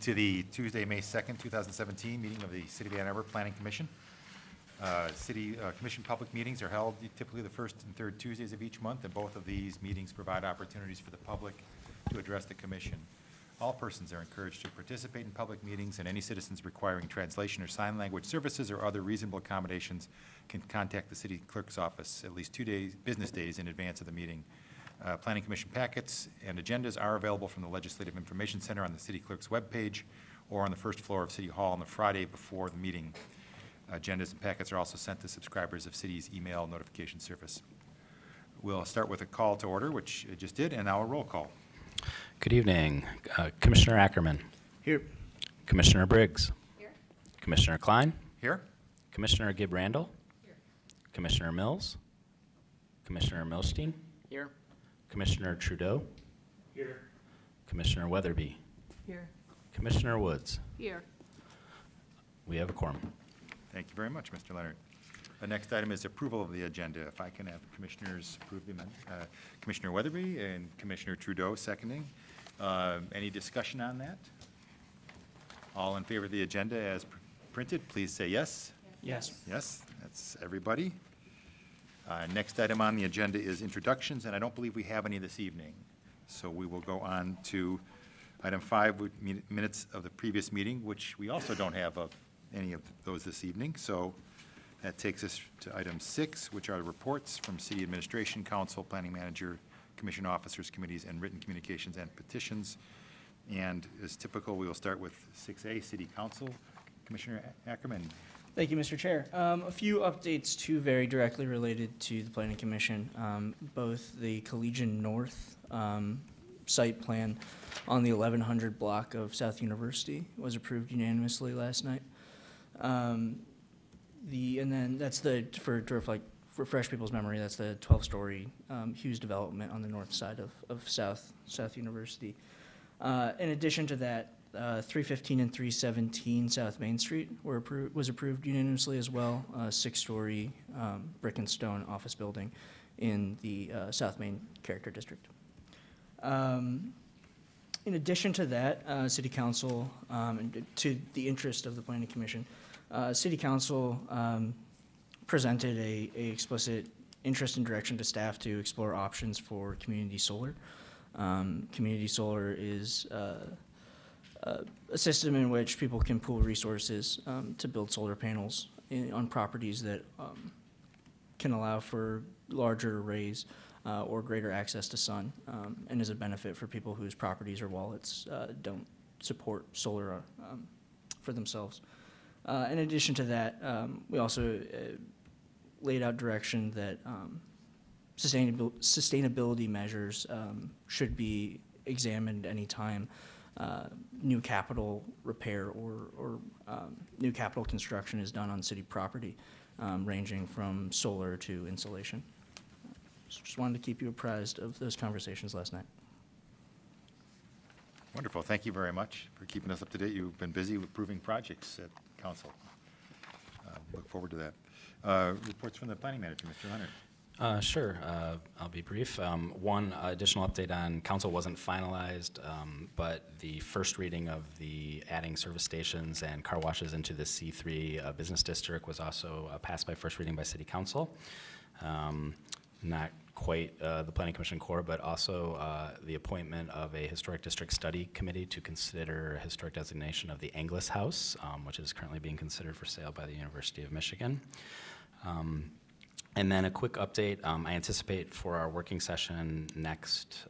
to the Tuesday, May 2nd, 2017 meeting of the City of Ann Arbor Planning Commission. City Commission public meetings are held typically the first and third Tuesdays of each month, and both of these meetings provide opportunities for the public to address the Commission. All persons are encouraged to participate in public meetings, and any citizens requiring translation or sign language services or other reasonable accommodations can contact the City Clerk's office at least 2 business days in advance of the meeting. Planning Commission packets and agendas are available from the Legislative Information Center on the City Clerk's webpage or on the first floor of City Hall on the Friday before the meeting. Agendas and packets are also sent to subscribers of City's email notification service. We'll start with a call to order, which I just did, and now a roll call. Good evening. Commissioner Ackerman. Here. Commissioner Briggs. Here. Commissioner Klein. Here. Commissioner Gibb Randall. Here. Commissioner Mills. Commissioner Milstein. Here. Commissioner Trudeau. Here. Commissioner Weatherby. Here. Commissioner Woods. Here. We have a quorum. Thank you very much, Mr. Leonard. The next item is approval of the agenda. If I can have commissioners approve the amendment. Commissioner Weatherby and Commissioner Trudeau seconding. Any discussion on that? All in favor of the agenda as printed, please say yes. Yes. Yes, that's everybody. Next item on the agenda is introductions, and I don't believe we have any this evening. So we will go on to item 5, minutes of the previous meeting, which we also don't have of any of those this evening. So that takes us to item 6, which are the reports from City Administration, Council, Planning Manager, Commission Officers, Committees, and written communications and petitions. And as typical, we will start with 6A, City Council. Commissioner Ackerman. Thank you, Mr. Chair. A few updates, two very directly related to the Planning Commission. Both the Collegian North site plan on the 1100 block of South University was approved unanimously last night. And then that's for refresh people's memory, that's the 12-story Hughes development on the north side of South University. In addition to that, 315 and 317 South Main Street was approved unanimously as well, a 6-story brick and stone office building in the South Main Character District. In addition to that, City Council, and to the interest of the Planning Commission, City Council presented a explicit interest and direction to staff to explore options for community solar. Community solar is a system in which people can pool resources to build solar panels on properties that can allow for larger arrays or greater access to sun, and is a benefit for people whose properties or wallets don't support solar for themselves. In addition to that, we also laid out direction that sustainability measures should be examined anytime new capital repair or new capital construction is done on city property, ranging from solar to insulation. So just wanted to keep you apprised of those conversations last night. Wonderful. Thank you very much for keeping us up to date. You've been busy with approving projects at Council. Look forward to that. Reports from the Planning Manager, Mr. Leonard. Sure. I'll be brief. One additional update on Council wasn't finalized, but the first reading of the adding service stations and car washes into the C3 business district was also passed by first reading by City Council. Not quite the Planning Commission core, but also the appointment of a Historic District Study Committee to consider historic designation of the Anglis House, which is currently being considered for sale by the University of Michigan. And then a quick update, I anticipate for our working session next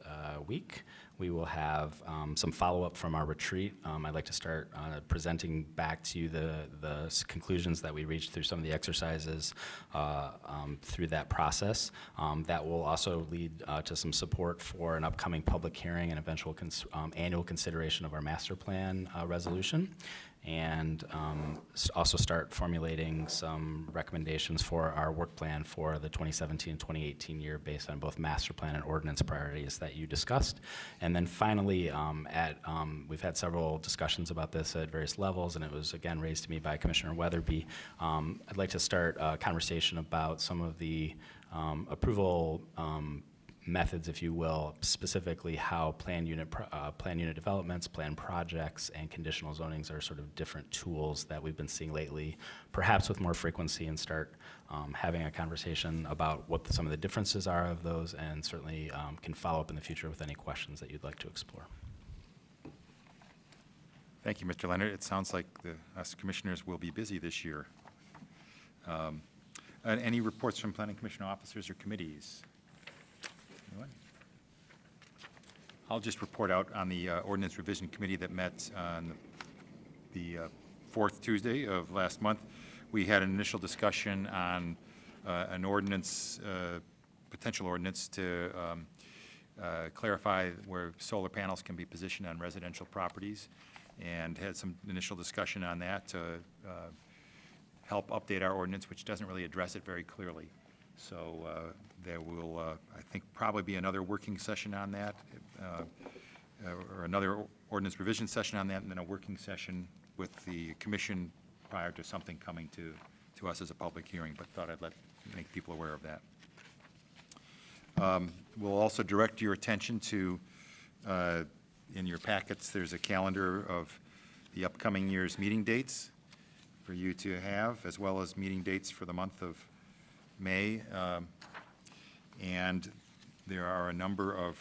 week, we will have some follow-up from our retreat. I'd like to start presenting back to you the conclusions that we reached through some of the exercises through that process. That will also lead to some support for an upcoming public hearing and eventual annual consideration of our master plan resolution. And also start formulating some recommendations for our work plan for the 2017-2018 year based on both master plan and ordinance priorities that you discussed. And then finally, we've had several discussions about this at various levels, and it was again raised to me by Commissioner Weatherby. I'd like to start a conversation about some of the approval methods, if you will, specifically how plan unit developments, plan projects, and conditional zonings are sort of different tools that we've been seeing lately, perhaps with more frequency, and start having a conversation about what some of the differences are of those, and certainly can follow up in the future with any questions that you'd like to explore. Thank you, Mr. Leonard. It sounds like us commissioners will be busy this year. And any reports from Planning Commission officers or committees? Anyone? I'll just report out on the Ordinance Revision Committee that met on the fourth Tuesday of last month. We had an initial discussion on an ordinance, potential ordinance to clarify where solar panels can be positioned on residential properties, and had some initial discussion on that to help update our ordinance, which doesn't really address it very clearly. So there will, I think, probably be another working session on that, or another ordinance revision session on that, and then a working session with the commission prior to something coming to us as a public hearing, but thought I'd make people aware of that. We'll also direct your attention to, in your packets, there's a calendar of the upcoming year's meeting dates for you to have, as well as meeting dates for the month of May. And there are a number of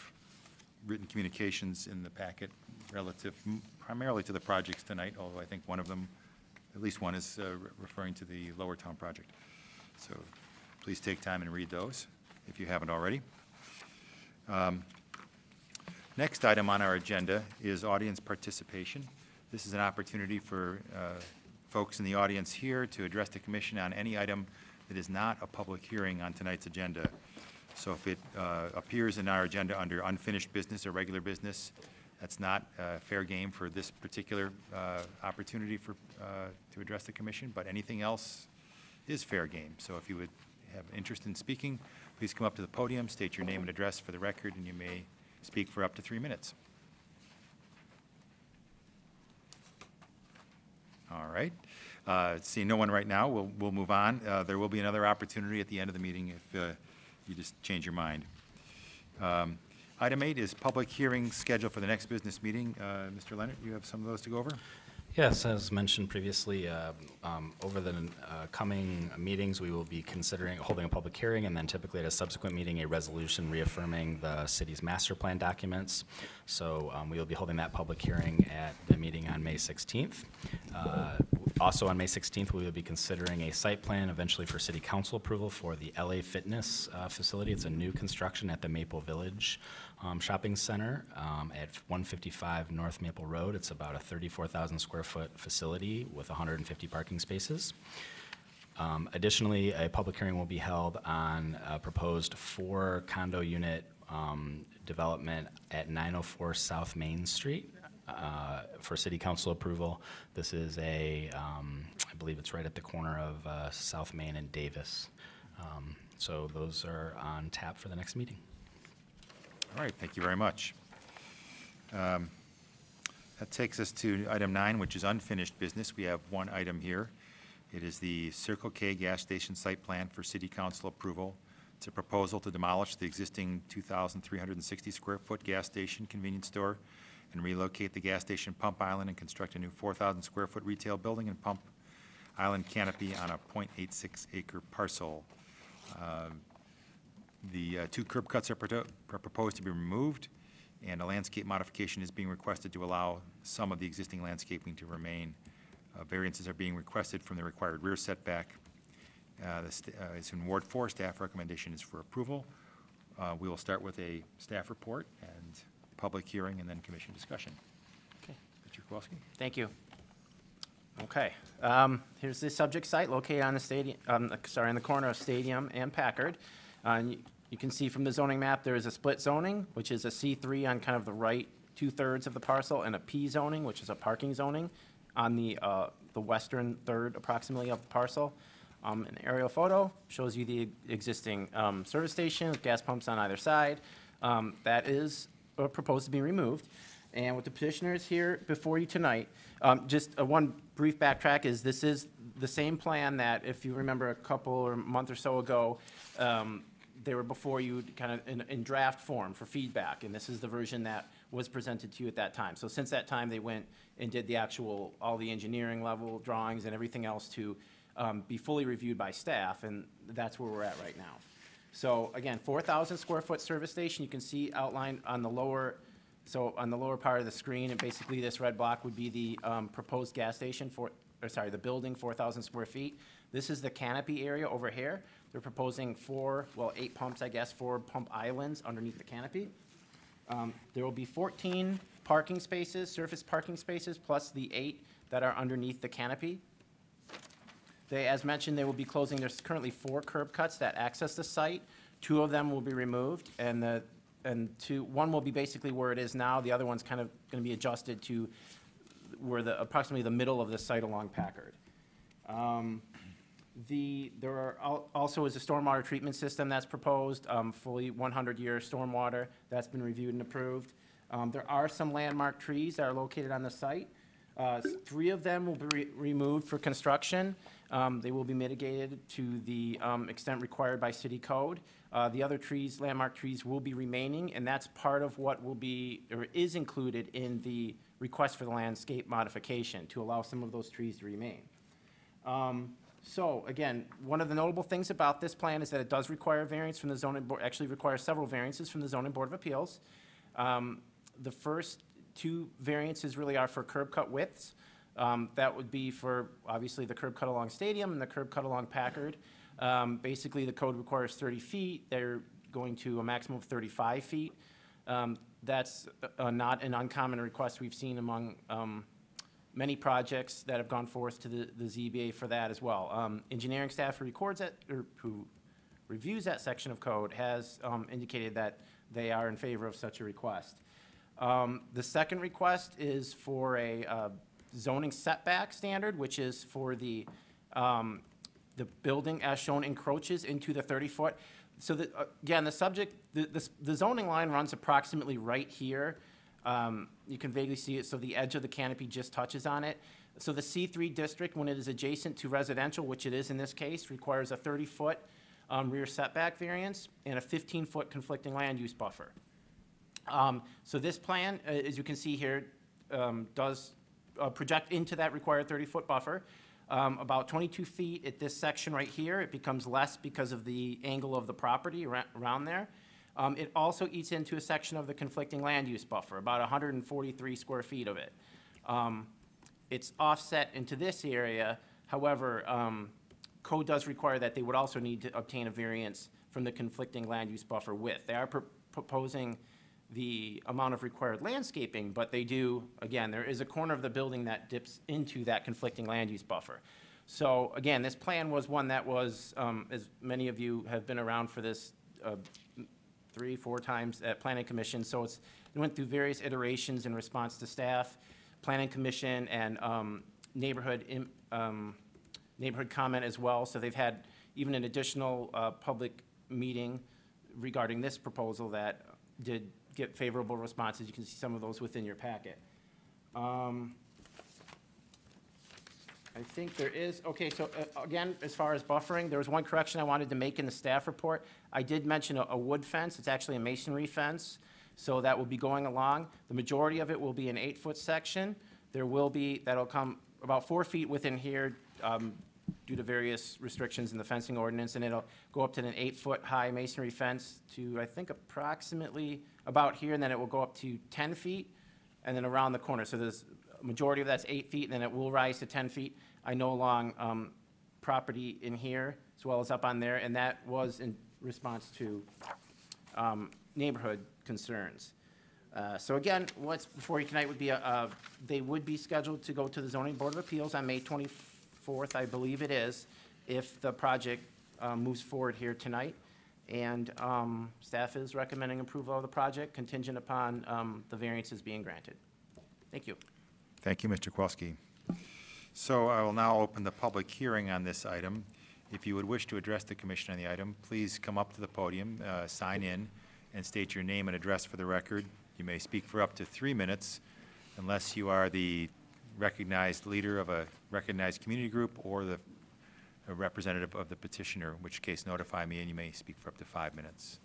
written communications in the packet relative primarily to the projects tonight, although I think one of them, at least one, is referring to the Lower Town project. So please take time and read those if you haven't already. Next item on our agenda is audience participation. This is an opportunity for folks in the audience here to address the commission on any item that is not a public hearing on tonight's agenda. So if it appears in our agenda under unfinished business or regular business, that's not fair game for this particular opportunity to address the commission, but anything else is fair game. So if you would have interest in speaking, please come up to the podium, state your name and address for the record, and you may speak for up to 3 minutes. All right. Seeing no one right now, we'll move on. There will be another opportunity at the end of the meeting if you just change your mind. Item 8 is public hearing scheduled for the next business meeting. Mr. Leonard, you have some of those to go over? Yes, as mentioned previously, over the coming meetings, we will be considering holding a public hearing, and then typically at a subsequent meeting, a resolution reaffirming the city's master plan documents. So we will be holding that public hearing at the meeting on May 16th. Also on May 16th, we will be considering a site plan eventually for city council approval for the LA Fitness facility. It's a new construction at the Maple Village Shopping Center at 155 North Maple Road. It's about a 34,000 square foot facility with 150 parking spaces. Additionally, a public hearing will be held on a proposed 4 condo unit development at 904 South Main Street. For city council approval. This is I believe it's right at the corner of South Main and Davis. So those are on tap for the next meeting. All right, thank you very much. That takes us to item 9, which is unfinished business. We have one item here. It is the Circle K gas station site plan for city council approval. It's a proposal to demolish the existing 2,360 square foot gas station convenience store and relocate the gas station pump island and construct a new 4,000 square foot retail building and pump island canopy on a 0.86 acre parcel. The 2 curb cuts are proposed to be removed, and a landscape modification is being requested to allow some of the existing landscaping to remain. Variances are being requested from the required rear setback. It's in Ward 4. Staff recommendation is for approval. We will start with a staff report and public hearing, and then commission discussion. Okay. Mr. Kowalski? Thank you. Okay. Here's the subject site located on the stadium. On the corner of Stadium and Packard. And you can see from the zoning map there is a split zoning, which is a C3 on kind of the right 2/3 of the parcel, and a P zoning, which is a parking zoning, on the western third approximately of the parcel. An aerial photo shows you the existing service station with gas pumps on either side. That is proposed to be removed. And with the petitioners here before you tonight, just one brief backtrack is this is the same plan that, if you remember a couple or month or so ago, they were before you kind of in draft form for feedback, and this is the version that was presented to you at that time. So since that time, they went and did the actual, all the engineering level drawings and everything else to be fully reviewed by staff, and that's where we're at right now. So again, 4,000 square foot service station, you can see outlined on the lower, so on the lower part of the screen, and basically this red block would be the proposed gas station the building, 4,000 square feet. This is the canopy area over here. They're proposing 8 pumps, I guess, 4 pump islands underneath the canopy. There will be 14 parking spaces, surface parking spaces, plus the 8 that are underneath the canopy. As mentioned, they will be closing, there's currently 4 curb cuts that access the site. 2 of them will be removed, and one will be basically where it is now. The other one's kind of going to be adjusted to where approximately the middle of the site along Packard. Also is a stormwater treatment system that's proposed, fully 100-year stormwater that's been reviewed and approved. There are some landmark trees that are located on the site. 3 of them will be removed for construction. They will be mitigated to the extent required by city code. The other trees, landmark trees, will be remaining, and that's part of what will be, or is included in the request for the landscape modification to allow some of those trees to remain. So again, one of the notable things about this plan is that it does require variance from the zoning board, actually requires several variances from the zoning board of appeals. The first 2 variances really are for curb cut widths. That would be for, obviously, the curb cut along Stadium and the curb cut along Packard. Basically, the code requires 30 feet. They're going to a maximum of 35 feet. That's not an uncommon request we've seen among many projects that have gone forth to the ZBA for that as well. Engineering staff who records that, or who reviews that section of code has indicated that they are in favor of such a request. The second request is for a zoning setback standard, which is for the building as shown encroaches into the 30-foot. So that, again, the zoning line runs approximately right here. You can vaguely see it, so the edge of the canopy just touches on it. So the C3 district, when it is adjacent to residential, which it is in this case, requires a 30-foot rear setback variance and a 15-foot conflicting land use buffer. So this plan, as you can see here, does project into that required 30-foot buffer. About 22 feet at this section right here. It becomes less because of the angle of the property around there. It also eats into a section of the conflicting land use buffer, about 143 square feet of it. It's offset into this area. However, code does require that they would also need to obtain a variance from the conflicting land use buffer width. They are proposing the amount of required landscaping, but they do, again, there is a corner of the building that dips into that conflicting land use buffer. So again, this plan was one that was, as many of you have been around for this 3-4 times at Planning Commission, so it went through various iterations in response to staff, Planning Commission, and neighborhood comment as well. So they've had even an additional public meeting regarding this proposal that did get favorable responses. You can see some of those within your packet. I think there is, okay, so again, as far as buffering, there was one correction I wanted to make in the staff report. I did mention a wood fence. It's actually a masonry fence, so that will be going along. The majority of it will be an 8-foot section. There will be, that'll come about 4 feet within here due to various restrictions in the fencing ordinance, and it'll go up to an 8-foot high masonry fence to, I think, approximately about here, and then it will go up to 10 feet, and then around the corner. So there's a majority of that's 8 feet, and then it will rise to 10 feet. I know along property in here, as well as up on there, and that was in response to neighborhood concerns. So again, what's before you tonight would be they would be scheduled to go to the Zoning Board of Appeals on May 24th, I believe it is, if the project moves forward here tonight. And staff is recommending approval of the project contingent upon the variances being granted. Thank you. Thank you, Mr. Kwelski. So I will now open the public hearing on this item. If you would wish to address the commission on the item, please come up to the podium, sign in, and state your name and address for the record. You may speak for up to 3 minutes unless you are the recognized leader of a recognized community group or the a representative of the petitioner, in which case notify me and you may speak for up to 5 minutes.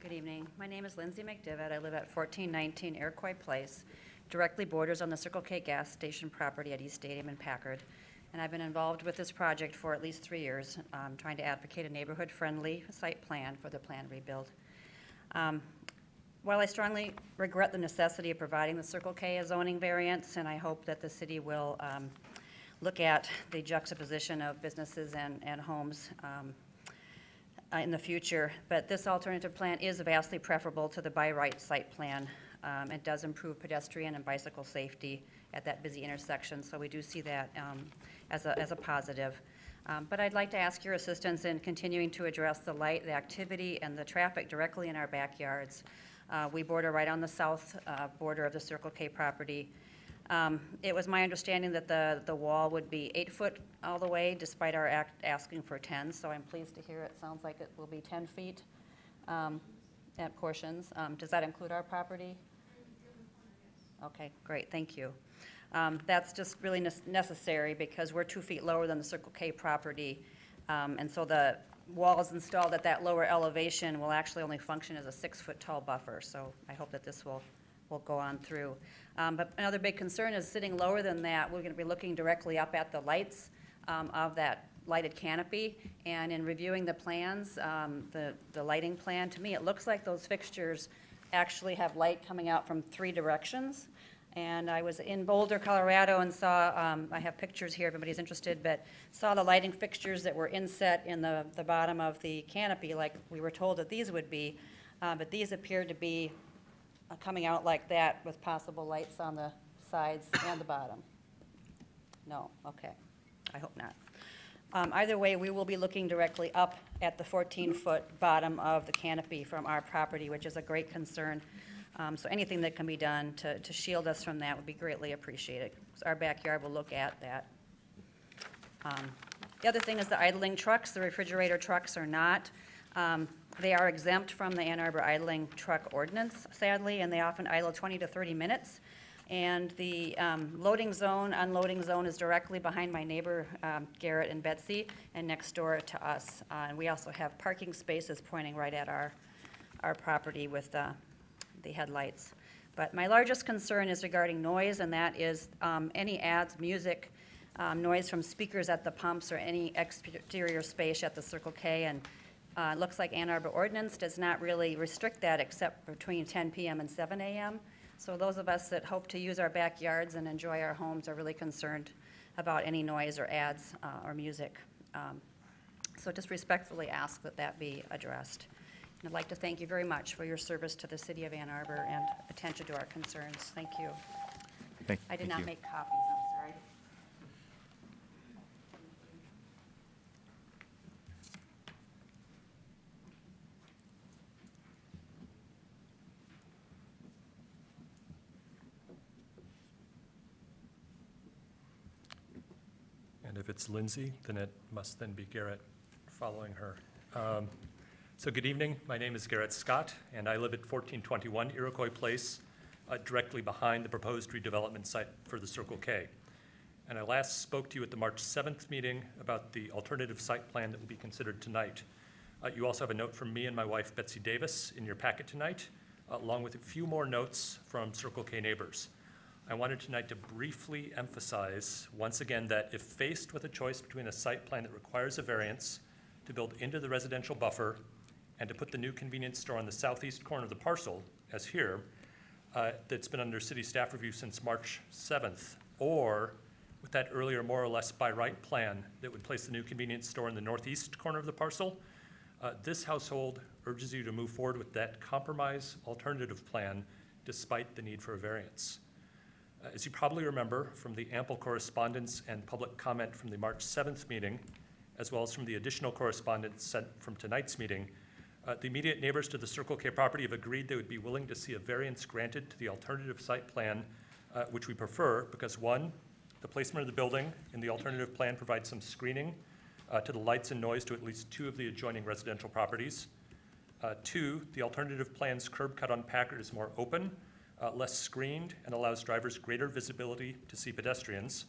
Good evening. My name is Lindsay McDivitt. I live at 1419 Iroquois Place, directly borders on the Circle K gas station property at East Stadium in Packard. And I've been involved with this project for at least 3 years, trying to advocate a neighborhood-friendly site plan for the planned rebuild. While I strongly regret the necessity of providing the Circle K a zoning variance, and I hope that the city will look at the juxtaposition of businesses and homes in the future, but this alternative plan is vastly preferable to the by right site plan. It does improve pedestrian and bicycle safety at that busy intersection, so we do see that as a positive. But I'd like to ask your assistance in continuing to address the light, the activity, and the traffic directly in our backyards. We border right on the south border of the Circle K property. It was my understanding that the wall would be 8 foot all the way, despite our asking for 10, so I'm pleased to hear it sounds like it will be 10 feet at portions. Does that include our property? Okay, great, thank you. That's just really necessary because we're 2 feet lower than the Circle K property, and so the walls installed at that lower elevation will actually only function as a 6 foot tall buffer, so I hope that this will go on through. But another big concern is sitting lower than that, we're going to be looking directly up at the lights of that lighted canopy. And in reviewing the plans, the lighting plan, to me, it looks like those fixtures actually have light coming out from 3 directions. And I was in Boulder, Colorado, and saw, I have pictures here if anybody's interested, but saw the lighting fixtures that were inset in the bottom of the canopy like we were told that these would be. But these appeared to be coming out like that with possible lights on the sides and the bottom. No, okay, I hope not. Either way, we will be looking directly up at the 14-foot bottom of the canopy from our property, which is a great concern. So anything that can be done to shield us from that would be greatly appreciated. So our backyard will look at that. The other thing is the idling trucks. The refrigerator trucks are not. They are exempt from the Ann Arbor idling truck ordinance, sadly, and they often idle 20 to 30 minutes. And the loading zone, unloading zone is directly behind my neighbor, Garrett and Betsy, and next door to us. And we also have parking spaces pointing right at our property with the headlights. But my largest concern is regarding noise, and that is any ads, music, noise from speakers at the pumps or any exterior space at the Circle K. And it looks like Ann Arbor ordinance does not really restrict that except between 10 p.m. and 7 a.m. So those of us that hope to use our backyards and enjoy our homes are really concerned about any noise or ads or music. So just respectfully ask that that be addressed. And I'd like to thank you very much for your service to the city of Ann Arbor and attention to our concerns. Thank you. I did not make copies, I'm sorry. And if it's Lindsay, then it must then be Garrett following her. So good evening. My name is Garrett Scott, and I live at 1421 Iroquois Place, directly behind the proposed redevelopment site for the Circle K. And I last spoke to you at the March 7th meeting about the alternative site plan that will be considered tonight. You also have a note from me and my wife, Betsy Davis, in your packet tonight, along with a few more notes from Circle K neighbors. I wanted tonight to briefly emphasize once again that if faced with a choice between a site plan that requires a variance to build into the residential buffer and to put the new convenience store on the southeast corner of the parcel, as here, that's been under city staff review since March 7th, or with that earlier more or less by right plan that would place the new convenience store in the northeast corner of the parcel, this household urges you to move forward with that compromise alternative plan despite the need for a variance. As you probably remember from the ample correspondence and public comment from the March 7th meeting, as well as from the additional correspondence sent from tonight's meeting, The immediate neighbors to the Circle K property have agreed they would be willing to see a variance granted to the alternative site plan, which we prefer because, one, the placement of the building in the alternative plan provides some screening to the lights and noise to at least 2 of the adjoining residential properties. 2, the alternative plan's curb cut on Packard is more open, less screened, and allows drivers greater visibility to see pedestrians.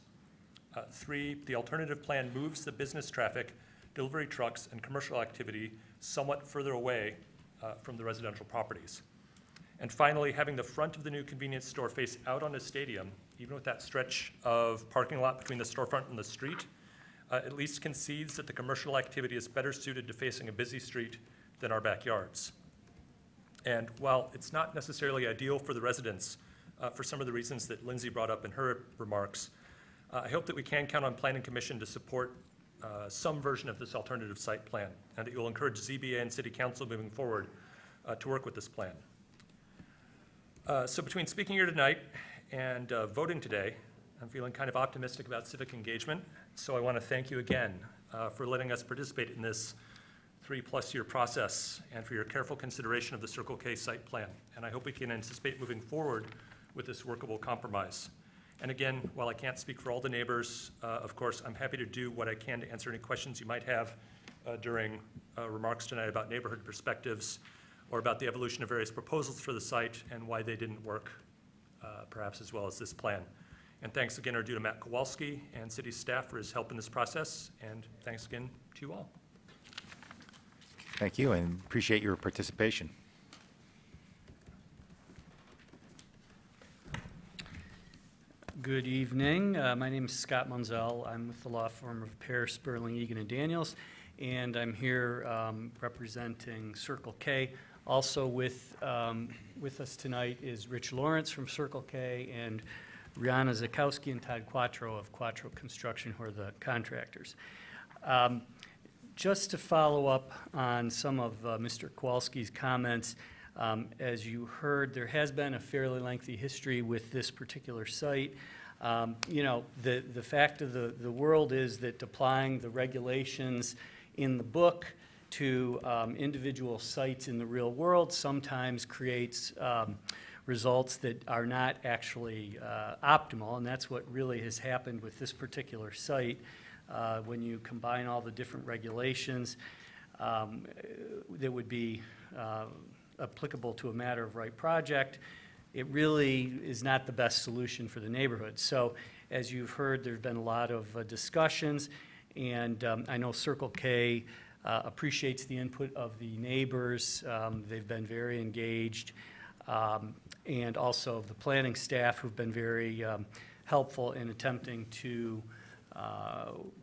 3, the alternative plan moves the business traffic, delivery trucks, and commercial activity somewhat further away from the residential properties. And finally, having the front of the new convenience store face out on the stadium, even with that stretch of parking lot between the storefront and the street, at least concedes that the commercial activity is better suited to facing a busy street than our backyards. And while it's not necessarily ideal for the residents, for some of the reasons that Lindsay brought up in her remarks, I hope that we can count on Planning Commission to support some version of this alternative site plan, and that you'll encourage ZBA and City Council moving forward to work with this plan. So between speaking here tonight and voting today, I'm feeling kind of optimistic about civic engagement. So I want to thank you again for letting us participate in this 3+ year process and for your careful consideration of the Circle K site plan. And I hope we can anticipate moving forward with this workable compromise. And again, while I can't speak for all the neighbors, of course, I'm happy to do what I can to answer any questions you might have during remarks tonight about neighborhood perspectives or about the evolution of various proposals for the site and why they didn't work, perhaps as well as this plan. And thanks again are due to Matt Kowalski and city staff for his help in this process, and thanks again to you all. Thank you, and appreciate your participation. Good evening. My name is Scott Munzel. I'm with the law firm of Pear, Sperling, Egan, and Daniels, and I'm here representing Circle K. Also with us tonight is Rich Lawrence from Circle K and Rihanna Zakowski and Todd Quattro of Quattro Construction, who are the contractors. Just to follow up on some of Mr. Kowalski's comments, as you heard, there has been a fairly lengthy history with this particular site. You know, the fact of the world is that applying the regulations in the book to individual sites in the real world sometimes creates results that are not actually optimal, and that's what really has happened with this particular site. When you combine all the different regulations that would be applicable to a matter of right project, it really is not the best solution for the neighborhood. So as you've heard, there's been a lot of discussions, and I know Circle K appreciates the input of the neighbors. They've been very engaged, and also the planning staff who've been very helpful in attempting to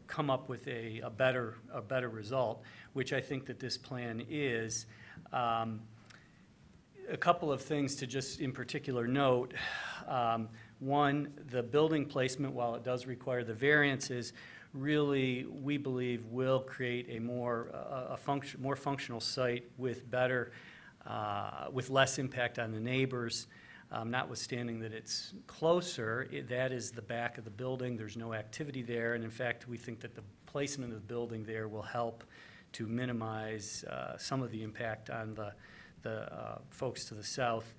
come up with a better result, which I think that this plan is. A couple of things to just in particular note. One, the building placement, while it does require the variances, really, we believe, will create a more functional site with better, with less impact on the neighbors. Notwithstanding that it's closer, that is the back of the building. There's no activity there, and in fact, we think that the placement of the building there will help to minimize some of the impact on the folks to the south.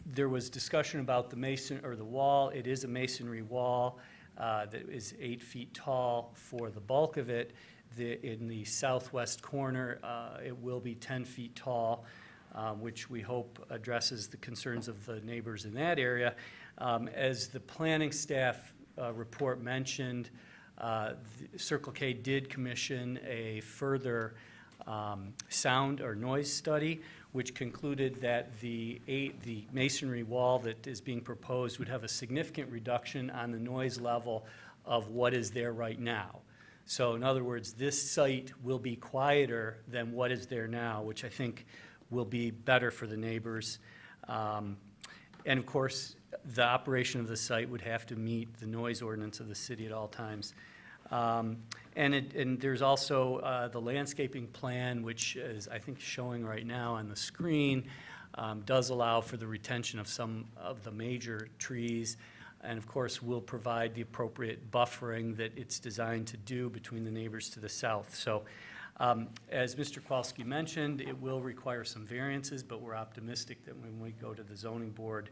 There was discussion about the wall. It is a masonry wall that is 8 feet tall for the bulk of it. In the southwest corner, it will be 10 feet tall, which we hope addresses the concerns of the neighbors in that area. As the planning staff report mentioned, Circle K did commission a further sound or noise study, which concluded that the masonry wall that is being proposed would have a significant reduction on the noise level of what is there right now. So in other words, this site will be quieter than what is there now, which I think will be better for the neighbors. And of course, the operation of the site would have to meet the noise ordinance of the city at all times. And there's also the landscaping plan, which is, I think, showing right now on the screen, does allow for the retention of some of the major trees, and of course will provide the appropriate buffering that it's designed to do between the neighbors to the south. So As Mr. Kowalski mentioned, it will require some variances, but we're optimistic that when we go to the zoning board,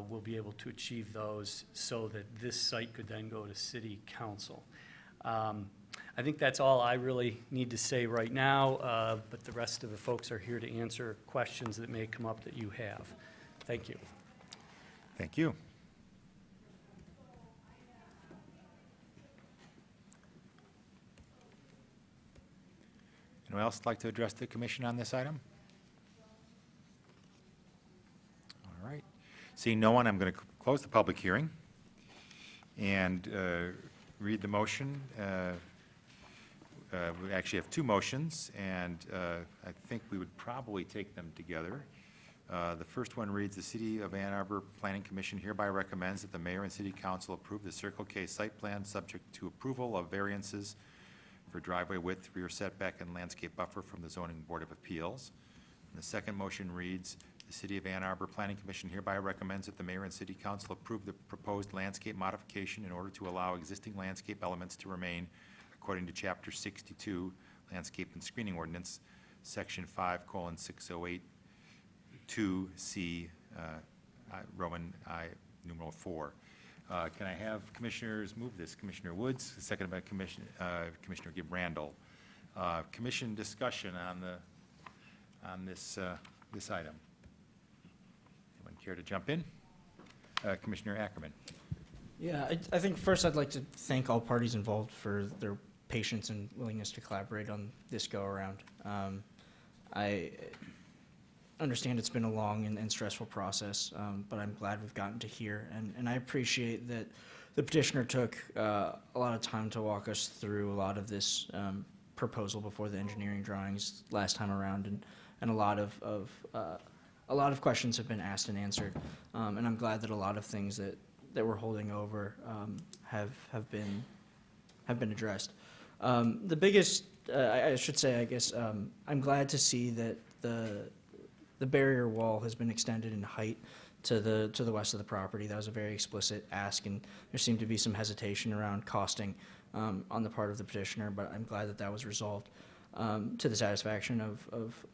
we'll be able to achieve those so that this site could then go to city council. I think that's all I really need to say right now, but the rest of the folks are here to answer questions that may come up that you have. Thank you. Thank you. Anyone else like to address the commission on this item? All right. Seeing no one, I'm going to close the public hearing and read the motion. We actually have two motions, and I think we would probably take them together. The first one reads, the City of Ann Arbor Planning Commission hereby recommends that the mayor and city council approve the Circle K site plan subject to approval of variances for driveway width, rear setback, and landscape buffer from the Zoning Board of Appeals. And the second motion reads, the City of Ann Arbor Planning Commission hereby recommends that the mayor and city council approve the proposed landscape modification in order to allow existing landscape elements to remain according to Chapter 62, Landscape and Screening Ordinance, Section 5:608 2C, Roman I, numeral 4. Can I have commissioners move this? Commissioner Woods, seconded by Commissioner Gibb Randall. Commission discussion on this item. Anyone care to jump in? Commissioner Ackerman. Yeah, I think first I'd like to thank all parties involved for their patience and willingness to collaborate on this go-around. I understand it's been a long and stressful process, but I'm glad we've gotten to here, and I appreciate that the petitioner took a lot of time to walk us through a lot of this proposal before the engineering drawings last time around, and a lot of questions have been asked and answered, and I'm glad that a lot of things that we're holding over have been addressed. The biggest, I should say, I guess, I'm glad to see that the barrier wall has been extended in height to the west of the property. That was a very explicit ask, and there seemed to be some hesitation around costing on the part of the petitioner, but I'm glad that was resolved to the satisfaction of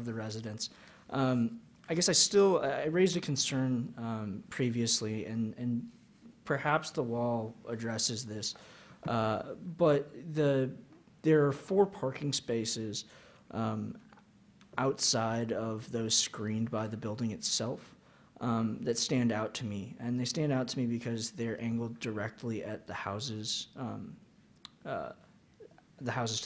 the residents. I guess I raised a concern previously, and perhaps the wall addresses this, but there are 4 parking spaces outside of those screened by the building itself that stand out to me, and they stand out to me because they're angled directly at the houses to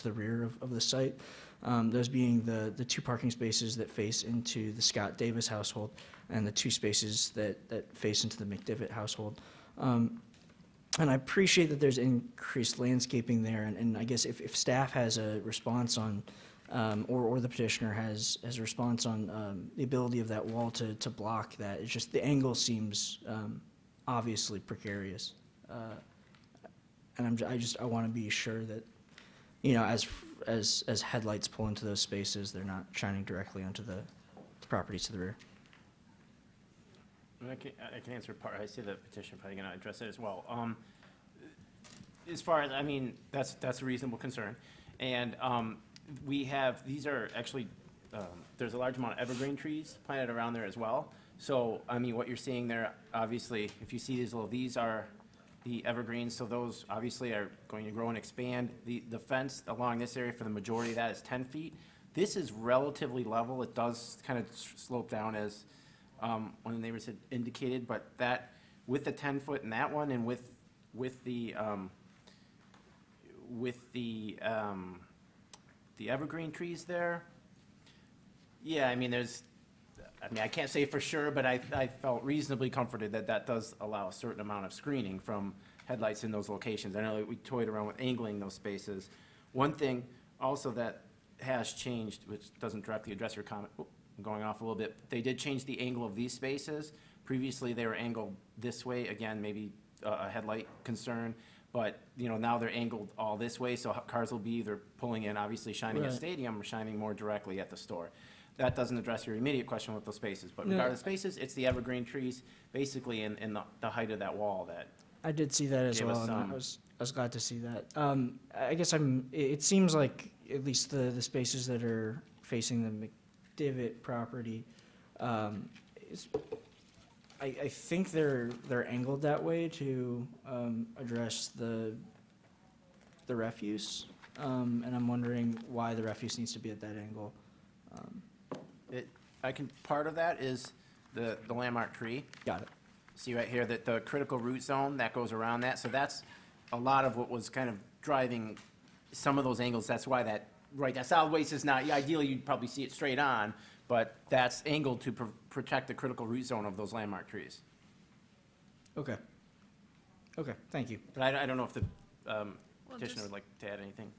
the rear of the site. Those being the 2 parking spaces that face into the Scott Davis household and the 2 spaces that face into the McDivitt household. And I appreciate that there's increased landscaping there, and I guess if staff has a response on, or the petitioner has a response on the ability of that wall to block that, it's just the angle seems obviously precarious. And I want to be sure that, as headlights pull into those spaces, they're not shining directly onto the properties to the rear. I can answer part. I see the petition probably going to address it as well. As far as, that's a reasonable concern. And these are actually, there's a large amount of evergreen trees planted around there as well. So, what you're seeing there, obviously, if you see these are the evergreens, so those obviously are going to grow and expand. The fence along this area for the majority of that is 10 feet. This is relatively level. It does kind of slope down as one of the neighbors had indicated, but that, with the 10-foot in that one and with the evergreen trees there, yeah, I can't say for sure, but I felt reasonably comforted that does allow a certain amount of screening from headlights in those locations. I know that we toyed around with angling those spaces. One thing also that has changed, which doesn't directly address your comment, I'm going off a little bit, they did change the angle of these spaces. Previously, they were angled this way, again, maybe a headlight concern, but, now they're angled all this way, so cars will be either pulling in, obviously shining at Stadium, or shining more directly at the store. That doesn't address your immediate question with those spaces, but regardless of spaces, it's the evergreen trees, basically in the height of that wall I did see that as Gave us well, and some. I was glad to see that. I guess it seems like at least the spaces that are facing the McDivitt property, is, I think they're angled that way to address the refuse, and I'm wondering why the refuse needs to be at that angle. Part of that is the landmark tree. Got it. See right here that the critical root zone that goes around that. So that's a lot of what was kind of driving some of those angles. That's why that solid waste is not, ideally you'd probably see it straight on, but that's angled to protect the critical root zone of those landmark trees. Okay. Okay, thank you. But I don't know if the petitioner just- would like to add anything.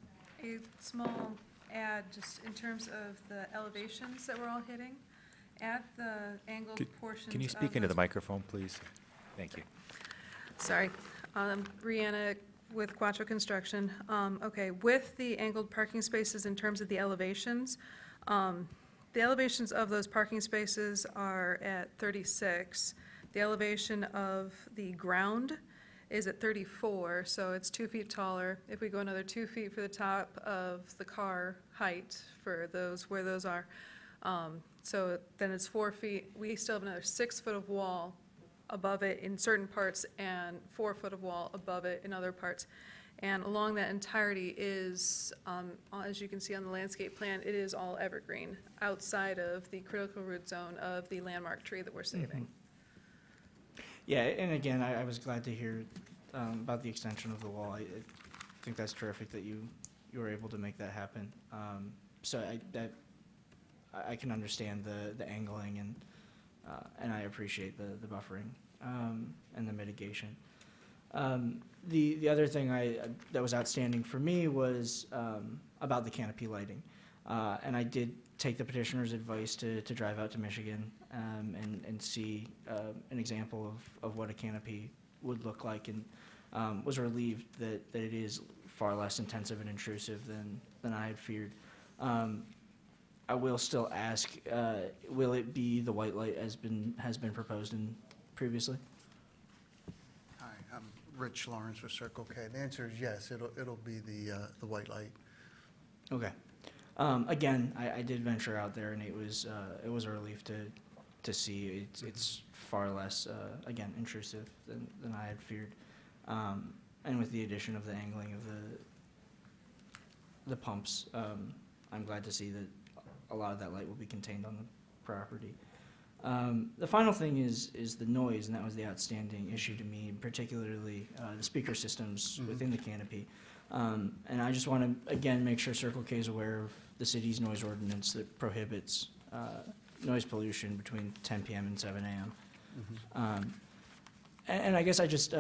A small add, just in terms of the elevations that we're all hitting, at the angled portions of Can you speak into the those- microphone, please? Thank you. Sorry, Brianna with Quattro Construction. Okay, with the angled parking spaces in terms of the elevations of those parking spaces are at 36. The elevation of the ground is at 34, so it's 2 feet taller. If we go another 2 feet for the top of the car height for those, where those are, so then it's 4 feet. We still have another 6 foot of wall above it in certain parts and 4 foot of wall above it in other parts. And along that entirety is, as you can see on the landscape plan, it is all evergreen outside of the critical root zone of the landmark tree that we're saving. Yeah, and again, I was glad to hear about the extension of the wall. I think that's terrific that you were able to make that happen. So I can understand the angling and I appreciate the buffering and the mitigation. The other thing that was outstanding for me was about the canopy lighting. And I did take the petitioner's advice to drive out to Michigan and see an example of what a canopy would look like, and was relieved that it is far less intensive and intrusive than I had feared. I will still ask, will it be the white light has been proposed in previously? Hi, I'm Rich Lawrence with Circle K. The answer is yes, it'll be the white light. Okay. Again, I did venture out there, and it was a relief to see. It's far less, again, intrusive than I had feared. And with the addition of the angling of the pumps, I'm glad to see that a lot of that light will be contained on the property. The final thing is the noise, and that was the outstanding issue to me, particularly the speaker systems within the canopy. And I just want to, again, make sure Circle K is aware of the city's noise ordinance that prohibits noise pollution between 10 p.m. and 7 a.m. And I guess I just,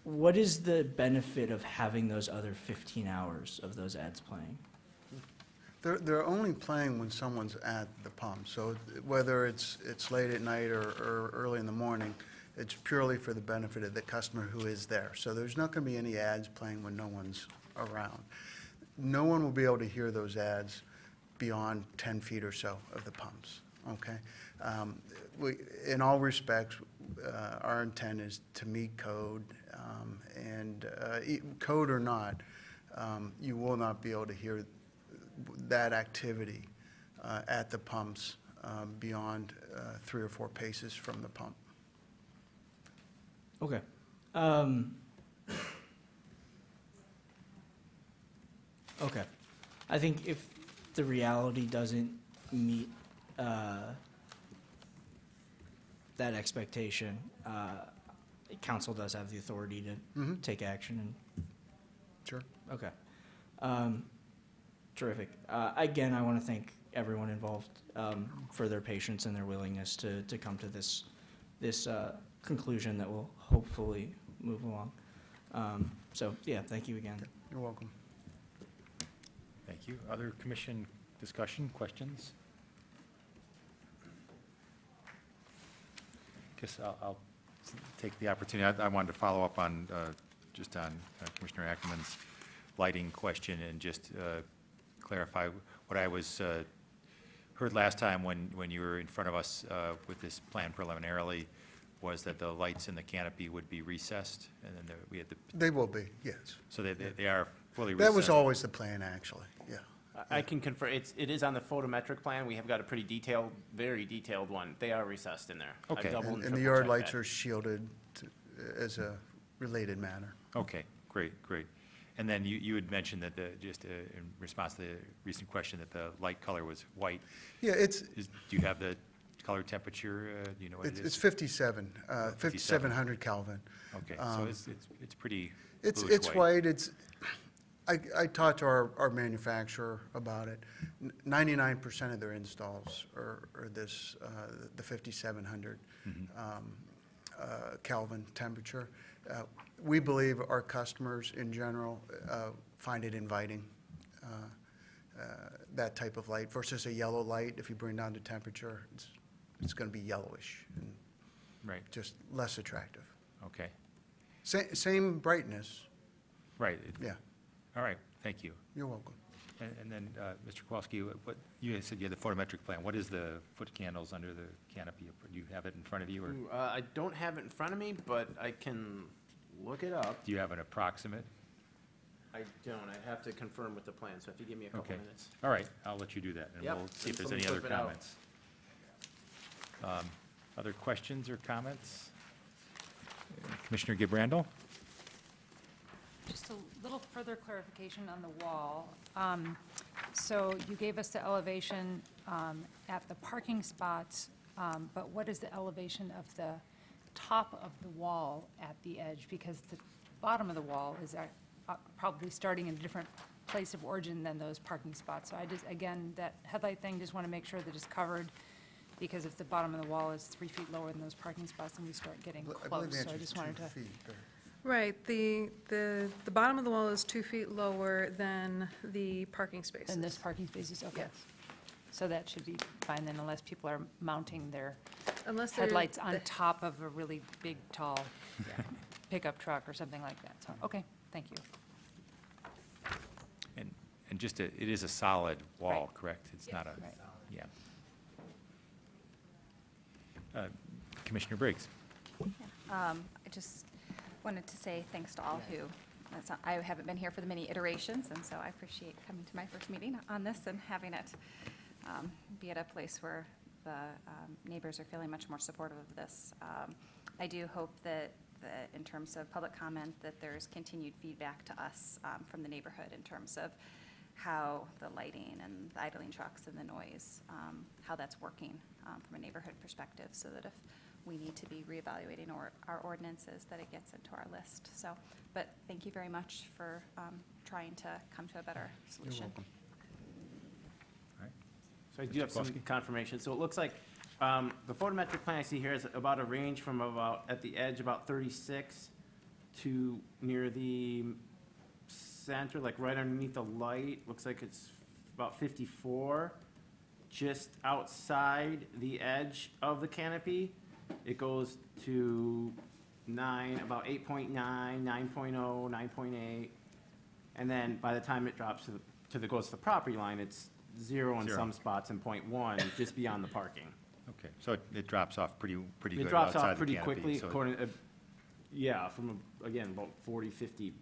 what is the benefit of having those other 15 hours of those ads playing? They're only playing when someone's at the pump, so whether it's late at night or early in the morning, it's purely for the benefit of the customer who is there. So there's not going to be any ads playing when no one's around. No one will be able to hear those ads beyond 10 feet or so of the pumps, okay? In all respects, our intent is to meet code, and code or not, you will not be able to hear that activity at the pumps beyond 3 or 4 paces from the pump. Okay. Okay. I think if the reality doesn't meet that expectation, council does have the authority to take action. And Sure. okay. Terrific. Again, I want to thank everyone involved for their patience and their willingness to come to this conclusion that will hopefully move along. So, yeah, thank you again. You're welcome. Thank you. Other commission discussion, questions? Guess I'll take the opportunity. I wanted to follow up on, just on Commissioner Ackerman's lighting question and just clarify what I was, heard last time when you were in front of us with this plan preliminarily. was that the lights in the canopy would be recessed, and then we had the, They will be, yes. so they are fully recessed. That was always the plan, actually, yeah. I can confirm, it is on the photometric plan. We have got a pretty detailed, very detailed one. They are recessed in there. I've Okay. double And the triple yard checked lights that. are shielded as a related manner. Okay, great. And then you had mentioned that just in response to the recent question, that the light color was white. Yeah, Do you have the color temperature? Do you know what it it's is? 57, 5700 Kelvin. Okay, so it's pretty It's bluish white, I talked to our manufacturer about it. 99% of their installs are this, the 5700 Kelvin temperature. We believe our customers in general find it inviting, that type of light versus a yellow light. If you bring down the temperature, it's going to be yellowish and Right, just less attractive. okay, Same brightness, right. yeah, All right, thank you. you're welcome. And then, Mr. Kowalski, you said you had the photometric plan. What is the foot candles under the canopy? Do you have it in front of you, or Ooh, I don't have it in front of me, but I can look it up. do you have an approximate? I don't. I'd have to confirm with the plan, so if you give me a couple Okay. minutes. All right, I'll let you do that, and Yep, we'll see if then there's let me any other flip it out. comments. Other questions or comments? Commissioner Gibrandal? Just a little further clarification on the wall. So you gave us the elevation at the parking spots, but what is the elevation of the top of the wall at the edge? Because the bottom of the wall is probably starting in a different place of origin than those parking spots. So I just, again, that headlight thing, just want to make sure that it's covered, because if the bottom of the wall is 3 feet lower than those parking spots, then we start getting I believe the close. So answer I is just 2 wanted to. feet. Or- Right, the bottom of the wall is 2 feet lower than the parking spaces. And this parking spaces, okay. Yes. So that should be fine then, unless people are mounting their Unless they're. headlights on the- top of a really big, tall pickup truck or something like that. So, okay, thank you. And just, it is a solid wall, Right. correct? It's not a, Right. yeah. Commissioner Briggs? I just wanted to say thanks to all who, I haven't been here for the many iterations, and so I appreciate coming to my first meeting on this and having it be at a place where the neighbors are feeling much more supportive of this. I do hope that in terms of public comment, that there's continued feedback to us from the neighborhood in terms of how the lighting and the idling trucks and the noise, how that's working from a neighborhood perspective, so that if we need to be reevaluating our ordinances, that it gets into our list. So, but thank you very much for trying to come to a better solution. welcome. All right. So I do have some Kowalski? confirmation. So it looks like the photometric plan I see here is about a range from about, at the edge, about 36 to near the center, like right underneath the light. Looks like it's about 54. Just outside the edge of the canopy, it goes to 9, about 8.9, 9.0, 9.8. And then by the time it drops goes to the property line, it's 0 in Zero. some spots and 0.1 just beyond the parking. Okay, so it drops off pretty good It drops outside off the pretty canopy, quickly, so- according, yeah, from, again, about 40, 50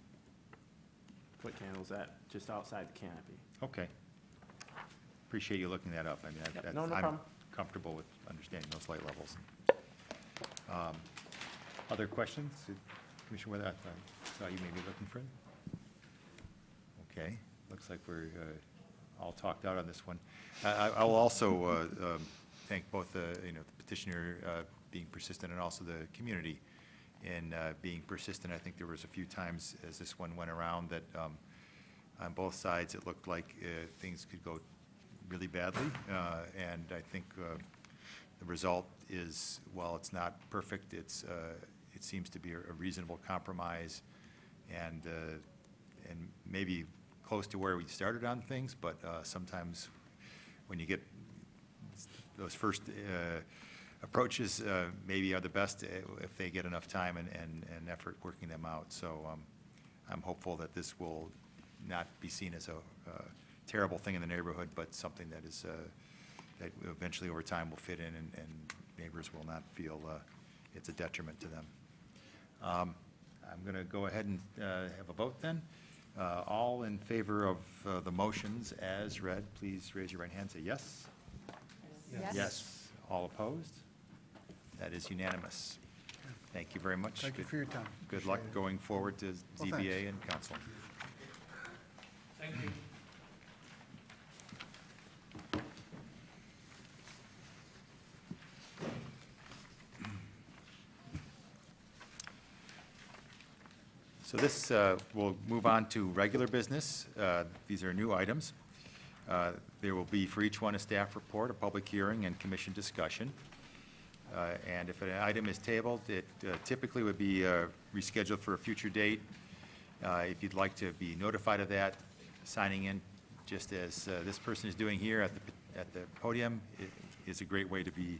foot candles just outside the canopy. Okay. Appreciate you looking that up. I mean, Yep, no I'm problem. comfortable with understanding those light levels. Other questions? Commissioner Weather, I saw you maybe looking for it. Okay, looks like we're all talked out on this one. I will also thank both the petitioner being persistent and also the community in being persistent. I think there was a few times as this one went around that on both sides, it looked like things could go really badly. And I think the result is, while it's not perfect, it seems to be a reasonable compromise and maybe close to where we started on things, but sometimes when you get those first approaches maybe are the best if they get enough time and effort working them out. So I'm hopeful that this will not be seen as a terrible thing in the neighborhood, but something that is that eventually over time will fit in and neighbors will not feel it's a detriment to them. I'm going to go ahead and have a vote then. All in favor of the motions as read, please raise your right hand, say yes. Yes. All opposed? That is unanimous. Thank you very much. Thank you for your time. Good luck Appreciate it. going forward to Well, ZBA thanks. and council. Thank you. So this, we'll move on to regular business. These are new items. There will be for each one a staff report, a public hearing, and commission discussion. And if an item is tabled, it typically would be rescheduled for a future date. If you'd like to be notified of that, signing in, just as this person is doing here at the podium, is a great way to be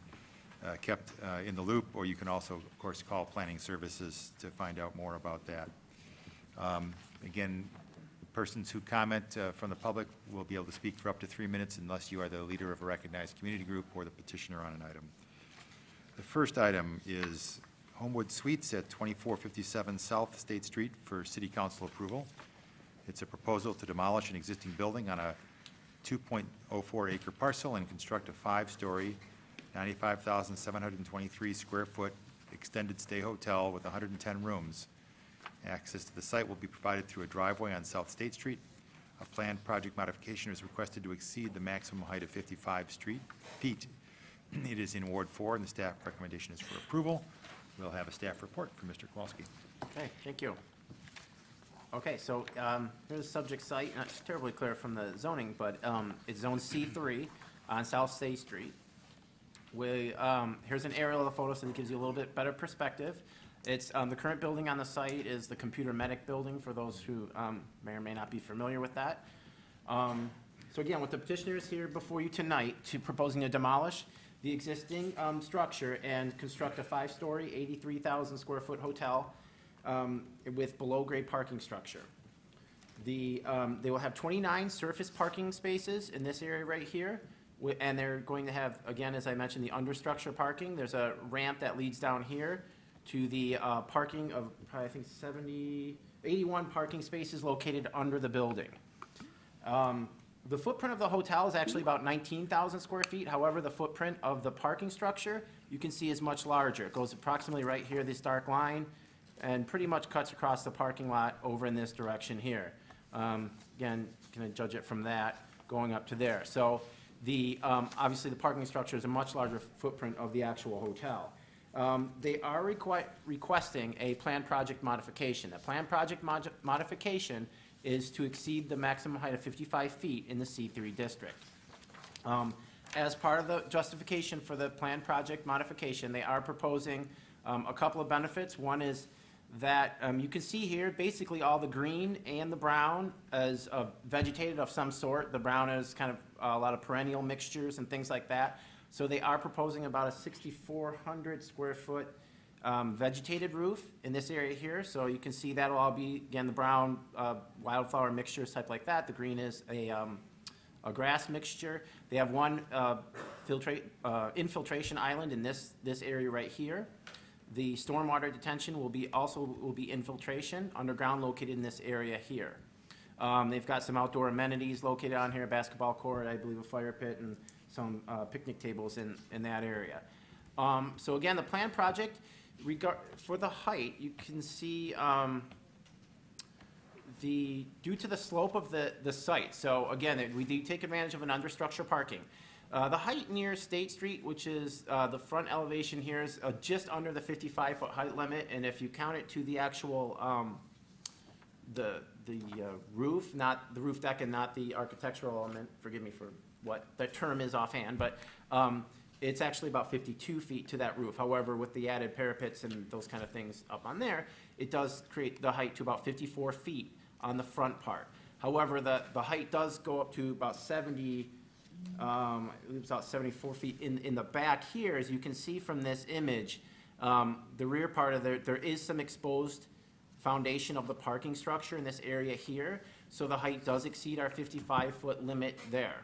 kept in the loop, or you can also, of course, call Planning Services to find out more about that. Again, persons who comment from the public will be able to speak for up to 3 minutes unless you are the leader of a recognized community group or the petitioner on an item. The first item is Homewood Suites at 2457 South State Street for City Council approval. It's a proposal to demolish an existing building on a 2.04 acre parcel and construct a 5-story, 95,723 square foot extended stay hotel with 110 rooms. Access to the site will be provided through a driveway on South State Street. A planned project modification is requested to exceed the maximum height of 55 feet. It is in Ward 4, and the staff recommendation is for approval. We'll have a staff report from Mr. Kowalski. Okay, thank you. Okay, so here's the subject site, not terribly clear from the zoning, but it's Zone C3 on South State Street. Here's an aerial of the photo, so it gives you a little bit better perspective. It's the current building on the site is the Computer Medic building, for those who may or may not be familiar with that. So again, with the petitioners here before you tonight to proposing to demolish the existing structure and construct a 5-story, 83,000 square foot hotel with below-grade parking structure. They will have 29 surface parking spaces in this area right here, and they're going to have, again, as I mentioned, the understructure parking. There's a ramp that leads down here to the parking of probably, I think, 81 parking spaces located under the building. The footprint of the hotel is actually about 19,000 square feet. However, the footprint of the parking structure, you can see, is much larger. It goes approximately right here, this dark line, and pretty much cuts across the parking lot over in this direction here. Again, you can judge it from that going up to there. So obviously the parking structure is a much larger footprint of the actual hotel. They are requesting a planned project modification. A planned project modification is to exceed the maximum height of 55 feet in the C3 district. As part of the justification for the planned project modification, they are proposing a couple of benefits. One is that you can see here basically all the green and the brown is vegetated of some sort. The brown is kind of a lot of perennial mixtures and things like that. So they are proposing about a 6,400 square foot vegetated roof in this area here. So you can see that'll all be, again, the brown wildflower mixtures type like that. The green is a grass mixture. They have one infiltration island in this area right here. The stormwater detention will be infiltration underground located in this area here. They've got some outdoor amenities located on here, a basketball court, I believe a fire pit, and some picnic tables in that area. So again, the planned project, for the height, you can see due to the slope of the site, so again, we do take advantage of an understructure parking. The height near State Street, which is the front elevation here, is just under the 55-foot height limit, and if you count it to the actual the roof, not the roof deck and not the architectural element, forgive me for what the term is offhand, but it's actually about 52 feet to that roof. However, with the added parapets and those kind of things up on there, it does create the height to about 54 feet on the front part. However, the height does go up to about 70, I believe it's about 74 feet in the back here. As you can see from this image, the rear part of there is some exposed foundation of the parking structure in this area here. So the height does exceed our 55-foot limit there.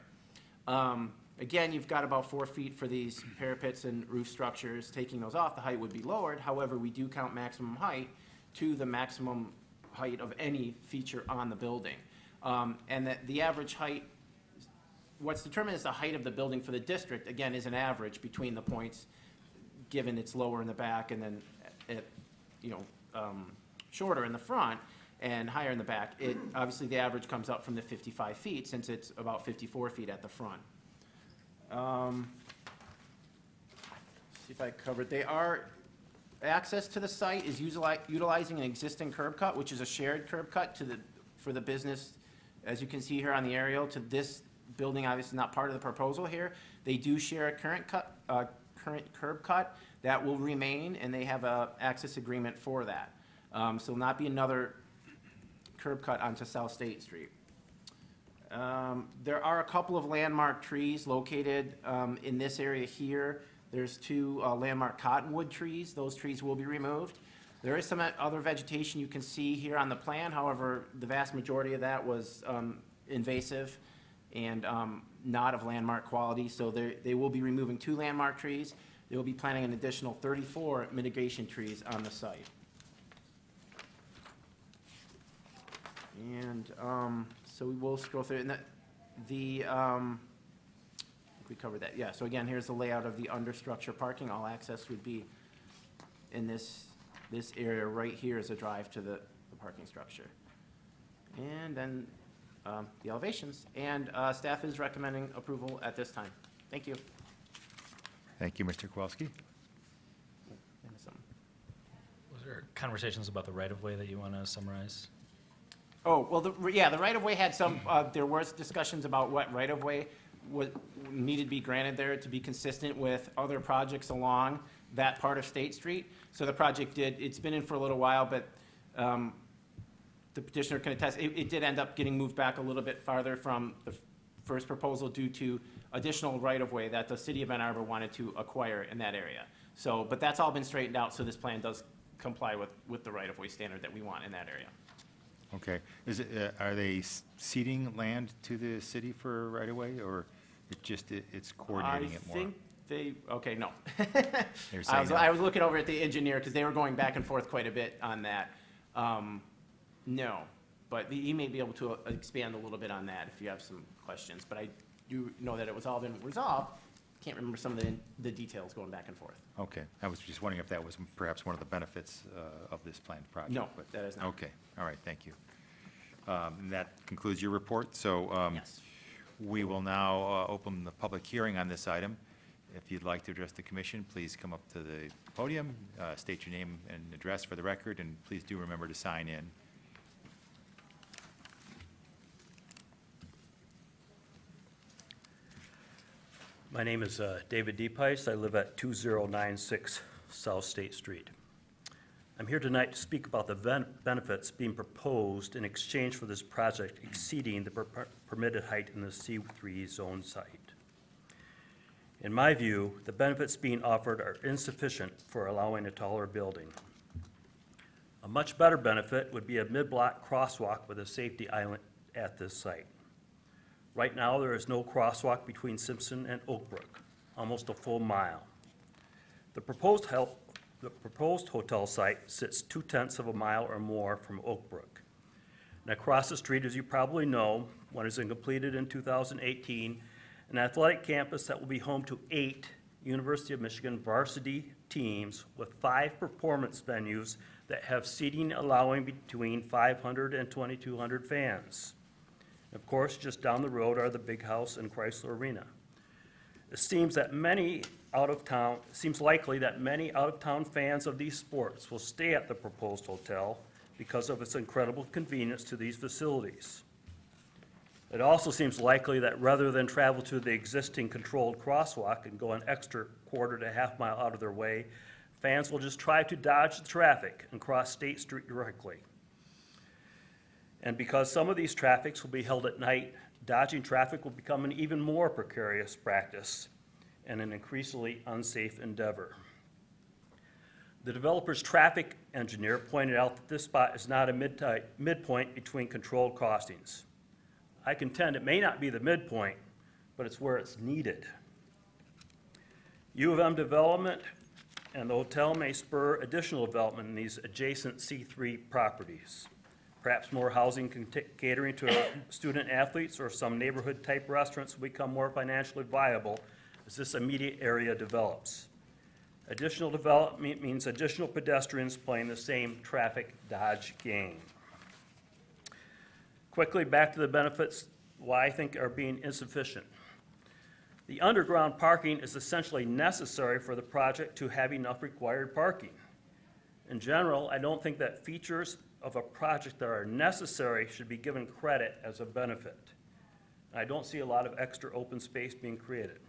Again, you've got about 4 feet for these parapets and roof structures. Taking those off, the height would be lowered. However, we do count maximum height to the maximum height of any feature on the building. And that the average height, what's determined as the height of the building for the district, again, is an average between the points, given it's lower in the back and then shorter in the front and higher in the back. Obviously, the average comes up from the 55 feet, since it's about 54 feet at the front. See if I covered. Access to the site is utilizing an existing curb cut, which is a shared curb cut for the business, as you can see here on the aerial, to this building. Obviously not part of the proposal here. They do share a current curb cut that will remain, and they have a access agreement for that. So will not be another curb cut onto South State Street. There are a couple of landmark trees located in this area here. There's 2 landmark cottonwood trees. Those trees will be removed. There is some other vegetation you can see here on the plan. However, the vast majority of that was invasive and not of landmark quality. So they will be removing 2 landmark trees. They will be planting an additional 34 mitigation trees on the site. And so we will scroll through it. And we covered that. Yeah, so again, here's the layout of the understructure parking. All access would be in this area right here is a drive to the parking structure. And then the elevations. And staff is recommending approval at this time. Thank you. Thank you, Mr. Kowalski. Was there conversations about the right-of-way that you want to summarize? Oh, well, the right-of-way had some, there was discussions about what right-of-way needed to be granted there to be consistent with other projects along that part of State Street. So the project it's been in for a little while, but the petitioner can attest, it did end up getting moved back a little bit farther from the first proposal due to additional right-of-way that the city of Ann Arbor wanted to acquire in that area. So, but that's all been straightened out, so this plan does comply with the right-of-way standard that we want in that area. Okay. Are they ceding land to the city for right-of-way, or it's coordinating it more? I think okay, no. They're saying no. I was looking over at the engineer, because they were going back and forth quite a bit on that. No, but he may be able to expand a little bit on that if you have some questions. But I do know that it was all been resolved. Can't remember some of the details going back and forth. Okay. I was just wondering if that was perhaps one of the benefits of this planned project. No, but that is not. Okay. All right. Thank you. And that concludes your report. So Yes. we will now open the public hearing on this item. If you'd like to address the commission, please come up to the podium, state your name and address for the record, and please do remember to sign in. My name is David Deepice. I live at 2096 South State Street. I'm here tonight to speak about the benefits being proposed in exchange for this project exceeding the permitted height in the C3 zone site. In my view, the benefits being offered are insufficient for allowing a taller building. A much better benefit would be a mid-block crosswalk with a safety island at this site. Right now, there is no crosswalk between Simpson and Oak Brook, almost a full mile. The proposed hotel site sits 2/10 of a mile or more from Oak Brook. And across the street, as you probably know, one is completed in 2018, an athletic campus that will be home to 8 University of Michigan varsity teams with 5 performance venues that have seating allowing between 500 and 2,200 fans. Of course, just down the road are the Big House and Chrysler Arena. It seems likely that many out-of-town fans of these sports will stay at the proposed hotel because of its incredible convenience to these facilities. It also seems likely that rather than travel to the existing controlled crosswalk and go an extra quarter to half mile out of their way, fans will just try to dodge the traffic and cross State Street directly. And because some of these traffics will be held at night, dodging traffic will become an even more precarious practice and an increasingly unsafe endeavor. The developer's traffic engineer pointed out that this spot is not a midpoint between controlled crossings. I contend it may not be the midpoint, but it's where it's needed. U of M development and the hotel may spur additional development in these adjacent C3 properties. Perhaps more housing catering to student athletes or some neighborhood-type restaurants will become more financially viable as this immediate area develops. Additional development means additional pedestrians playing the same traffic dodge game. Quickly, back to the benefits, why I think are being insufficient. The underground parking is essentially necessary for the project to have enough required parking. In general, I don't think that features of a project that are necessary should be given credit as a benefit. I don't see a lot of extra open space being created.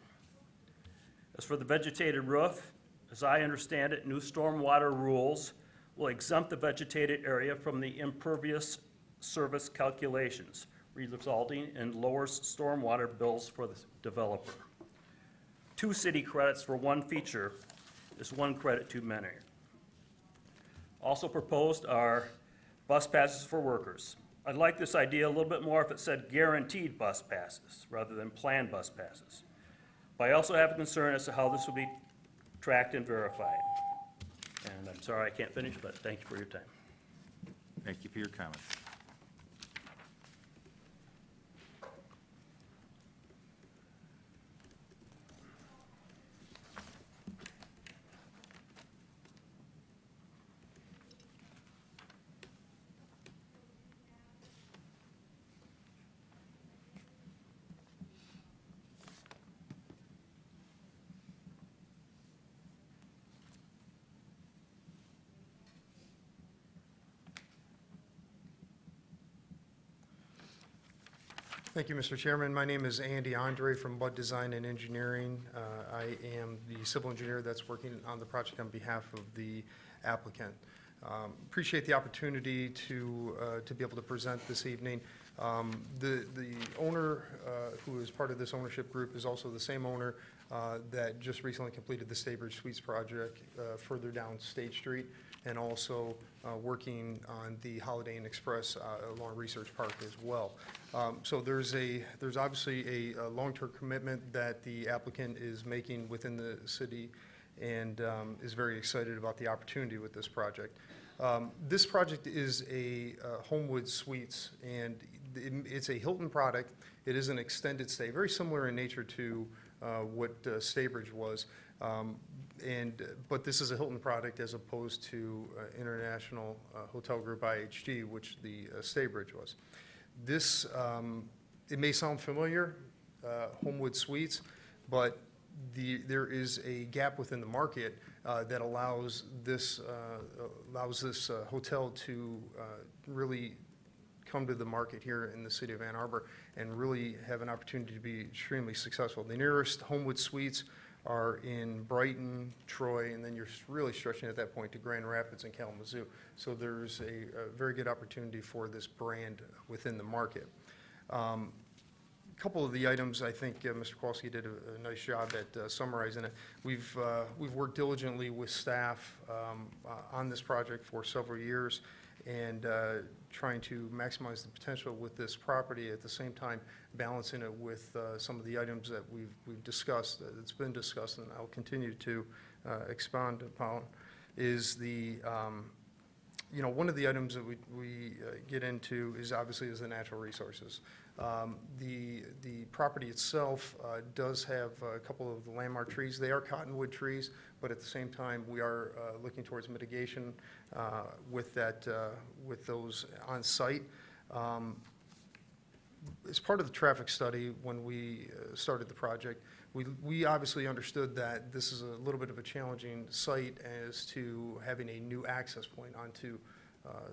As for the vegetated roof, as I understand it, new stormwater rules will exempt the vegetated area from the impervious service calculations, resulting in lower stormwater bills for the developer. 2 city credits for one feature is 1 credit too many. Also proposed are bus passes for workers. I'd like this idea a little bit more if it said guaranteed bus passes rather than planned bus passes. But I also have a concern as to how this will be tracked and verified. And I'm sorry I can't finish, but thank you for your time. Thank you for your comments. Thank you, Mr. Chairman. My name is Andy Andre from Bud Design and Engineering. I am the civil engineer that's working on the project on behalf of the applicant. Appreciate the opportunity to be able to present this evening. The owner who is part of this ownership group is also the same owner that just recently completed the Staybridge Suites project further down State Street, and also working on the Holiday Inn Express along Research Park as well. So there's obviously a long-term commitment that the applicant is making within the city, and is very excited about the opportunity with this project. This project is a Homewood Suites, and it's a Hilton product. It is an extended stay, very similar in nature to what Staybridge was. But this is a Hilton product as opposed to International Hotel Group IHG, which the Staybridge was. This, it may sound familiar, Homewood Suites, but there is a gap within the market that allows this hotel to really come to the market here in the city of Ann Arbor and really have an opportunity to be extremely successful. The nearest Homewood Suites are in Brighton, Troy, and then you're really stretching at that point to Grand Rapids and Kalamazoo. So there's a very good opportunity for this brand within the market. A couple of the items, I think Mr. Kowalski did a nice job at summarizing it. We've worked diligently with staff on this project for several years, and trying to maximize the potential with this property, at the same time balancing it with some of the items that we've discussed, that's been discussed, and I'll continue to expound upon, is the, one of the items that we get into is obviously the natural resources. The property itself does have a couple of the landmark trees. They are cottonwood trees, but at the same time, we are looking towards mitigation with those on site. As part of the traffic study, when we started the project, we obviously understood that this is a little bit of a challenging site as to having a new access point onto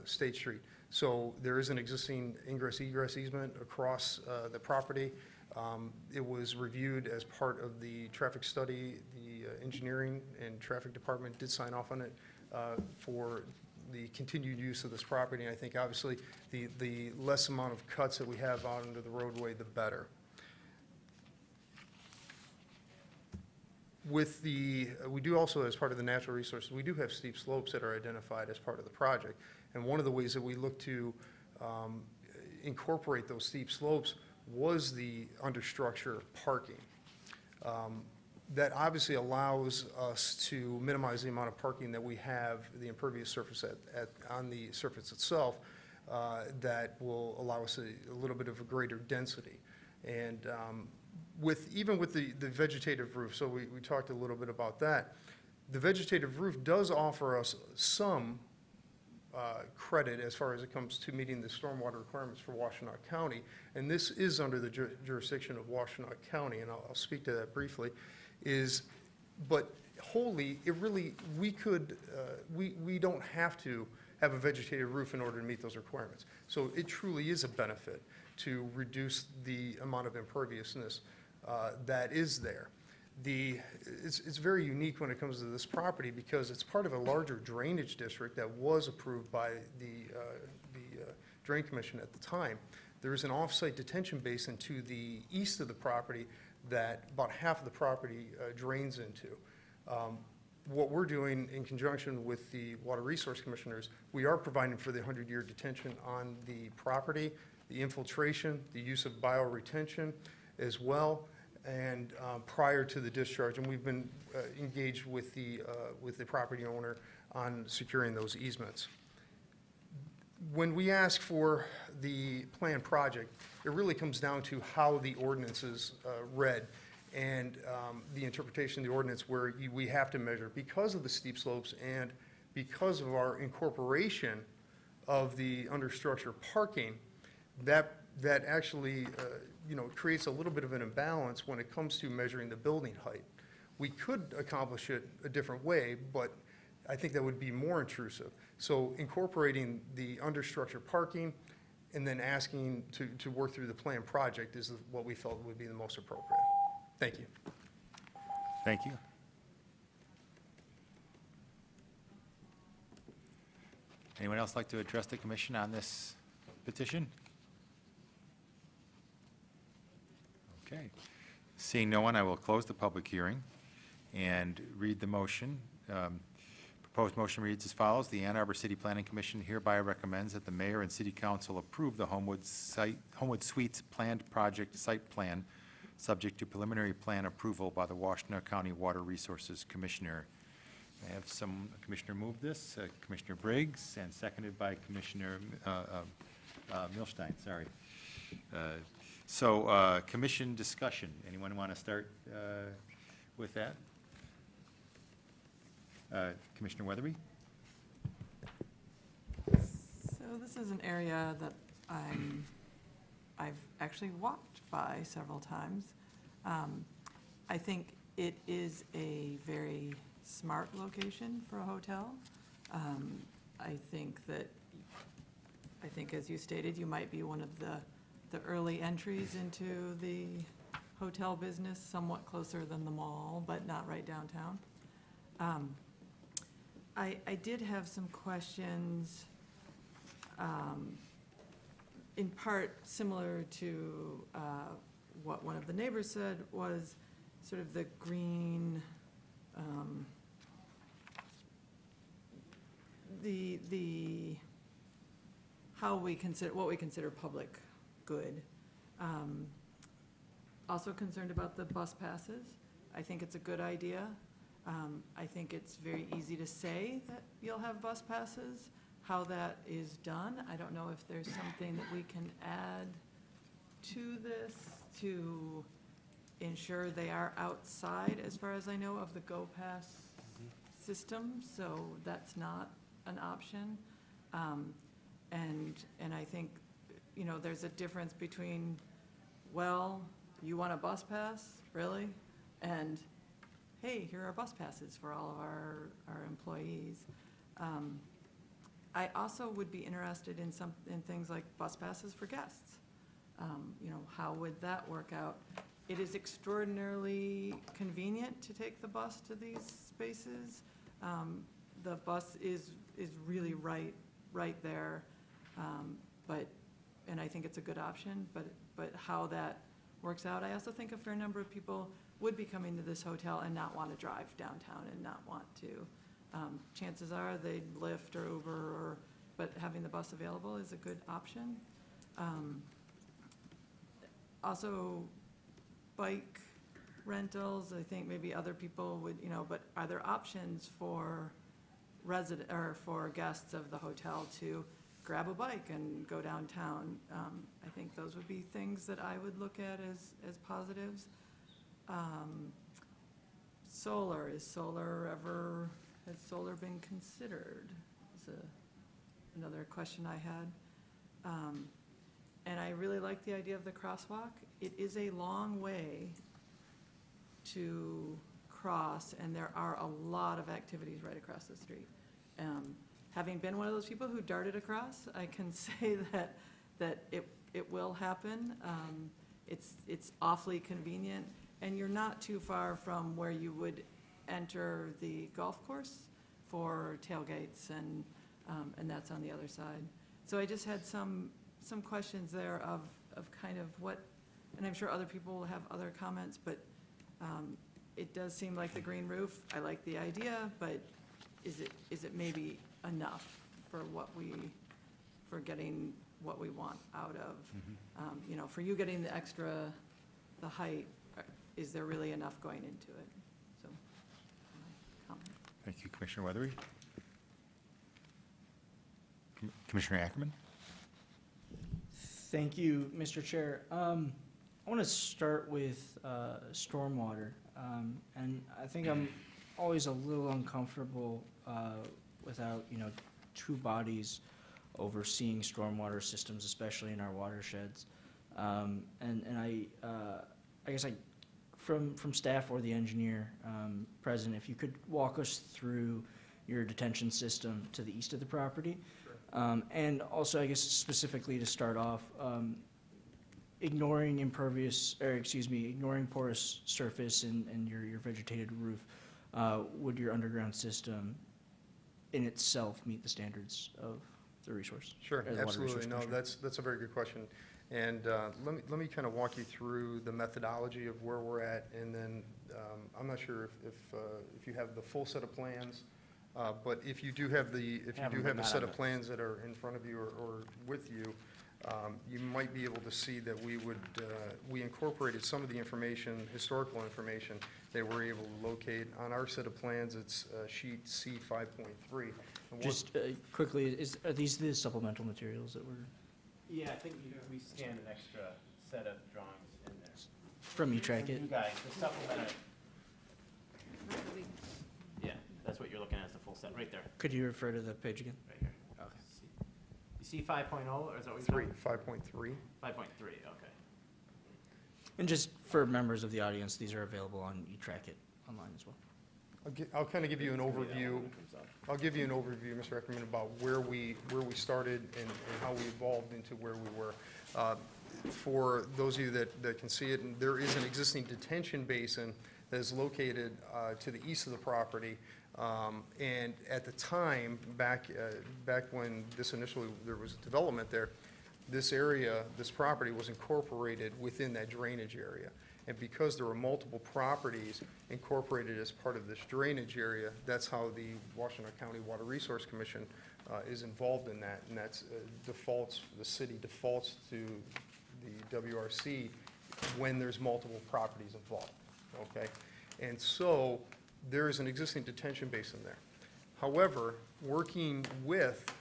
State Street. So there is an existing ingress-egress easement across the property. It was reviewed as part of the traffic study. The engineering and traffic department did sign off on it for the continued use of this property. And I think obviously the less amount of cuts that we have out into the roadway, the better. With we do also, as part of the natural resources, we do have steep slopes that are identified as part of the project. And one of the ways that we look to incorporate those steep slopes was the understructure parking. That obviously allows us to minimize the amount of parking that we have, the impervious surface on the surface itself, that will allow us a little bit of a greater density. And even with the vegetative roof, so we talked a little bit about that, the vegetative roof does offer us some credit as far as it comes to meeting the stormwater requirements for Washtenaw County, and this is under the jurisdiction of Washtenaw County, and I'll speak to that briefly, but wholly, we don't have to have a vegetative roof in order to meet those requirements. So it truly is a benefit to reduce the amount of imperviousness that is there. It's very unique when it comes to this property because it's part of a larger drainage district that was approved by the Drain Commission at the time. There is an off-site detention basin to the east of the property that about half of the property drains into. What we're doing in conjunction with the Water Resource Commissioners, we are providing for the 100-year detention on the property, the infiltration, the use of bioretention as well, and prior to the discharge, and we've been engaged with the property owner on securing those easements. When we ask for the planned project, it really comes down to how the ordinance is read and the interpretation of the ordinance where we have to measure because of the steep slopes and because of our incorporation of the understructure parking, that actually creates a little bit of an imbalance when it comes to measuring the building height. We could accomplish it a different way, but I think that would be more intrusive. So incorporating the understructure parking and then asking to work through the planned project is what we felt would be the most appropriate. Thank you. Thank you. Anyone else like to address the commission on this petition? Okay. Seeing no one, I will close the public hearing and read the motion. Proposed motion reads as follows. The Ann Arbor City Planning Commission hereby recommends that the mayor and city council approve the Homewood Suites planned project site plan subject to preliminary plan approval by the Washtenaw County Water Resources Commissioner. I have some commissioner move this, Commissioner Briggs, and seconded by Commissioner Milstein, sorry. So commission discussion. Anyone want to start with that? Commissioner Weatherby? So this is an area that I've actually walked by several times. I think it is a very smart location for a hotel. I think as you stated, you might be one of the early entries into the hotel business, somewhat closer than the mall, but not right downtown. I did have some questions, in part similar to what one of the neighbors said, was sort of the green, what we consider public good. Also concerned about the bus passes. I think it's a good idea. I think it's very easy to say that you'll have bus passes. How that is done, I don't know if there's something that we can add to this to ensure they are outside, as far as I know, of the Go Pass system, so that's not an option. And I think, there's a difference between, well, you want a bus pass, really? And, hey, here are bus passes for all of our employees. I also would be interested in things like bus passes for guests. How would that work out? It is extraordinarily convenient to take the bus to these spaces. The bus is really right there, and I think it's a good option, but how that works out, I also think a fair number of people would be coming to this hotel and not want to drive downtown and not want to. Chances are they'd Lyft or Uber, but having the bus available is a good option. Also, bike rentals, I think maybe other people would, but are there options for or for guests of the hotel to grab a bike and go downtown? I think those would be things that I would look at as positives. Solar, has solar been considered? Is another question I had. And I really like the idea of the crosswalk. It is a long way to cross, and there are a lot of activities right across the street. Having been one of those people who darted across, I can say that it will happen. It's awfully convenient, and you're not too far from where you would enter the golf course for tailgates, and that's on the other side. So I just had some questions there of kind of what, and I'm sure other people will have other comments, but it does seem like the green roof, I like the idea, but is it maybe enough for getting what we want out of, for you getting the height, is there really enough going into it? So, comment. Thank you, Commissioner Weathery. Commissioner Ackerman? Thank you, Mr. Chair. I want to start with stormwater. And I think I'm always a little uncomfortable without, two bodies overseeing stormwater systems, especially in our watersheds. And I guess from staff or the engineer present, if you could walk us through your detention system to the east of the property. Sure. And also, I guess specifically to start off, ignoring porous surface and your vegetated roof, would your underground system in itself meet the standards of the resource? Sure, the Water absolutely. Resource No, that's a very good question. And let me kind of walk you through the methodology of where we're at, and then I'm not sure if you have the full set of plans, but if you do have a set of plans that are in front of you or with you, you might be able to see that we incorporated some of the information, historical information, that we're able to locate on our set of plans. It's sheet C 5.3. Just quickly, are these the supplemental materials that were Yeah, I think we scanned an extra set of drawings in there. from E-Track-It? You guys, the supplemental. Yeah, that's what you're looking at, is the full set, right there, Could you refer to the page again? right here. Okay. You see 5.0, or is that what you're 5.3. 5.3, okay. And just for members of the audience, these are available on E-Track-It online as well. I'll kind of give you an overview. I'll give you an overview, Mr. Eckerman, about where we started and how we evolved into where we were. For those of you that can see it, and there is an existing detention basin that is located to the east of the property. And at the time, back when there was development there, this area, this property was incorporated within that drainage area. And because there were multiple properties incorporated as part of this drainage area, that's how the Washington County Water Resource Commission is involved in that. And that's the city defaults to the WRC when there's multiple properties involved, okay? And so there is an existing detention basin there. However, working with,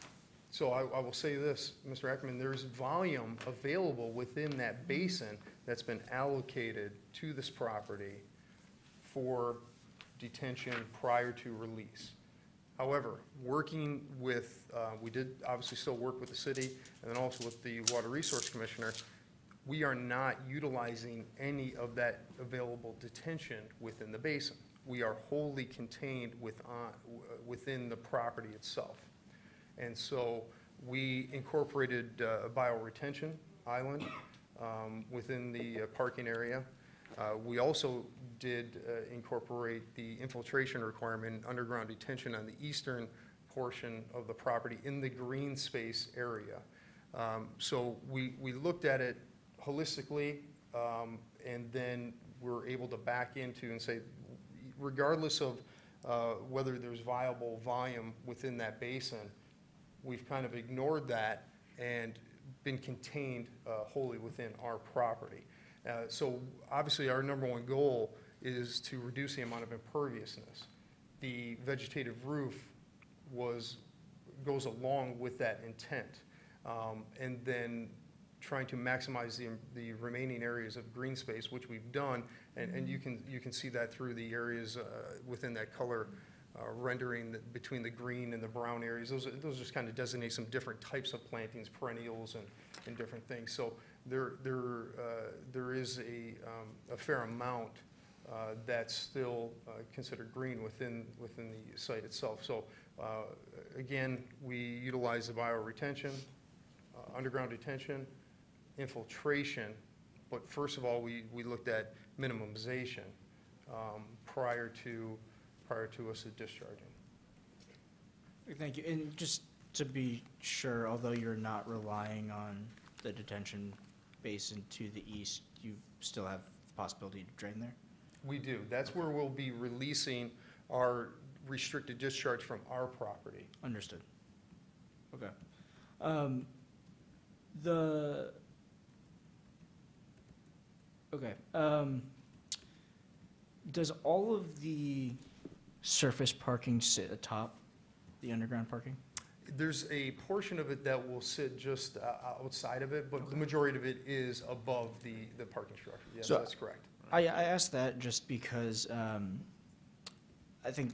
so I will say this, Mr. Ackerman, there's volume available within that basin that's been allocated to this property for detention prior to release. However, working with, we did obviously still work with the city and then also with the Water Resource Commissioner, we are not utilizing any of that available detention within the basin. We are wholly contained within the property itself. And so we incorporated a bioretention island within the parking area. We also did incorporate the infiltration requirement, underground detention on the eastern portion of the property in the green space area. So we looked at it holistically, and then we're able to back into and say, regardless of whether there's viable volume within that basin, we've kind of ignored that and been contained wholly within our property. So obviously, our number one goal is to reduce the amount of imperviousness. The vegetative roof goes along with that intent. And then trying to maximize the remaining areas of green space, which we've done, and you can see that through the areas within that color rendering between the green and the brown areas. Those just kind of designate some different types of plantings, perennials, and different things. So there is a fair amount that's still considered green within the site itself. So again, we utilize the bioretention, underground detention, infiltration, but first of all, we looked at minimization prior to us discharging. Thank you. And just to be sure, although you're not relying on the detention basin to the east, you still have the possibility to drain there? We do. That's where we'll be releasing our restricted discharge from our property. Understood. Okay. Does all of the surface parking sit atop the underground parking? There's a portion of it that will sit just outside of it, but the majority of it is above the parking structure. Yes, So- that's correct. I asked that just because I think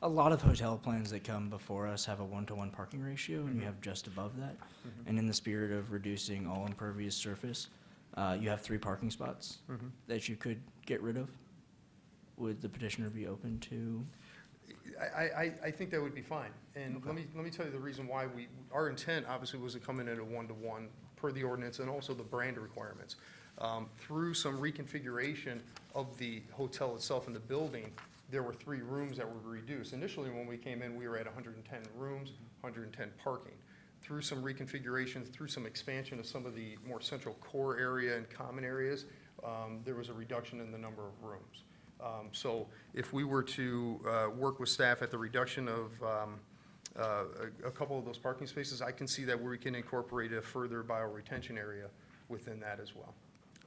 a lot of hotel plans that come before us have a 1-to-1 parking ratio, and you have just above that. And in the spirit of reducing all impervious surface, you have 3 parking spots that you could get rid of. Would the petitioner be open to? I think that would be fine. And let me tell you the reason why our intent obviously was to come in at a 1-to-1 per the ordinance and also the brand requirements. Through some reconfiguration of the hotel itself in the building, there were 3 rooms that were reduced. Initially, when we came in, we were at 110 rooms, 110 parking. Through some reconfigurations, through some expansion of some of the more central core area and common areas, there was a reduction in the number of rooms. So if we were to work with staff at the reduction of a couple of those parking spaces, I can see that we can incorporate a further bioretention area within that as well.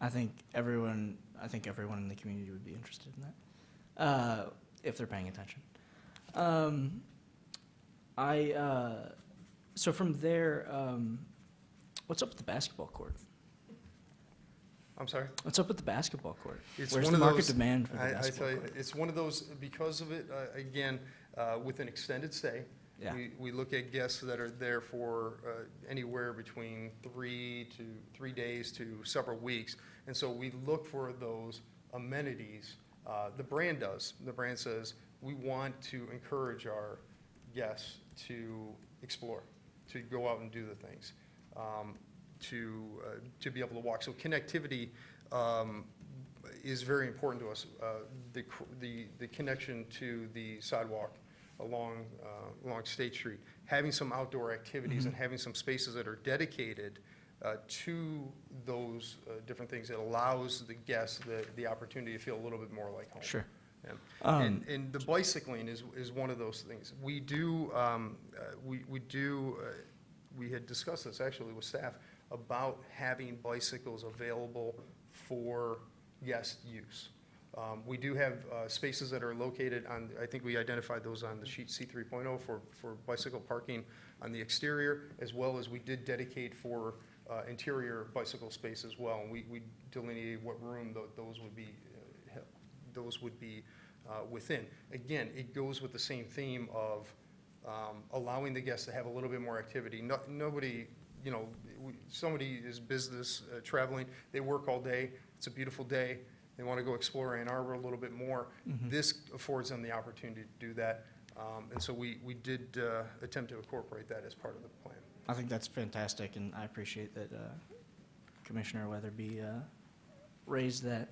I think everyone in the community would be interested in that, if they're paying attention. So from there, what's up with the basketball court? I'm sorry? What's up with the basketball court? It's Where's one the of market those- demand for the I basketball tell you, court? it's one of those, because of it, again, with an extended stay, Yeah. we look at guests that are there for anywhere between 3 days to several weeks. And so we look for those amenities. The brand does. The brand says, we want to encourage our guests to explore, to go out and do the things, to be able to walk. So connectivity is very important to us. The connection to the sidewalk along State Street, having some outdoor activities and having some spaces that are dedicated to those different things, it allows the guests the opportunity to feel a little bit more like home. Sure. Yeah. And the bicycling is one of those things. We had discussed this actually with staff about having bicycles available for guest use. We do have spaces that are located on, I think we identified those on the sheet C3.0 for bicycle parking on the exterior, as well as we did dedicate for interior bicycle space as well. And we delineated what room those would be within. Again, it goes with the same theme of allowing the guests to have a little bit more activity. Nobody, somebody is business traveling, they work all day, it's a beautiful day, they want to go explore Ann Arbor a little bit more. This affords them the opportunity to do that. And so we did attempt to incorporate that as part of the plan. I think that's fantastic, and I appreciate that Commissioner Weatherby raised that.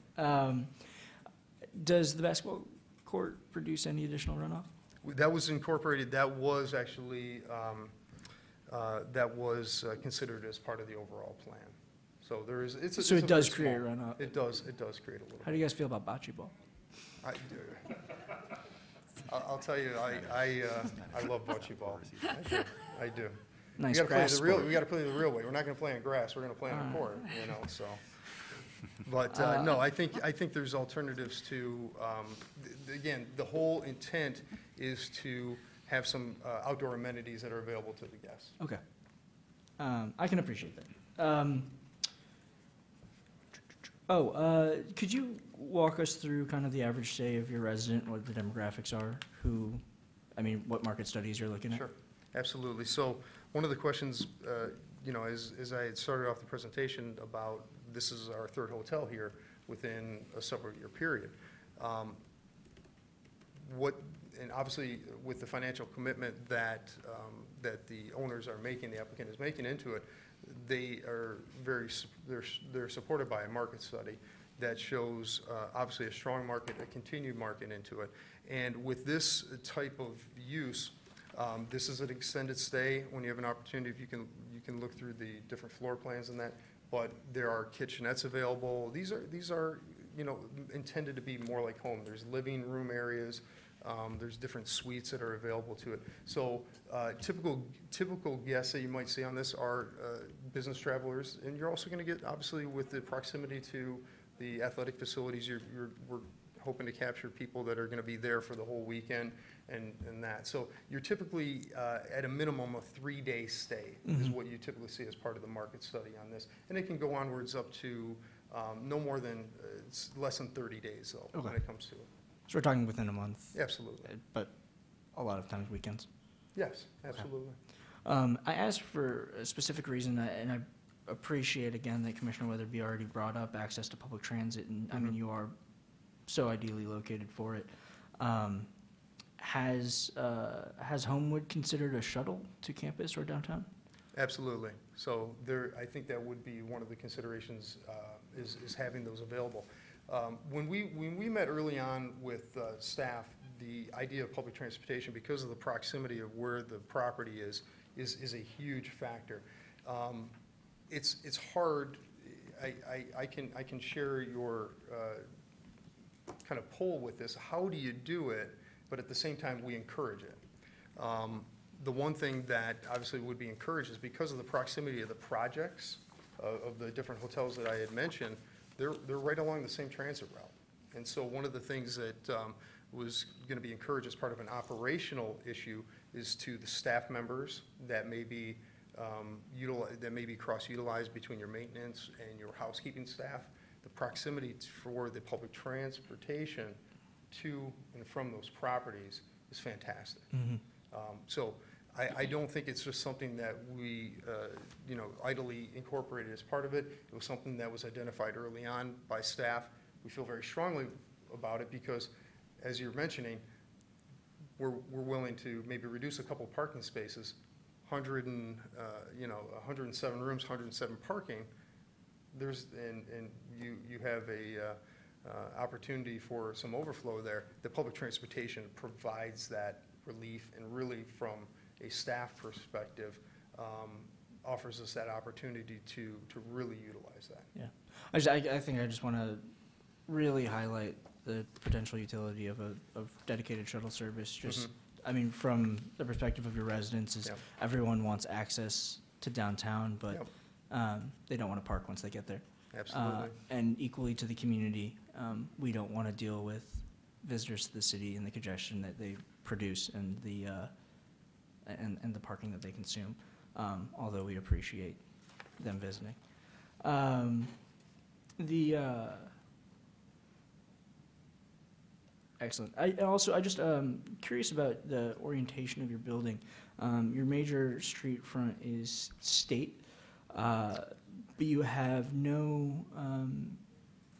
Does the basketball court produce any additional runoff? That was incorporated, that was actually, considered as part of the overall plan. So there is, So it does create runoff? It does create a little bit. How do you guys feel about bocce ball? I'll tell you, I love bocce ball. I do. Nice We gotta play grass the real- sport. We gotta play the real way. We're not gonna play on grass, we're gonna play on a court, so. But, no, I think there's alternatives to, again, the whole intent is to have some outdoor amenities that are available to the guests. Okay. I can appreciate that. Could you walk us through kind of the average stay of your resident, what the demographics are, what market studies you're looking at? Sure, absolutely. So one of the questions, as I had started off the presentation about, this is our third hotel here within a several-year period. And obviously, with the financial commitment that the owners are making, the applicant is making into it, they are they're supported by a market study that shows obviously a strong market, a continued market into it. And with this type of use, this is an extended stay. When you have an opportunity, if you can look through the different floor plans and that, but there are kitchenettes available. These are intended to be more like home. There's living room areas. There's different suites that are available to it. So typical guests that you might see on this are business travelers, and you're also going to get, obviously, with the proximity to the athletic facilities, we're hoping to capture people that are going to be there for the whole weekend and that. So you're typically at a minimum of 3-day stay is what you typically see as part of the market study on this. And it can go onwards up to no more than, it's less than 30 days, though, when it comes to it. So we're talking within a month? Absolutely. But a lot of times weekends? Yes, absolutely. I asked for a specific reason, and I appreciate, again, that Commissioner Weatherby already brought up access to public transit, and you are so ideally located for it. Has Homewood considered a shuttle to campus or downtown? Absolutely. So I think that would be one of the considerations, is having those available. When we met early on with staff, the idea of public transportation, because of the proximity of where the property is a huge factor. It's hard. I can share your kind of pull with this. How do you do it? But at the same time, we encourage it. The one thing that obviously would be encouraged is because of the proximity of the projects of the different hotels that I had mentioned, they're right along the same transit route. And so one of the things that was going to be encouraged as part of an operational issue is to the staff members that may be cross-utilized between your maintenance and your housekeeping staff. The proximity for the public transportation to and from those properties is fantastic. So I don't think it's just something that we, idly incorporated as part of it. It was something that was identified early on by staff. We feel very strongly about it because, as you're mentioning, we're willing to maybe reduce a couple parking spaces, 107 rooms, 107 parking. And you have a opportunity for some overflow there. The public transportation provides that relief, and really from a staff perspective, offers us that opportunity to really utilize that. Yeah, I think I just want to really highlight the potential utility of dedicated shuttle service. Just, from the perspective of your residents, is everyone wants access to downtown, but they don't want to park once they get there. Absolutely. And equally to the community, we don't want to deal with visitors to the city and the congestion that they produce and the parking that they consume, although we appreciate them visiting. Excellent. I just curious about the orientation of your building. Your major street front is State, but you have no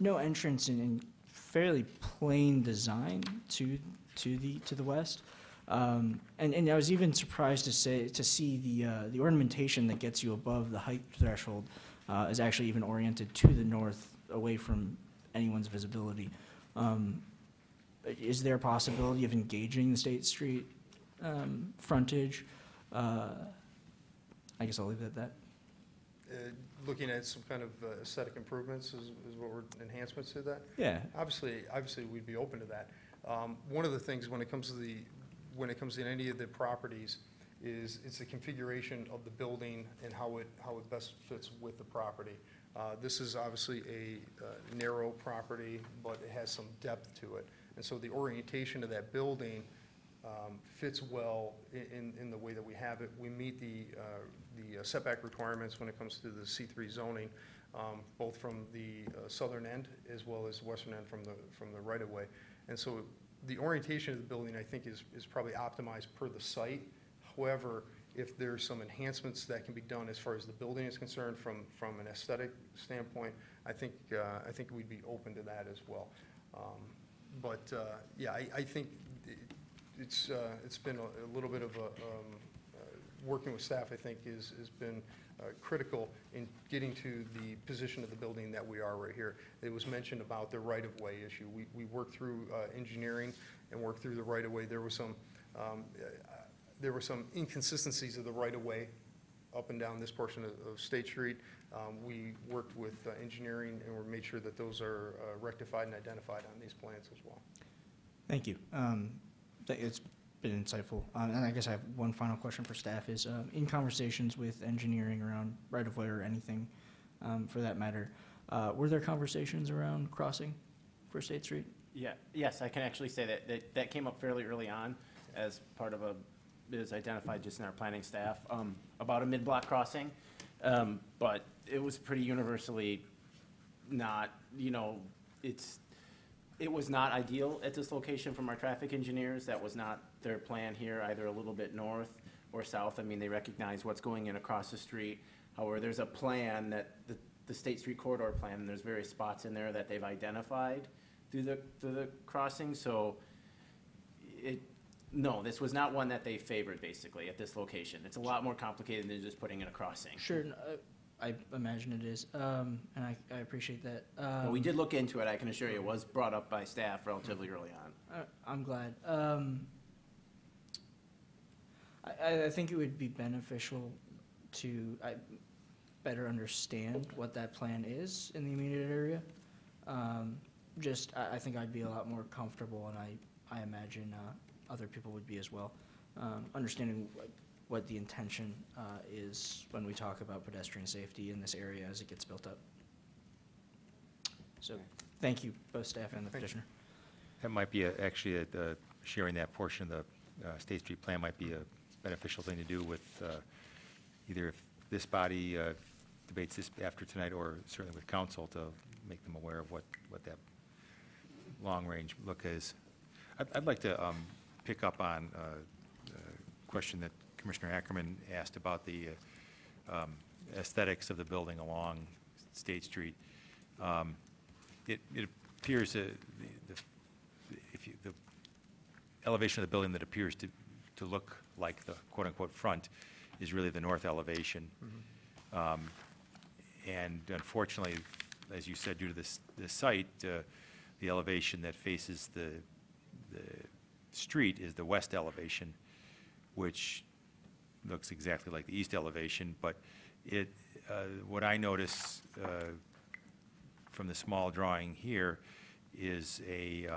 entrance in fairly plain design to the west. And I was even surprised to see the ornamentation that gets you above the height threshold is actually even oriented to the north, away from anyone's visibility. Is there a possibility of engaging the State Street frontage? I guess I'll leave it at that. Looking at some kind of aesthetic improvements is what we're, enhancements to that? Yeah. Obviously, we'd be open to that. One of the things when it comes to any of the properties is it's the configuration of the building and how it best fits with the property. This is obviously a narrow property, but it has some depth to it. And so the orientation of that building fits well in the way that we have it. We meet the setback requirements when it comes to the C3 zoning, both from the southern end as well as western end from the right-of-way. And so the orientation of the building, I think, is probably optimized per the site. However, if there's some enhancements that can be done as far as the building is concerned from an aesthetic standpoint, I think we'd be open to that as well. Yeah, I think it's been a little bit of working with staff, I think, has been critical in getting to the position of the building that we are right here. It was mentioned about the right-of-way issue. We worked through engineering and worked through the right-of-way. There were some inconsistencies of the right-of-way up and down this portion of State Street. We worked with engineering and we made sure that those are rectified and identified on these plans as well. Thank you. It's been insightful. And I guess I have one final question for staff is, in conversations with engineering around right-of-way or anything for that matter, were there conversations around crossing for State Street? Yeah, yes, I can actually say that came up fairly early on as part of it was identified just in our planning staff, about a mid-block crossing. But it was pretty universally not, it was not ideal at this location from our traffic engineers. That was not their plan here, either a little bit north or south. I mean, they recognize what's going in across the street. However, there's a plan that the State Street corridor plan, and there's various spots in there that they've identified through the crossing. So no, this was not one that they favored, basically, at this location. It's a lot more complicated than just putting in a crossing. Sure, I imagine it is, and I appreciate that. But we did look into it, I can assure you. It was brought up by staff relatively early on. I'm glad. I think it would be beneficial to better understand what that plan is in the immediate area. I think I'd be a lot more comfortable, and I imagine other people would be as well, understanding what the intention is when we talk about pedestrian safety in this area as it gets built up. So, thank you, both staff and the petitioner. That might be actually sharing that portion of the State Street plan might be a beneficial thing to do with either if this body debates this after tonight, or certainly with council to make them aware of what that long-range look is. I'd like to pick up on a question that Commissioner Ackerman asked about the aesthetics of the building along State Street. It appears the elevation of the building that appears to look like the quote-unquote front is really the north elevation. Mm-hmm. And unfortunately, as you said, due to this site, the elevation that faces the street is the west elevation, which looks exactly like the east elevation. But what I notice from the small drawing here is a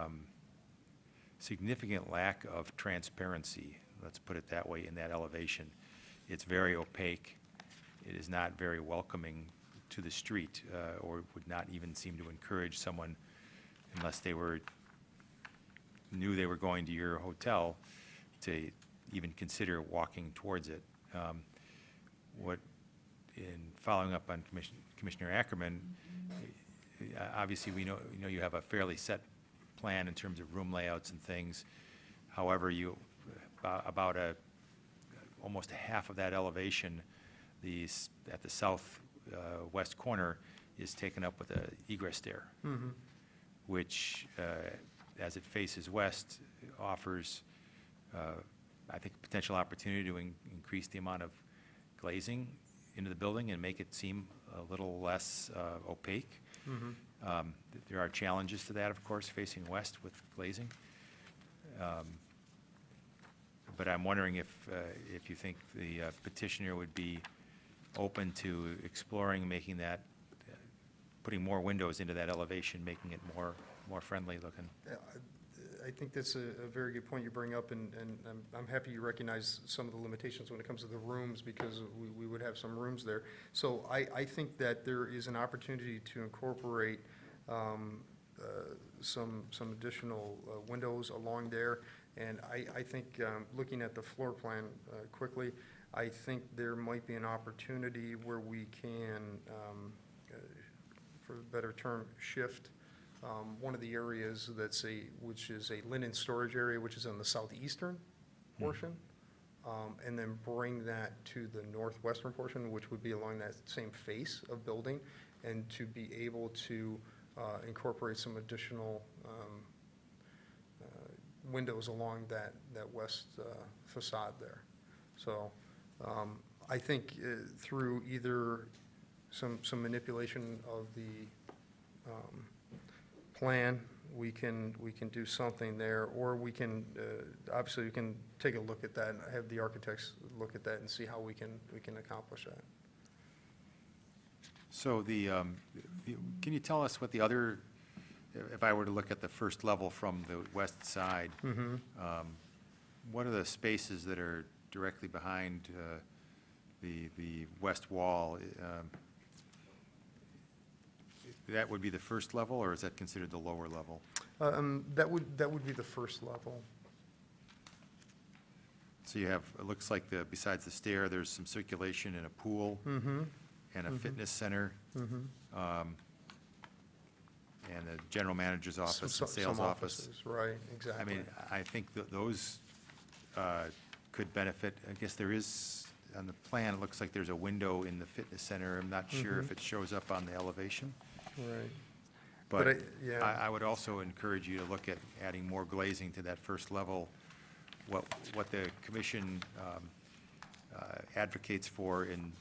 significant lack of transparency, let's put it that way, in that elevation. It's very opaque. It is not very welcoming to the street, or would not even seem to encourage someone, unless they knew they were going to your hotel, to even consider walking towards it. In following up on Commissioner Ackerman, obviously we know you have a fairly set plan in terms of room layouts and things. However, about almost half of that elevation, at the south west corner, is taken up with an egress stair, mm-hmm. which, as it faces west, offers, I think, a potential opportunity to increase the amount of glazing into the building and make it seem a little less opaque. Mm-hmm. There are challenges to that, of course, facing west with glazing. But I'm wondering if you think the petitioner would be open to exploring making that, putting more windows into that elevation, making it more friendly looking. I think that's a very good point you bring up, and I'm happy you recognize some of the limitations when it comes to the rooms, because we would have some rooms there. So I think that there is an opportunity to incorporate some additional windows along there. And I think, looking at the floor plan quickly, I think there might be an opportunity where we can, for a better term, shift one of the areas which is a linen storage area, which is on the southeastern portion, and then bring that to the northwestern portion, which would be along that same face of building, and to be able to incorporate some additional windows along that west facade there. So I think through either some manipulation of the plan, we can do something there, or we can, obviously, we can take a look at that and have the architects look at that and see how we can accomplish that. So can you tell us what the other, if I were to look at the first level from the west side, what are the spaces that are directly behind the west wall? That would be the first level, or is that considered the lower level? That would be the first level. So you have, it looks like besides the stair, there's some circulation and a pool and a fitness center, and the general manager's office and sales Some office. offices, right, exactly. I mean, I think that those could benefit. I guess there is, on the plan, it looks like there's a window in the fitness center. I'm not sure if it shows up on the elevation. Right. But yeah. I would also encourage you to look at adding more glazing to that first level. What the commission advocates for in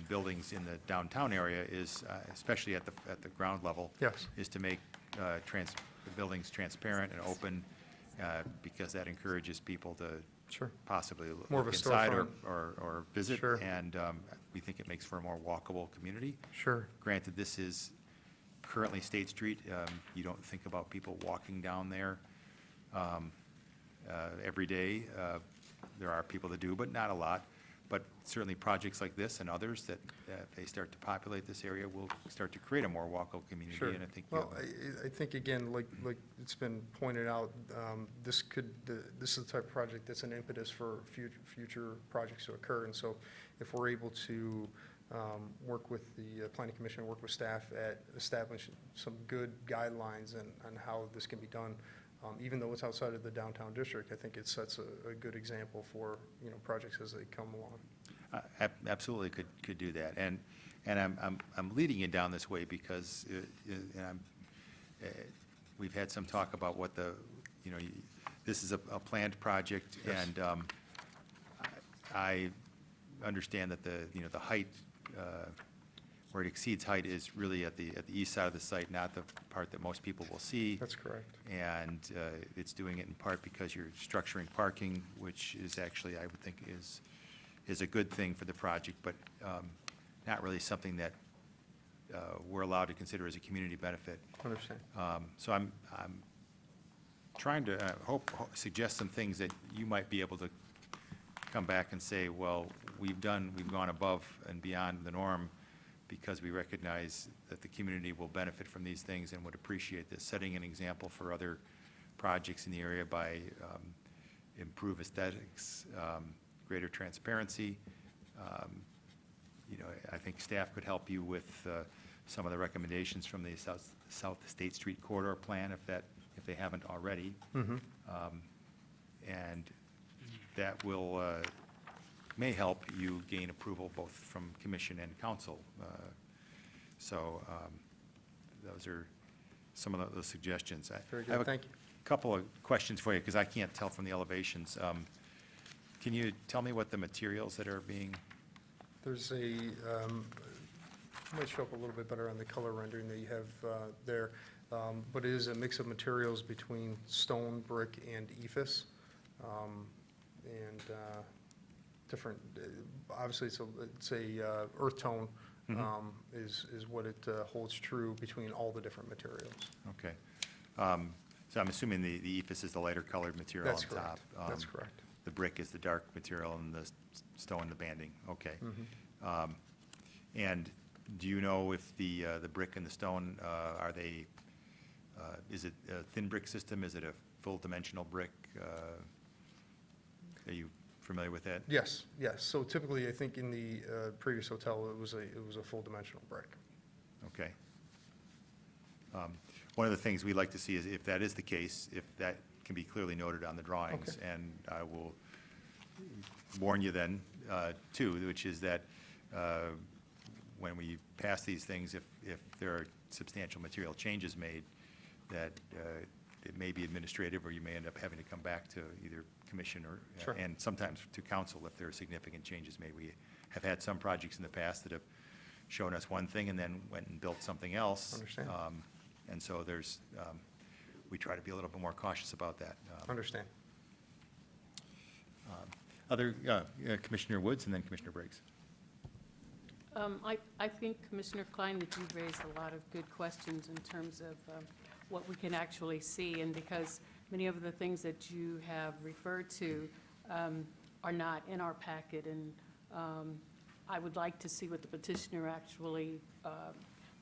buildings in the downtown area is, especially at the ground level, Yes. is to make the buildings transparent and open, because that encourages people to Sure. possibly More of look a inside storefront. or visit. Sure. And we think it makes for a more walkable community. Sure. Granted, this is currently State Street. You don't think about people walking down there every day. There are people that do, but not a lot. But certainly projects like this and others that, if they start to populate this area, will start to create a more walkable community. Sure. And I think Well, I think, again, like it's been pointed out, this is the type of project that's an impetus for future projects to occur. And so if we're able to work with the planning commission, work with staff at establishing some good guidelines on how this can be done, even though it's outside of the downtown district, I think it sets a good example for, projects as they come along. Absolutely could do that. And I'm leading you down this way because we've had some talk about what this is a planned project. Yes. And I understand that the height, where it exceeds height, is really at the east side of the site, not the part that most people will see. That's correct. And it's doing it in part because you're structuring parking, which is actually, I would think, is a good thing for the project, but not really something that we're allowed to consider as a community benefit. Understand. So I'm trying to suggest some things that you might be able to come back and say, well, we've gone above and beyond the norm because we recognize that the community will benefit from these things and would appreciate this, setting an example for other projects in the area by improved aesthetics, greater transparency. I think staff could help you with some of the recommendations from the South State Street Corridor Plan if they haven't already. And that may help you gain approval both from commission and council. So those are some of those suggestions. Very I have good, thank you. a couple of questions for you, because I can't tell from the elevations. Can you tell me what the materials that are being? There's might show up a little bit better on the color rendering that you have there, but it is a mix of materials between stone, brick, and ephes, and different. Obviously, it's a earth tone is what it holds true between all the different materials. Okay. So I'm assuming the ephes is the lighter colored material on That's top. correct. That's correct. The brick is the dark material and the stone, the banding. Okay. Mm-hmm. And do you know if the brick and the stone, are they, is it a thin brick system? Is it a full dimensional brick? Are you familiar with that? Yes, yes. So typically, I think in the previous hotel, it was a full dimensional brick. Okay. One of the things we like to see is if that is the case, if that can be clearly noted on the drawings. Okay. And I will warn you then, too, which is that when we pass these things, if there are substantial material changes made, that it may be administrative, or you may end up having to come back to either commission or, Sure. and sometimes to council if there are significant changes made. We have had some projects in the past that have shown us one thing and then went and built something else. Understand. And so there's, we try to be a little bit more cautious about that. Understand. Other, Commissioner Woods and then Commissioner Briggs. I think, Commissioner Klein, that you've raised a lot of good questions in terms of what we can actually see, and because many of the things that you have referred to are not in our packet, and I would like to see what the petitioner actually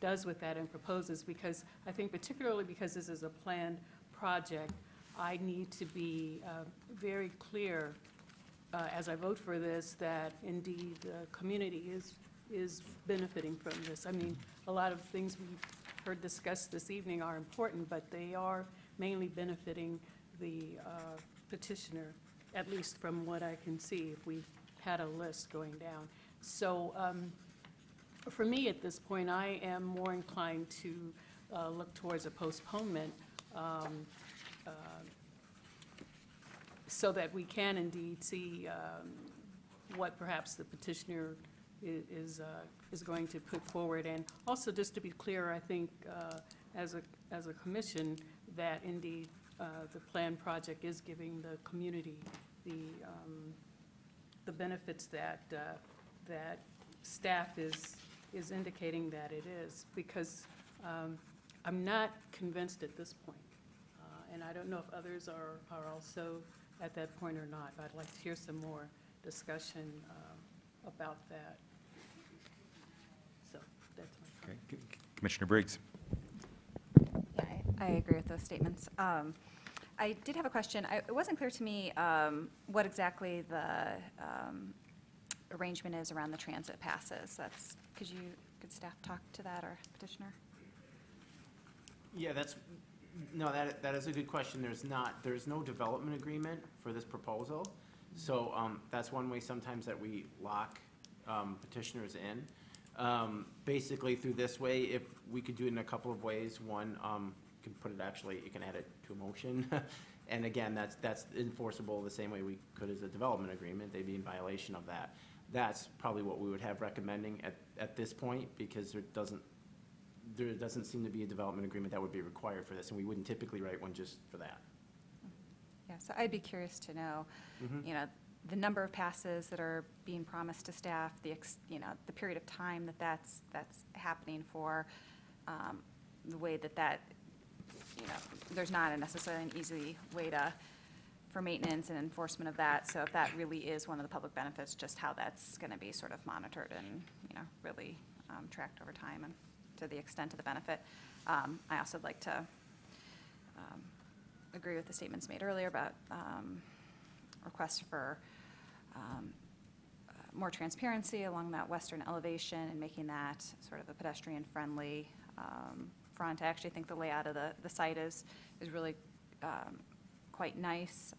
does with that and proposes, because I think particularly because this is a planned project, I need to be very clear as I vote for this, that indeed the community is benefiting from this. I mean, a lot of things we've heard discussed this evening are important, but they are mainly benefiting the petitioner, at least from what I can see, if we had a list going down. So for me, at this point, I am more inclined to look towards a postponement so that we can indeed see what perhaps the petitioner is going to put forward. And also, just to be clear, I think as a commission, that indeed the planned project is giving the community the benefits that that staff is indicating that it is, because I'm not convinced at this point. And I don't know if others are also at that point or not. I'd like to hear some more discussion about that. So that's my comment. Okay. Commissioner Briggs. Yeah, I agree with those statements. I did have a question. It wasn't clear to me what exactly the arrangement is around the transit passes. Could staff talk to that, or petitioner? Yeah, that is a good question. There's no development agreement for this proposal. So that's one way sometimes that we lock petitioners in. Basically, through this way, if we could do it in a couple of ways. One, you can put it actually, you can add it to a motion. And again, that's enforceable the same way we could as a development agreement. They'd be in violation of that. That's probably what we would have recommending at this point, because there doesn't seem to be a development agreement that would be required for this, and we wouldn't typically write one just for that. Yeah, so I'd be curious to know, you know, the number of passes that are being promised to staff, the period of time that's happening for, the way that there's not necessarily an easy way for maintenance and enforcement of that. So if that really is one of the public benefits, just how that's going to be sort of monitored and, really tracked over time and to the extent of the benefit. I also would like to agree with the statements made earlier about requests for more transparency along that western elevation and making that sort of a pedestrian-friendly front. I actually think the layout of the site is really quite nice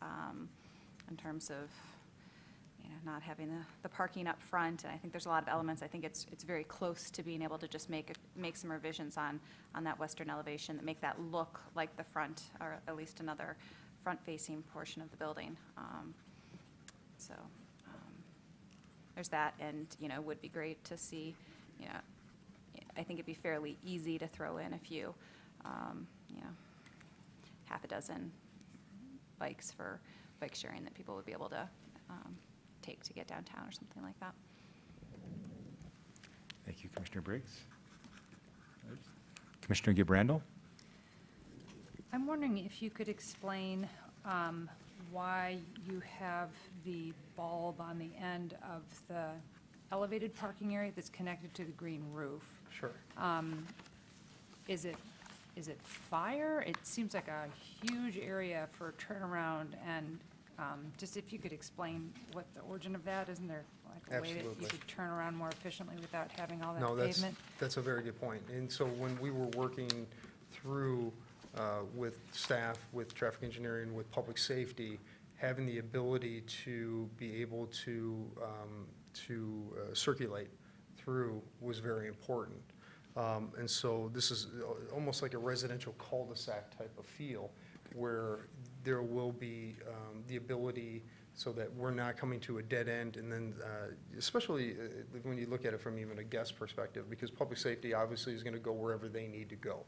in terms of not having the parking up front. And I think there's a lot of elements. I think it's very close to being able to just make some revisions on that western elevation that make that look like the front, or at least another front-facing portion of the building. So there's that, and it would be great to see. I think it'd be fairly easy to throw in a few, half a dozen bikes for bike sharing that people would be able to take to get downtown or something like that. Thank you, Commissioner Briggs. Commissioner Gibrandal. I'm wondering if you could explain why you have the bulb on the end of the elevated parking area that's connected to the green roof. Sure. Is it fire? It seems like a huge area for turnaround, and just if you could explain what the origin of that, isn't there like a way that you Absolutely. could turn around more efficiently without having all No, that pavement? that's a very good point. And so when we were working through with staff, with traffic engineering, with public safety, having the ability to be able to circulate through was very important. And so this is almost like a residential cul-de-sac type of feel, where there will be the ability so that we're not coming to a dead end, and then especially when you look at it from even a guest perspective, because public safety obviously is going to go wherever they need to go.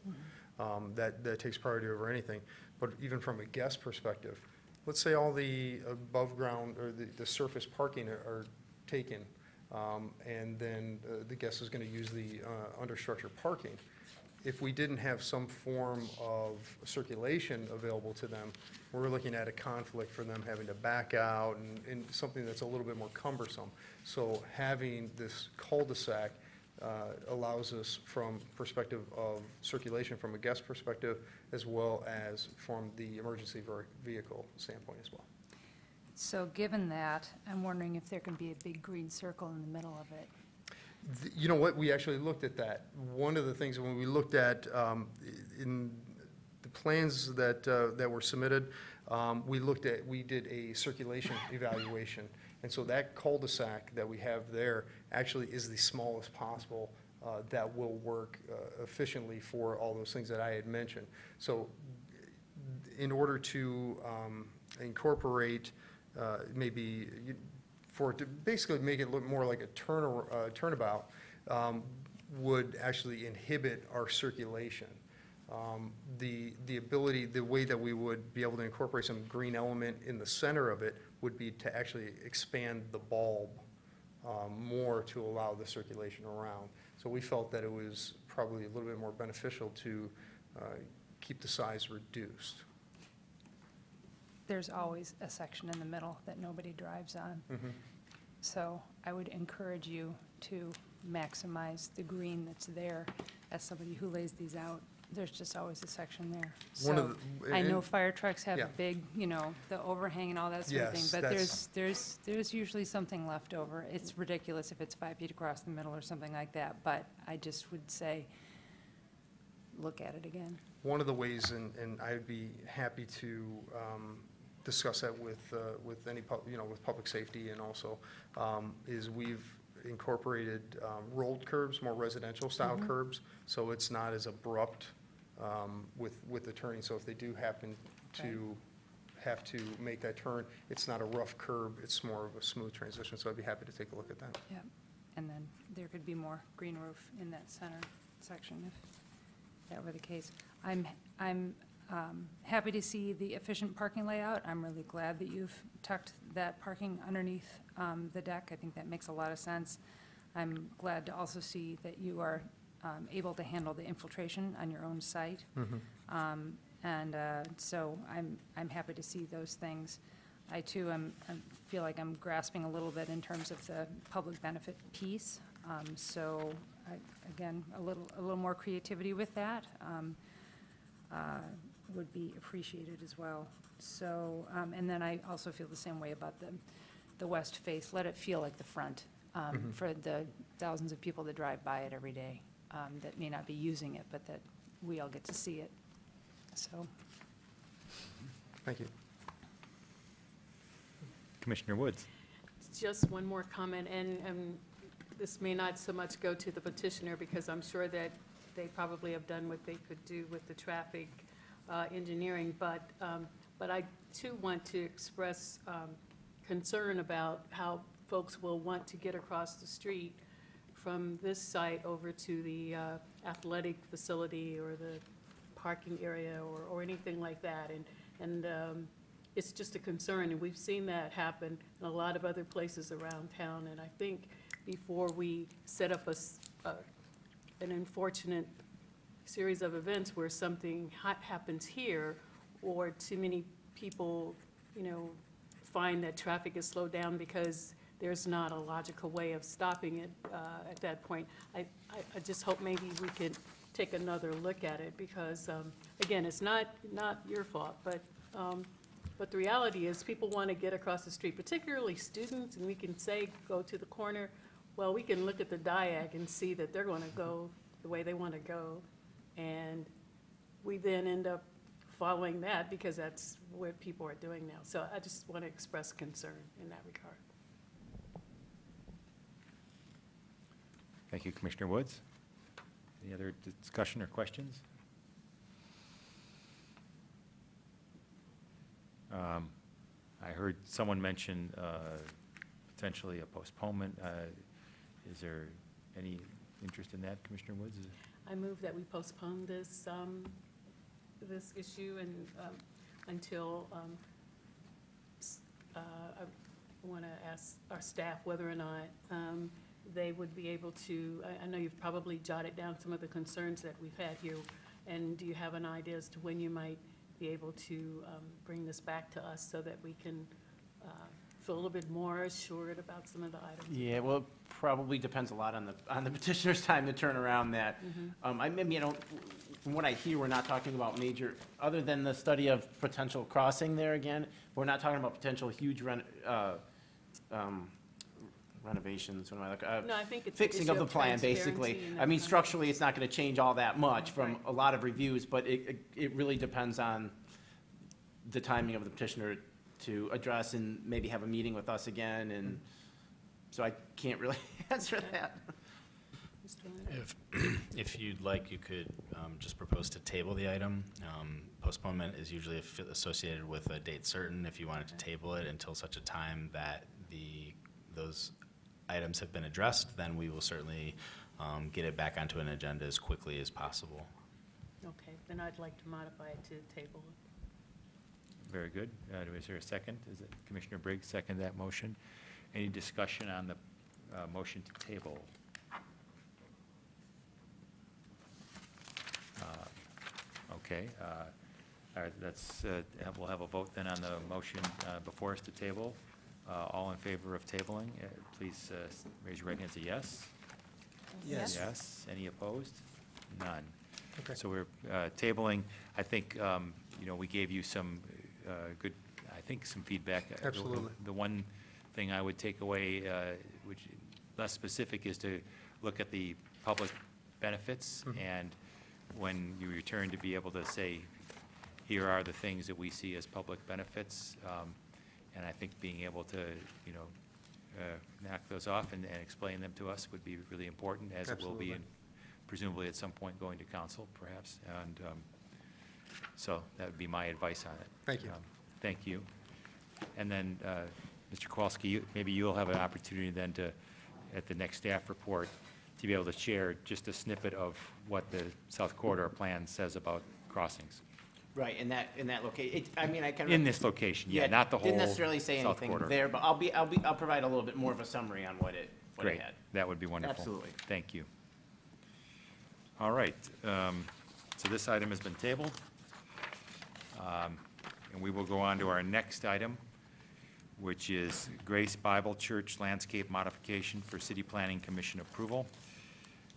That takes priority over anything. But even from a guest perspective, let's say all the above ground or the surface parking are taken, and then the guest is going to use the understructure parking. If we didn't have some form of circulation available to them, we're looking at a conflict for them having to back out and something that's a little bit more cumbersome. So having this cul-de-sac allows us from perspective of circulation from a guest perspective, as well as from the emergency vehicle standpoint as well. So given that, I'm wondering if there can be a big green circle in the middle of it. You know what, we actually looked at that. One of the things when we looked at in the plans that were submitted, we did a circulation evaluation. And so that cul-de-sac that we have there actually is the smallest possible that will work efficiently for all those things that I had mentioned. So in order to incorporate maybe for it to basically make it look more like a turnabout, would actually inhibit our circulation. The ability, the way that we would be able to incorporate some green element in the center of it would be to actually expand the bulb more to allow the circulation around. So we felt that it was probably a little bit more beneficial to keep the size reduced. There's always a section in the middle that nobody drives on. So I would encourage you to maximize the green that's there. As somebody who lays these out, there's just always a section there. So I know fire trucks have a big, you know, the overhang and all that sort of thing, but there's usually something left over. It's ridiculous if it's 5 feet across the middle or something like that, but I just would say, look at it again. One of the ways, and I'd be happy to discuss that with any, with public safety, and also is we've incorporated rolled curbs, more residential style curbs, so it's not as abrupt with the turning. So if they do happen to have to make that turn, it's not a rough curb, it's more of a smooth transition. So I'd be happy to take a look at that. Yeah, and then there could be more green roof in that center section if that were the case. I'm happy to see the efficient parking layout. I'm really glad that you've tucked that parking underneath the deck. I think that makes a lot of sense. I'm glad to also see that you are able to handle the infiltration on your own site. So I'm happy to see those things. I too feel like I'm grasping a little bit in terms of the public benefit piece. Again, a little more creativity with that would be appreciated as well. So, and then I also feel the same way about the west face. Let it feel like the front for the thousands of people that drive by it every day that may not be using it, but that we all get to see it. So. Thank you. Commissioner Woods. Just one more comment, and this may not so much go to the petitioner, because I'm sure that they probably have done what they could do with the traffic engineering, but I too want to express concern about how folks will want to get across the street from this site over to the athletic facility or the parking area or anything like that, and it's just a concern, and we've seen that happen in a lot of other places around town, and I think before we set up an unfortunate series of events where something happens here, or too many people, find that traffic is slowed down because there's not a logical way of stopping it at that point. I just hope maybe we could take another look at it, because, again, it's not your fault, but the reality is people want to get across the street, particularly students, and we can say, go to the corner. Well, we can look at the diag and see that they're going to go the way they want to go, and we then end up following that because that's what people are doing now. So I just want to express concern in that regard. Thank you, Commissioner Woods. Any other discussion or questions? I heard someone mention potentially a postponement. Is there any interest in that, Commissioner Woods? I move that we postpone this, this issue and until, I want to ask our staff whether or not they would be able to, I know you've probably jotted down some of the concerns that we've had here, and do you have an idea as to when you might be able to bring this back to us so that we can feel a little bit more assured about some of the items? Yeah, well, it probably depends a lot on the petitioner's time to turn around that. From what I hear, we're not talking about major, other than the study of potential crossing there again, we're not talking about potential huge renovations, what am I looking, No, I think it's an fixing issue of the of plan, basically. transparency and I mean, that kind of- structurally, it's not gonna change all that much from Right. a lot of reviews, but it really depends on the timing of the petitioner to address and maybe have a meeting with us again, and so I can't really answer that. Mr. Leonard? If you'd like, you could just propose to table the item. Postponement is usually associated with a date certain. If you wanted to table it until such a time that those items have been addressed, then we will certainly get it back onto an agenda as quickly as possible. Okay, then I'd like to modify it to table. Very good. Is there a second? Is it Commissioner Briggs second that motion? Any discussion on the motion to table? Okay. All right, we'll have a vote then on the motion before us to table. All in favor of tabling, please raise your right hand and say yes. Yes. Yes. Any opposed? None. Okay. So we're tabling. I think, we gave you some good, some feedback. Absolutely. The one thing I would take away, which less specific, is to look at the public benefits, and when you return to be able to say, here are the things that we see as public benefits, and I think being able to, knock those off and explain them to us would be really important, as it will be, Absolutely. presumably at some point going to council, perhaps. And so that would be my advice on it. Thank you. Thank you. And then, Mr. Kowalski, maybe you'll have an opportunity then to, at the next staff report, to be able to share just a snippet of what the South Corridor Plan says about crossings. Right, in that location, I can. In this location, yeah, not the whole Didn't necessarily say South anything Corridor. there, but I'll provide a little bit more of a summary on what it Great, had. that would be wonderful. Absolutely. Thank you. All right, so this item has been tabled. And we will go on to our next item, which is Grace Bible Church landscape modification for City Planning Commission approval.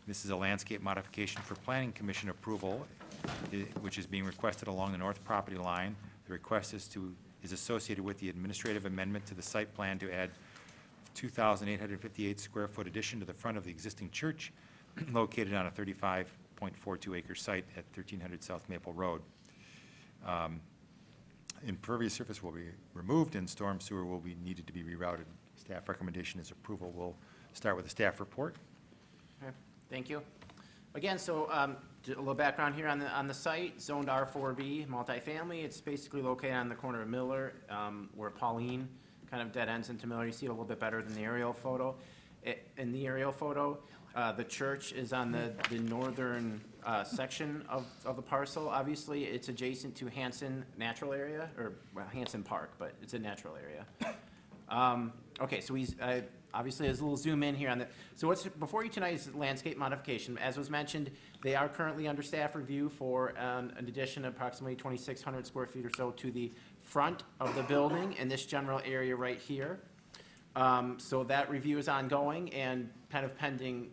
This is a landscape modification for Planning Commission approval, which is being requested along the north property line. The request is associated with the administrative amendment to the site plan to add 2,858 square foot addition to the front of the existing church located on a 35.42 acre site at 1300 South Maple Road. Impervious surface will be removed and storm sewer will be needed to be rerouted. Staff recommendation is approval. We'll start with the staff report. Okay, thank you. Again, so a little background here on the site, zoned R4B, multifamily. It's basically located on the corner of Miller, where Pauline kind of dead ends into Miller. You see it a little bit better than the aerial photo. In the aerial photo, the church is on the northern section of the parcel. Obviously, it's adjacent to Hanson Natural Area, or Hanson Park, but it's a natural area. Okay, so he's, obviously, there's a little zoom in here on the, so what's before you tonight is landscape modification. As was mentioned, they are currently under staff review for an addition of approximately 2,600 square feet or so to the front of the building in this general area right here. So that review is ongoing and kind of pending,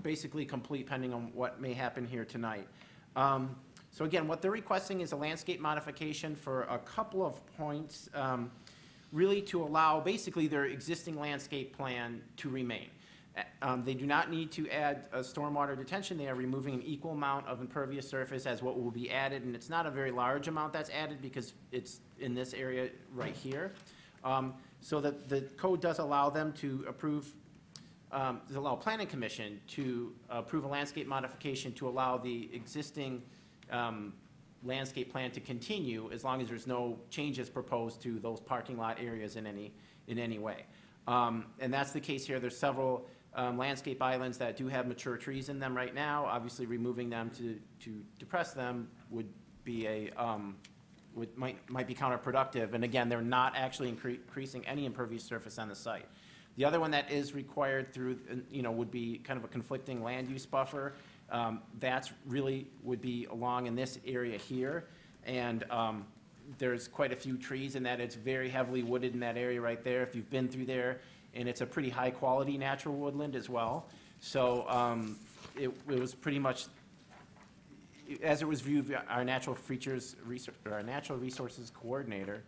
basically complete pending on what may happen here tonight. So again, what they're requesting is a landscape modification for a couple of points, really to allow basically their existing landscape plan to remain. They do not need to add a stormwater detention. They are removing an equal amount of impervious surface as what will be added, and it's not a very large amount that's added because it's in this area right here. So that the code does allow them to approve, does allow Planning Commission to approve a landscape modification to allow the existing landscape plan to continue as long as there's no changes proposed to those parking lot areas in any way. And that's the case here. There's several landscape islands that do have mature trees in them right now. Obviously, removing them to depress them would be a, might be counterproductive. And again, they're not actually increasing any impervious surface on the site. The other one that is required through, would be kind of a conflicting land use buffer. That's really would be along in this area here. And there's quite a few trees in that. It's very heavily wooded in that area right there. If you've been through there, and it's a pretty high quality natural woodland as well. So it was pretty much, as it was viewed, our natural resources coordinator,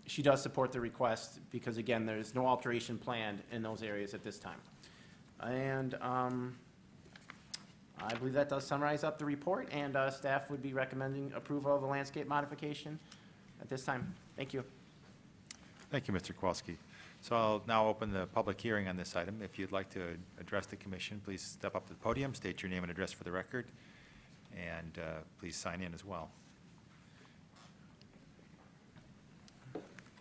she does support the request because again, there's no alteration planned in those areas at this time. And I believe that does summarize up the report, and staff would be recommending approval of the landscape modification at this time. Thank you. Thank you, Mr. Kowalski. So I'll now open the public hearing on this item. If you'd like to address the commission, please step up to the podium, state your name and address for the record, and please sign in as well.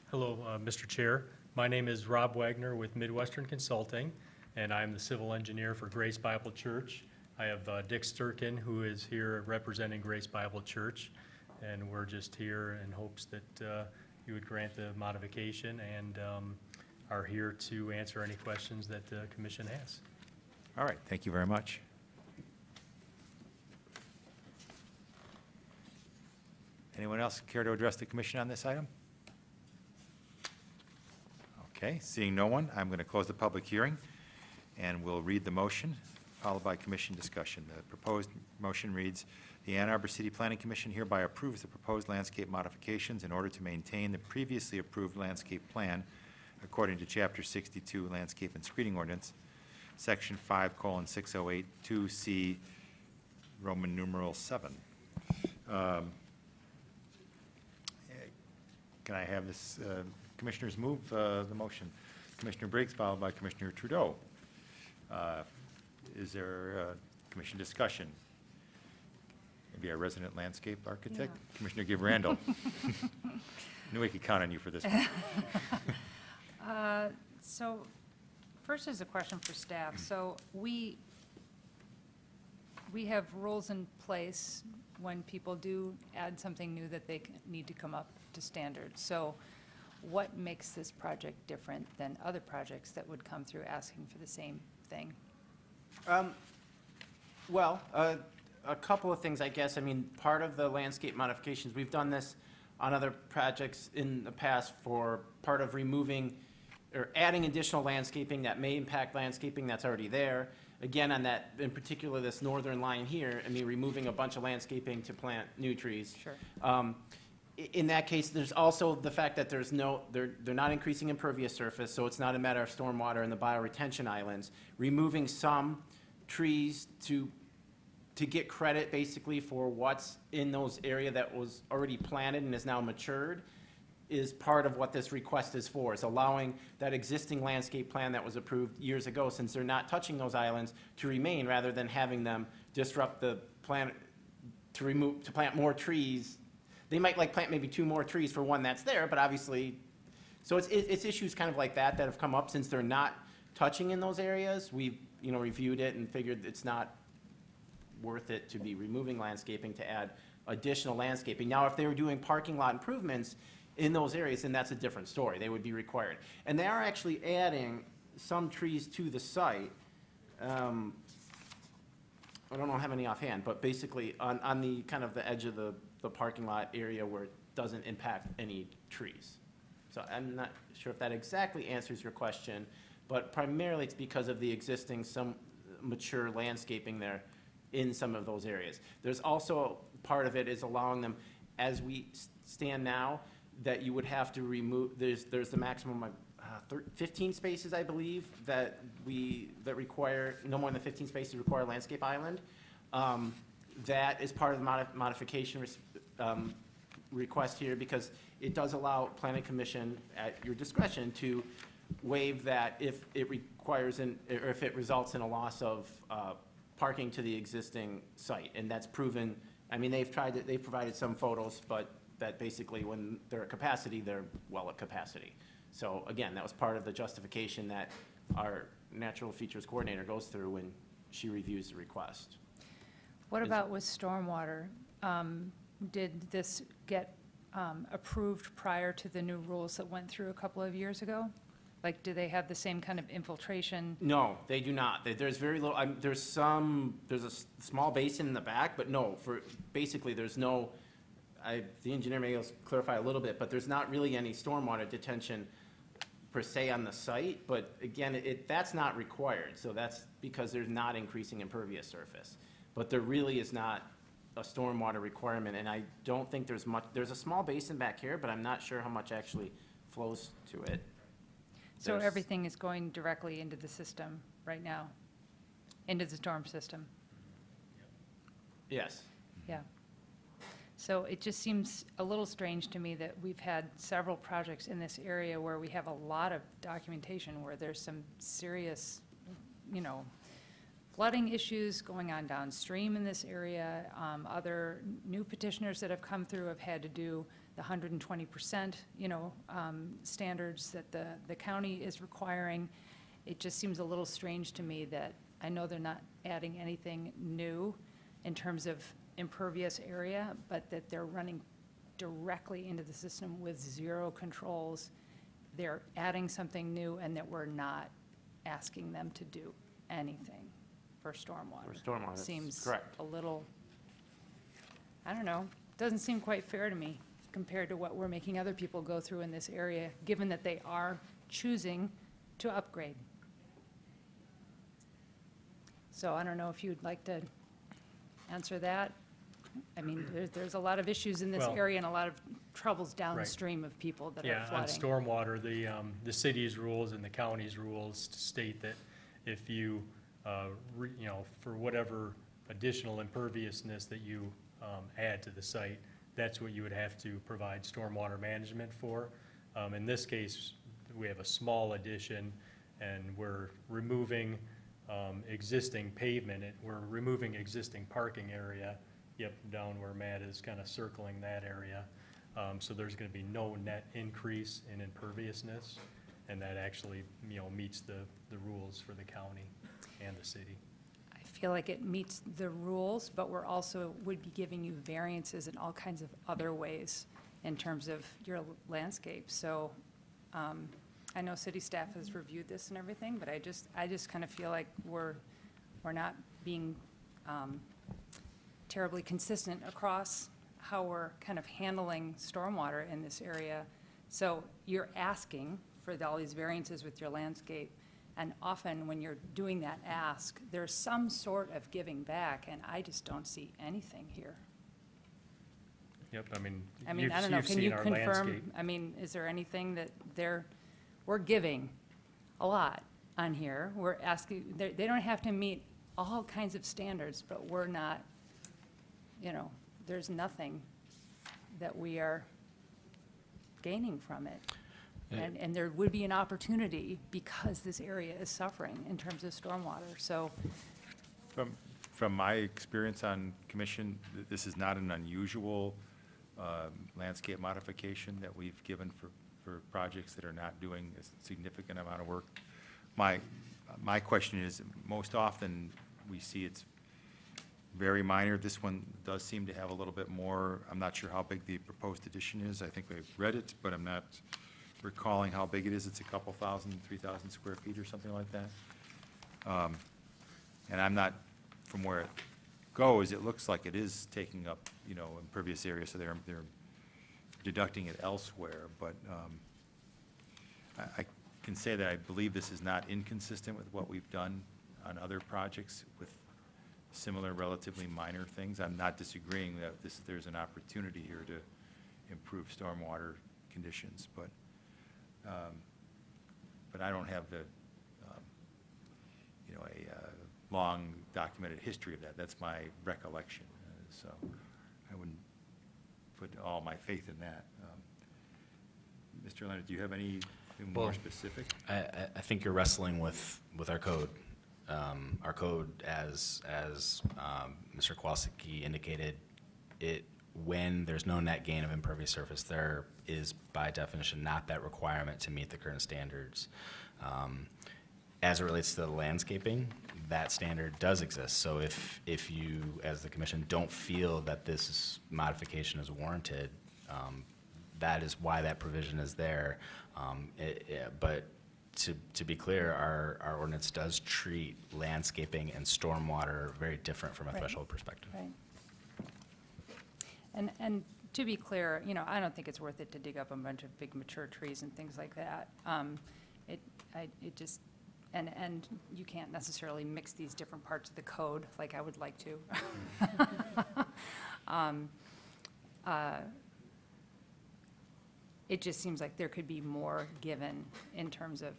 Hello, Mr. Chair. My name is Rob Wagner with Midwestern Consulting, and I'm the civil engineer for Grace Bible Church. I have Dick Sturkin, who is here representing Grace Bible Church, and we're just here in hopes that you would grant the modification and are here to answer any questions that the commission has. All right, thank you very much. Anyone else care to address the commission on this item? Okay, seeing no one, I'm going to close the public hearing, and we'll read the motion, followed by commission discussion. The proposed motion reads, the Ann Arbor City Planning Commission hereby approves the proposed landscape modifications in order to maintain the previously approved landscape plan according to Chapter 62 Landscape and Screening Ordinance, Section 5:608 2C, Roman numeral 7. Can I have this commissioners move the motion? Commissioner Briggs, followed by Commissioner Trudeau. Is there commission discussion? Maybe our resident landscape architect, Yeah. Commissioner Gibb Randall. Knew we could count on you for this one. So first is a question for staff. So we have rules in place when people do add something new that they need to come up to standard. So what makes this project different than other projects that would come through asking for the same thing? Well, a couple of things, I guess. I mean, part of the landscape modifications, we've done this on other projects in the past for part of removing or adding additional landscaping that may impact landscaping that's already there. Again, on that, in particular, this northern line here, I mean, removing a bunch of landscaping to plant new trees. Sure. In that case, there's also the fact that there's no, they're not increasing impervious surface, so it's not a matter of stormwater in the bioretention islands. Removing some trees to get credit basically for what's in those area that was already planted and is now matured is part of what this request is for, is allowing that existing landscape plan that was approved years ago, since they're not touching those islands, to remain rather than having them disrupt the plan to plant more trees. They might like plant maybe 2 more trees for one that's there, but obviously, so it's issues kind of like that that have come up since they're not touching in those areas. We've, reviewed it and figured it's not worth it to be removing landscaping to add additional landscaping. Now, if they were doing parking lot improvements, in those areas, then that's a different story. They would be required. And they are actually adding some trees to the site. I don't know how many offhand, but basically on the kind of the edge of the parking lot area where it doesn't impact any trees. So I'm not sure if that exactly answers your question, but primarily it's because of the existing some mature landscaping there in some of those areas. There's also, part of it is allowing them, as we stand now, that you would have to remove, there's the maximum of 15 spaces, I believe, that require, no more than 15 spaces require a landscape island. That is part of the modification request here, because it does allow planning commission at your discretion to waive that if it requires, or if it results in a loss of parking to the existing site. And that's proven, I mean, they've provided some photos, but that basically when they're at capacity, they're well at capacity. So again, that was part of the justification that our natural features coordinator goes through when she reviews the request. What about with stormwater? Did this get approved prior to the new rules that went through a couple of years ago? Like, do they have the same kind of infiltration? No, they do not. There's very little, there's a small basin in the back, but no, basically there's no, the engineer may clarify a little bit, but there's not really any stormwater detention per se on the site, but again, that's not required. So that's because there's not increasing impervious surface. But there really is not a stormwater requirement, and I don't think there's much, there's a small basin back here, but I'm not sure how much actually flows to it. So everything is going directly into the system right now, into the storm system? Yes. Yeah. So it just seems a little strange to me that we've had several projects in this area where we have a lot of documentation where there's some serious, flooding issues going on downstream in this area. Other new petitioners that have come through have had to do the 120%, standards that the county is requiring. It just seems a little strange to me that, I know they're not adding anything new in terms of impervious area, but that they're running directly into the system with zero controls. They're adding something new, and that we're not asking them to do anything for stormwater. For stormwater, that's Seems correct. a little, I don't know, doesn't seem quite fair to me compared to what we're making other people go through in this area, given that they are choosing to upgrade. So I don't know if you'd like to answer that. I mean, there's a lot of issues in this Well, area and a lot of troubles downstream of people that are Yeah, on flooding. stormwater, the city's rules and the county's rules state that if you, for whatever additional imperviousness that you add to the site, that's what you would have to provide stormwater management for. In this case, we have a small addition, and we're removing existing pavement. We're removing existing parking area, down where Matt is kind of circling that area. So there's going to be no net increase in imperviousness, and that actually, meets the rules for the county and the city. I feel like it meets the rules, but we're also would be giving you variances in all kinds of other ways in terms of your landscape. So I know city staff has reviewed this and everything, but I just kind of feel like we're not being terribly consistent across how we're kind of handling stormwater in this area. So you're asking for all these variances with your landscape, and often when you're doing that ask, there's some sort of giving back, and I just don't see anything here. Yep, I mean, I don't know, you've can seen you our confirm? landscape. I mean, is there anything that we're giving a lot on here? We're asking, they don't have to meet all kinds of standards, but we're not, there's nothing that we are gaining from it. And there would be an opportunity because this area is suffering in terms of stormwater, so. From my experience on commission, this is not an unusual landscape modification that we've given for projects that are not doing a significant amount of work. My question is, most often we see it's very minor. This one does seem to have a little bit more. I'm not sure how big the proposed addition is. I think I've read it, but I'm not recalling how big it is. It's a couple thousand, 3,000 square feet or something like that. And I'm not, from where it goes, it looks like it is taking up, you know, impervious area, so they're deducting it elsewhere. But I can say that I believe this is not inconsistent with what we've done on other projects with similar relatively minor things. I'm not disagreeing that there's an opportunity here to improve stormwater conditions, but I don't have the, you know, a long documented history of that. That's my recollection, so I wouldn't put all my faith in that. Mr. Leonard, do you have anything more specific? I think you're wrestling with our code. Our code, as Mr. Kowalski indicated, when there's no net gain of impervious surface, there is by definition not that requirement to meet the current standards. As it relates to the landscaping, that standard does exist. So if you, as the commission, don't feel that this modification is warranted, that is why that provision is there. But to be clear, our ordinance does treat landscaping and stormwater very different from a Right. threshold perspective. Right. And to be clear, you know, I don't think it's worth it to dig up a bunch of big mature trees and things like that. It just, and you can't necessarily mix these different parts of the code like I would like to. It just seems like there could be more given in terms of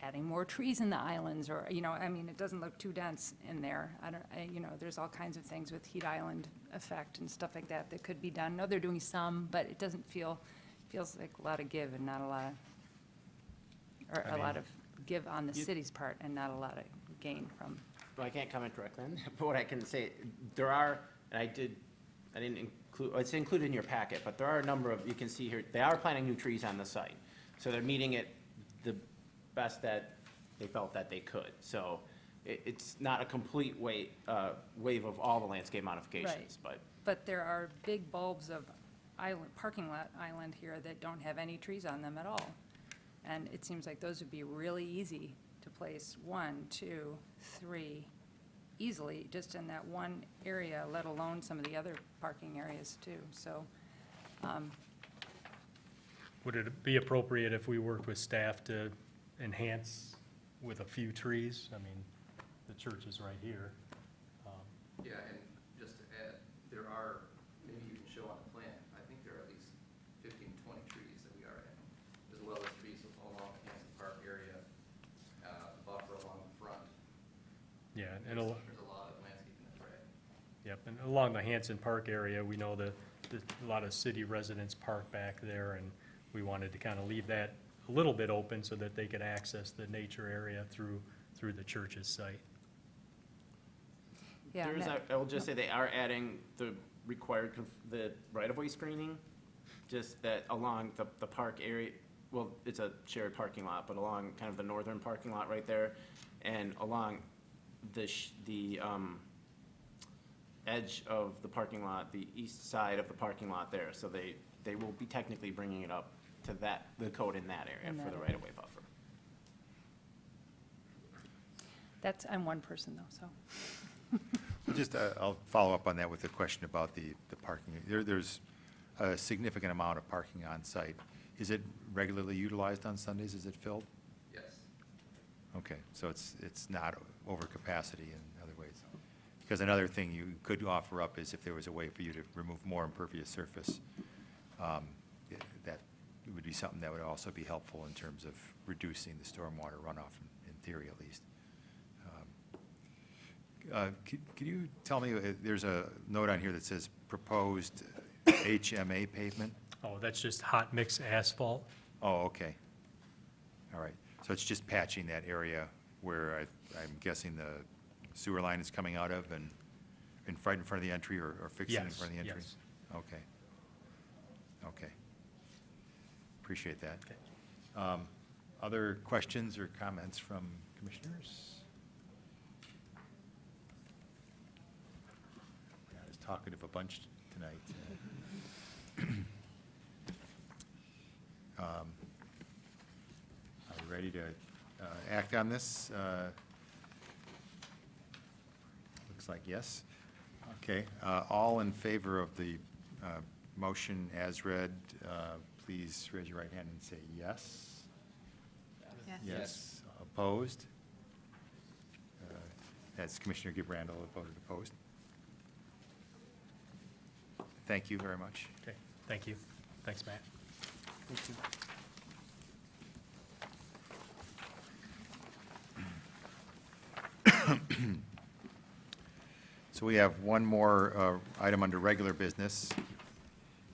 adding more trees in the islands, or, you know, I mean, it doesn't look too dense in there. You know, there's all kinds of things with heat island effect and stuff like that that could be done. No, they're doing some, but it doesn't feels like a lot of give and not a lot of, or a lot of give on the city's part and not a lot of gain from. Well, I can't comment directly on that, but what I can say, there are, and I didn't include, it's included in your packet, but there are a number of, you can see here, they are planting new trees on the site. So they're meeting it the best that they felt that they could. So it's not a complete wave of all the landscape modifications, but. But there are big bulbs of parking lot island here that don't have any trees on them at all. And it seems like those would be really easy to place 1, 2, 3, easily, just in that one area, let alone some of the other parking areas too, so. Would it be appropriate if we worked with staff to enhance with a few trees? I mean, the church is right here. Yeah, and just to add, there are, maybe you can show on the plan, I think there are at least 15, 20 trees that we are adding, as well as trees along the Hanson Park area, buffer along the front. Yeah, and There's a lot of landscaping that's right. yep, and along the Hanson Park area, we know that a lot of city residents park back there, and we wanted to kind of leave that a little bit open so that they could access the nature area through the church's site. Yeah, There is, I will just say they are adding the required, the right-of-way screening, just that along the park area, well, it's a shared parking lot, but along kind of the northern parking lot right there, and along the edge of the parking lot, the east side of the parking lot there, so they will be technically bringing it up to the code in that area for the right-of-way buffer. I'm one person though, so. Just, I'll follow up on that with a question about the parking. There's a significant amount of parking on site. Is it regularly utilized on Sundays? Is it filled? Yes. Okay, so it's not over capacity in other ways. Because another thing you could offer up is if there was a way for you to remove more impervious surface, that would be something that would also be helpful in terms of reducing the stormwater runoff, in theory at least. Could you tell me, there's a note on here that says proposed HMA pavement? Oh, that's just hot mix asphalt? Oh, okay. All right. So it's just patching that area where I'm guessing the sewer line is coming out of and right in front of the entry, or fixing in front of the entry? Yes. Okay. Okay. Appreciate that. Okay. Other questions or comments from commissioners? talkative a bunch tonight. Are we ready to act on this? Looks like yes. Okay, all in favor of the motion as read, please raise your right hand and say yes. Yes. Yes. Opposed? That's Commissioner Gibrandal voted opposed. Thank you very much. Okay, thank you. Thanks, Matt. So we have one more item under regular business.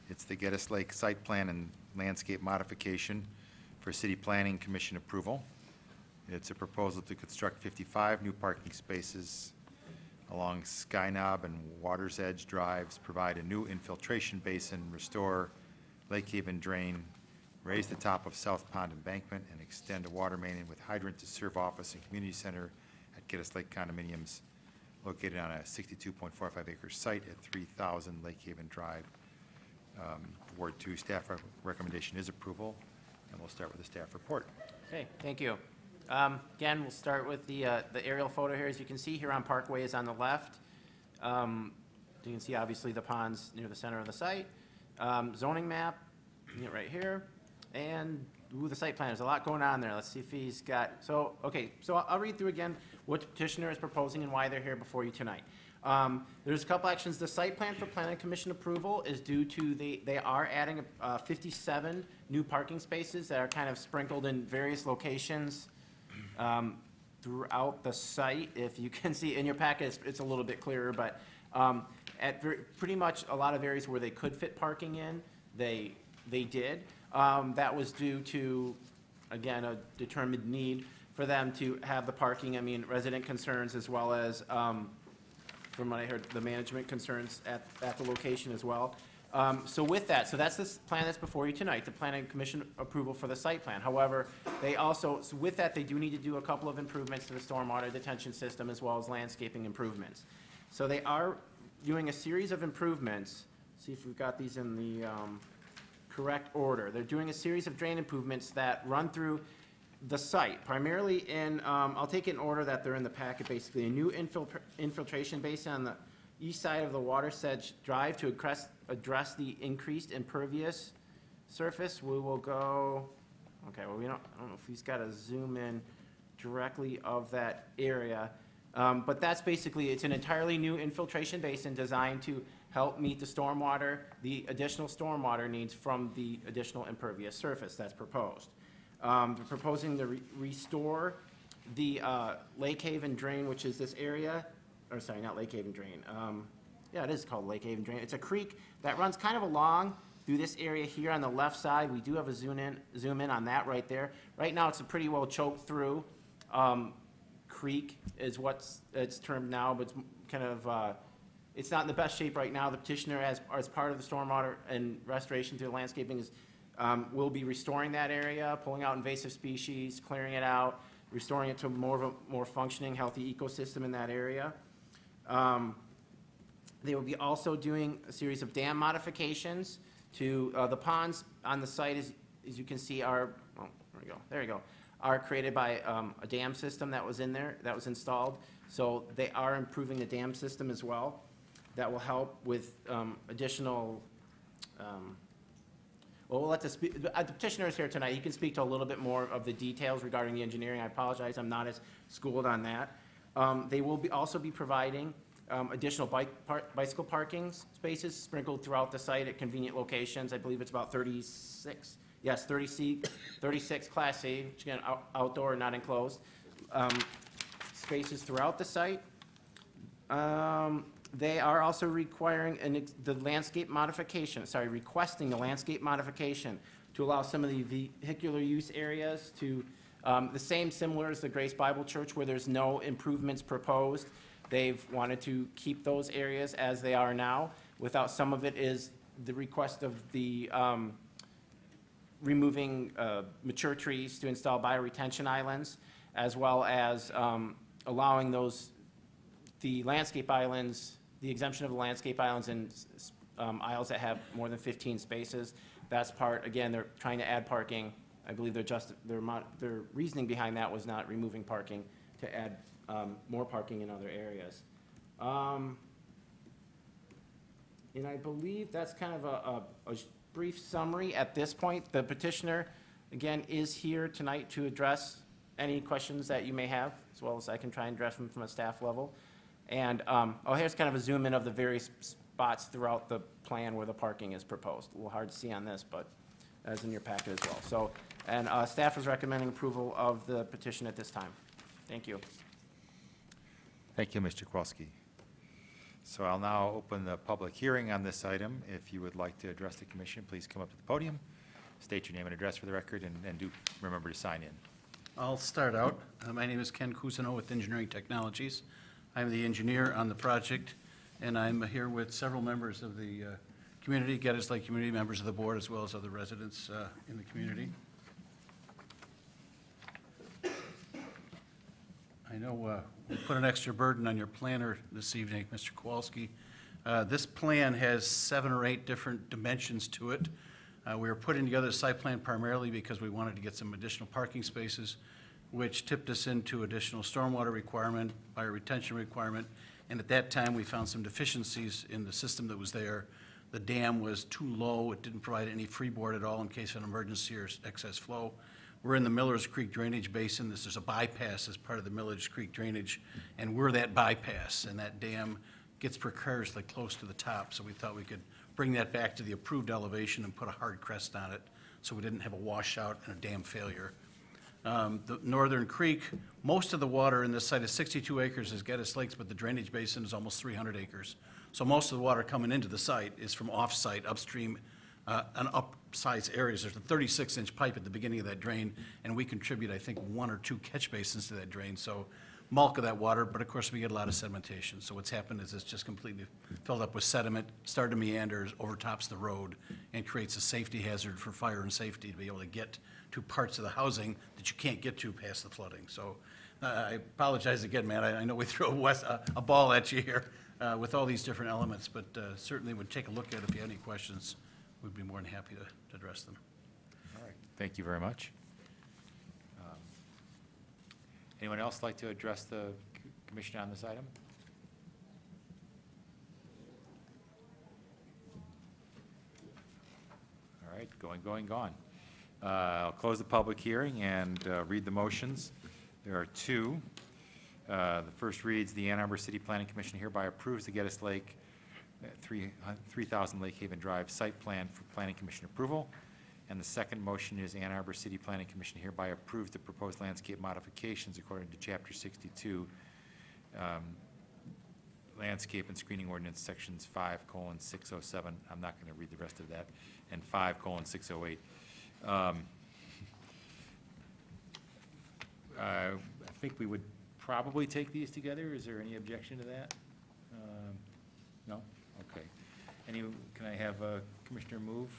It's the Geddes Lake Site Plan and Landscape Modification for City Planning Commission approval. It's a proposal to construct 55 new parking spaces along Sky Knob and Water's Edge Drives, provide a new infiltration basin, restore Lake Haven drain, raise the top of South Pond embankment, and extend a water main with hydrant to serve office and community center at Geddes Lake condominiums located on a 62.45 acre site at 3000 Lake Haven Drive. Ward 2 staff recommendation is approval, and we'll start with the staff report. Okay, thank you. Again, we'll start with the aerial photo here. As you can see here on Parkway is on the left. You can see obviously the ponds near the center of the site. Zoning map, right here. And the site plan, there's a lot going on there. Let's see if he's got, so I'll read through again what the petitioner is proposing and why they're here before you tonight. There's a couple actions. The site plan for planning commission approval is due to they are adding 57 new parking spaces that are kind of sprinkled in various locations throughout the site. If you can see in your packet, it's a little bit clearer, but at pretty much a lot of areas where they could fit parking in, they did. That was due to, again, a determined need for them to have the parking. I mean, resident concerns as well as, from what I heard, the management concerns at the location as well. So with that, so that's this plan that's before you tonight, the planning commission approval for the site plan. However, they also, so with that, they do need to do a couple of improvements to the stormwater detention system as well as landscaping improvements. So they are doing a series of improvements. See if we've got these in the correct order. They're doing a series of drain improvements that run through the site, primarily in, I'll take it in order that they're in the packet, basically. A new infiltration basin on the east side of the Water's Edge Drive to address the increased impervious surface. We will go, okay, well, I don't know if he's got to zoom in directly of that area. But that's basically, it's an entirely new infiltration basin designed to help meet the additional stormwater needs from the additional impervious surface that's proposed. They're proposing to restore the Lake Haven drain, which is this area, or sorry, not Lake Haven drain. Yeah, it is called Lake Haven drain. It's a creek that runs kind of along through this area here on the left side. We do have a zoom in on that right there. Right now, it's a pretty well choked through creek is what's it's termed now, but it's kind of, it's not in the best shape right now. The petitioner, as part of the stormwater and restoration through the landscaping, will be restoring that area, pulling out invasive species, clearing it out, restoring it to more of a more functioning, healthy ecosystem in that area. They will be also doing a series of dam modifications to the ponds on the site, as you can see, are, oh, there we go, are created by a dam system that was in there, that was installed. So they are improving the dam system as well. That will help with additional, well, we'll let the petitioner is here tonight. He can speak to a little bit more of the details regarding the engineering. I apologize, I'm not as schooled on that. They will also be providing additional bicycle parking spaces sprinkled throughout the site at convenient locations. I believe it's about 36, yes, 36 Class C, which again, outdoor, not enclosed, spaces throughout the site. They are also requiring requesting the landscape modification to allow some of the vehicular use areas to, similar as the Grace Bible Church, where there's no improvements proposed. They've wanted to keep those areas as they are now. Without, some of it is the request of the removing mature trees to install bioretention islands, as well as allowing the landscape islands the exemption of landscape islands and aisles that have more than 15 spaces. That's part, again, they're trying to add parking. I believe their reasoning behind that was not removing parking to add more parking in other areas. And I believe that's kind of a brief summary at this point. The petitioner, again, is here tonight to address any questions that you may have, as well as I can try and address them from a staff level. And, here's kind of a zoom in of the various spots throughout the plan where the parking is proposed. A little hard to see on this, but as in your packet as well. So, and staff is recommending approval of the petition at this time. Thank you. Thank you, Mr. Kowalski. So I'll now open the public hearing on this item. If you would like to address the commission, please come up to the podium, state your name and address for the record, and do remember to sign in. I'll start out. My name is Ken Cousineau with Engineering Technologies. I'm the engineer on the project, and I'm here with several members of the community, Geddes Lake community, members of the board, as well as other residents in the community. I know we put an extra burden on your planner this evening, Mr. Kowalski. This plan has 7 or 8 different dimensions to it. We were putting together a site plan primarily because we wanted to get some additional parking spaces, which tipped us into additional stormwater requirement, bioretention requirement, and at that time, we found some deficiencies in the system that was there. The dam was too low. It didn't provide any freeboard at all in case of an emergency or excess flow. We're in the Millers Creek Drainage Basin. This is a bypass as part of the Millers Creek Drainage, and we're that bypass, and that dam gets precariously close to the top, so we thought we could bring that back to the approved elevation and put a hard crest on it so we didn't have a washout and a dam failure. The Northern Creek, most of the water in this site is 62 acres is Geddes Lakes, but the drainage basin is almost 300 acres. So most of the water coming into the site is from off-site, upstream, and upsize areas. There's a 36-inch pipe at the beginning of that drain, and we contribute, I think, 1 or 2 catch basins to that drain. So bulk of that water, but of course we get a lot of sedimentation. So what's happened is it's just completely filled up with sediment, started to meander, overtops the road, and creates a safety hazard for fire and safety to be able to get to parts of the housing that you can't get to past the flooding. So I apologize again, man. I know we threw a ball at you here with all these different elements, but certainly would take a look at it. If you have any questions, we'd be more than happy to address them. All right, thank you very much. Anyone else like to address the commission on this item? All right, gone. I'll close the public hearing and read the motions. There are 2. The first reads, the Ann Arbor City Planning Commission hereby approves the Geddes Lake 3000 Lake Haven Drive site plan for Planning Commission approval. And the second motion is Ann Arbor City Planning Commission hereby approves the proposed landscape modifications according to Chapter 62, Landscape and Screening Ordinance, Sections 5:607. I'm not going to read the rest of that, and 5:608. I think we would probably take these together. Is there any objection to that? No? Okay. Can I have Commissioner move?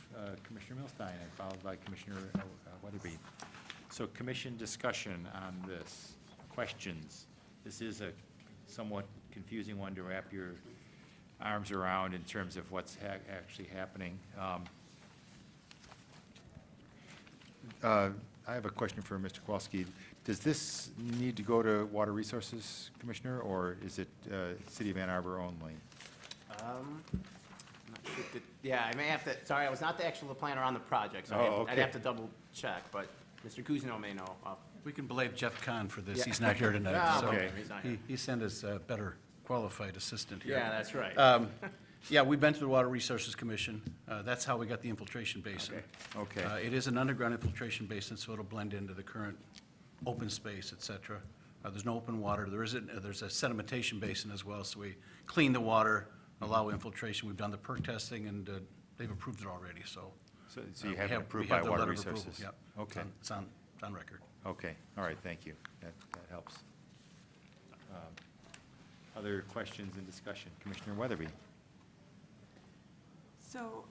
Commissioner Milstein, and followed by Commissioner Weatherby. So commission discussion on this. Questions? This is a somewhat confusing one to wrap your arms around in terms of what's actually happening. I have a question for Mr. Kowalski. Does this need to go to Water Resources, Commissioner, or is it City of Ann Arbor only? Yeah, I may have to, sorry, I was not the actual planner on the project, so okay. I'd have to double check, but Mr. Cousineau may know. We can blame Jeff Kahn for this. Yeah. He's not here tonight. Ah, So okay, he's not here. he sent us a better qualified assistant here. Yeah, that's right. Yeah, we've been to the Water Resources Commission. That's how we got the infiltration basin. Okay. It is an underground infiltration basin, so it'll blend into the current open space, et cetera. There's no open water. There's a sedimentation basin as well, so we clean the water, allow infiltration. We've done the perk testing, and they've approved it already, so. So you have it approved by Water Resources? Yep. Okay. It's on record. Okay, all right, thank you. That helps. Other questions and discussion? Commissioner Weatherby? So,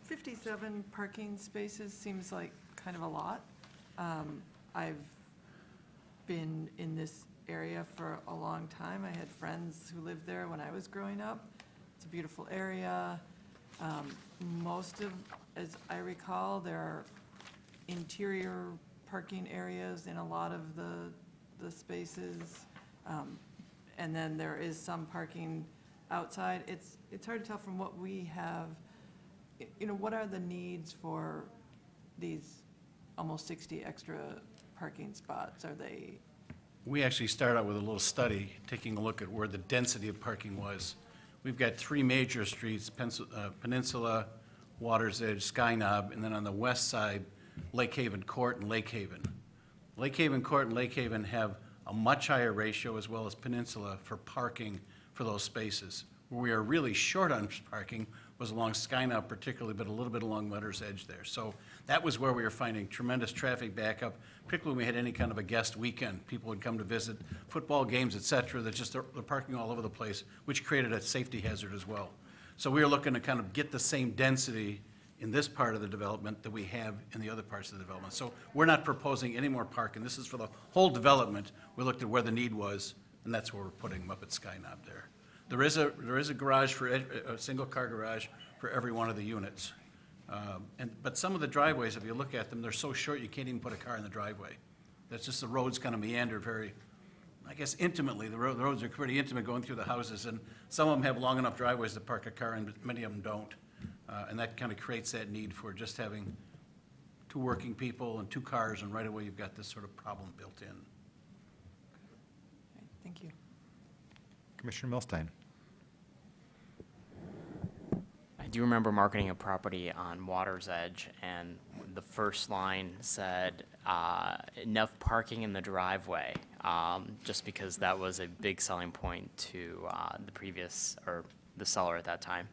57 parking spaces seems like kind of a lot. I've been in this area for a long time. I had friends who lived there when I was growing up. It's a beautiful area. Most of, as I recall, there are interior parking areas in a lot of the spaces. And then there is some parking outside. It's hard to tell from what we have, you know, what are the needs for these almost 60 extra parking spots? Are they? We actually started out with a little study, taking a look at where the density of parking was. We've got three major streets, Peninsula, Water's Edge, Sky Knob, and then on the west side, Lake Haven Court and Lake Haven. Lake Haven Court and Lake Haven have a much higher ratio, as well as Peninsula, for parking for those spaces. Where we are really short on parking was along Sky Knob particularly, but a little bit along Water's Edge there. So that was where we were finding tremendous traffic backup, particularly when we had any kind of a guest weekend. People would come to visit football games, et cetera, that just they're parking all over the place, which created a safety hazard as well. So we were looking to kind of get the same density in this part of the development that we have in the other parts of the development. So we're not proposing any more parking. This is for the whole development. We looked at where the need was, and that's where we're putting them up at Sky Knob there. There is a garage for a single car garage for every one of the units. But some of the driveways, if you look at them, they're so short you can't even put a car in the driveway. That's just the roads kind of meander very, I guess, intimately. The roads are pretty intimate going through the houses, and some of them have long enough driveways to park a car in, but many of them don't. And that kind of creates that need for just having two working people and two cars, and right away you've got this sort of problem built in. Thank you. Commissioner Milstein. I do remember marketing a property on Water's Edge, and the first line said, enough parking in the driveway, just because that was a big selling point to the previous, or the seller at that time.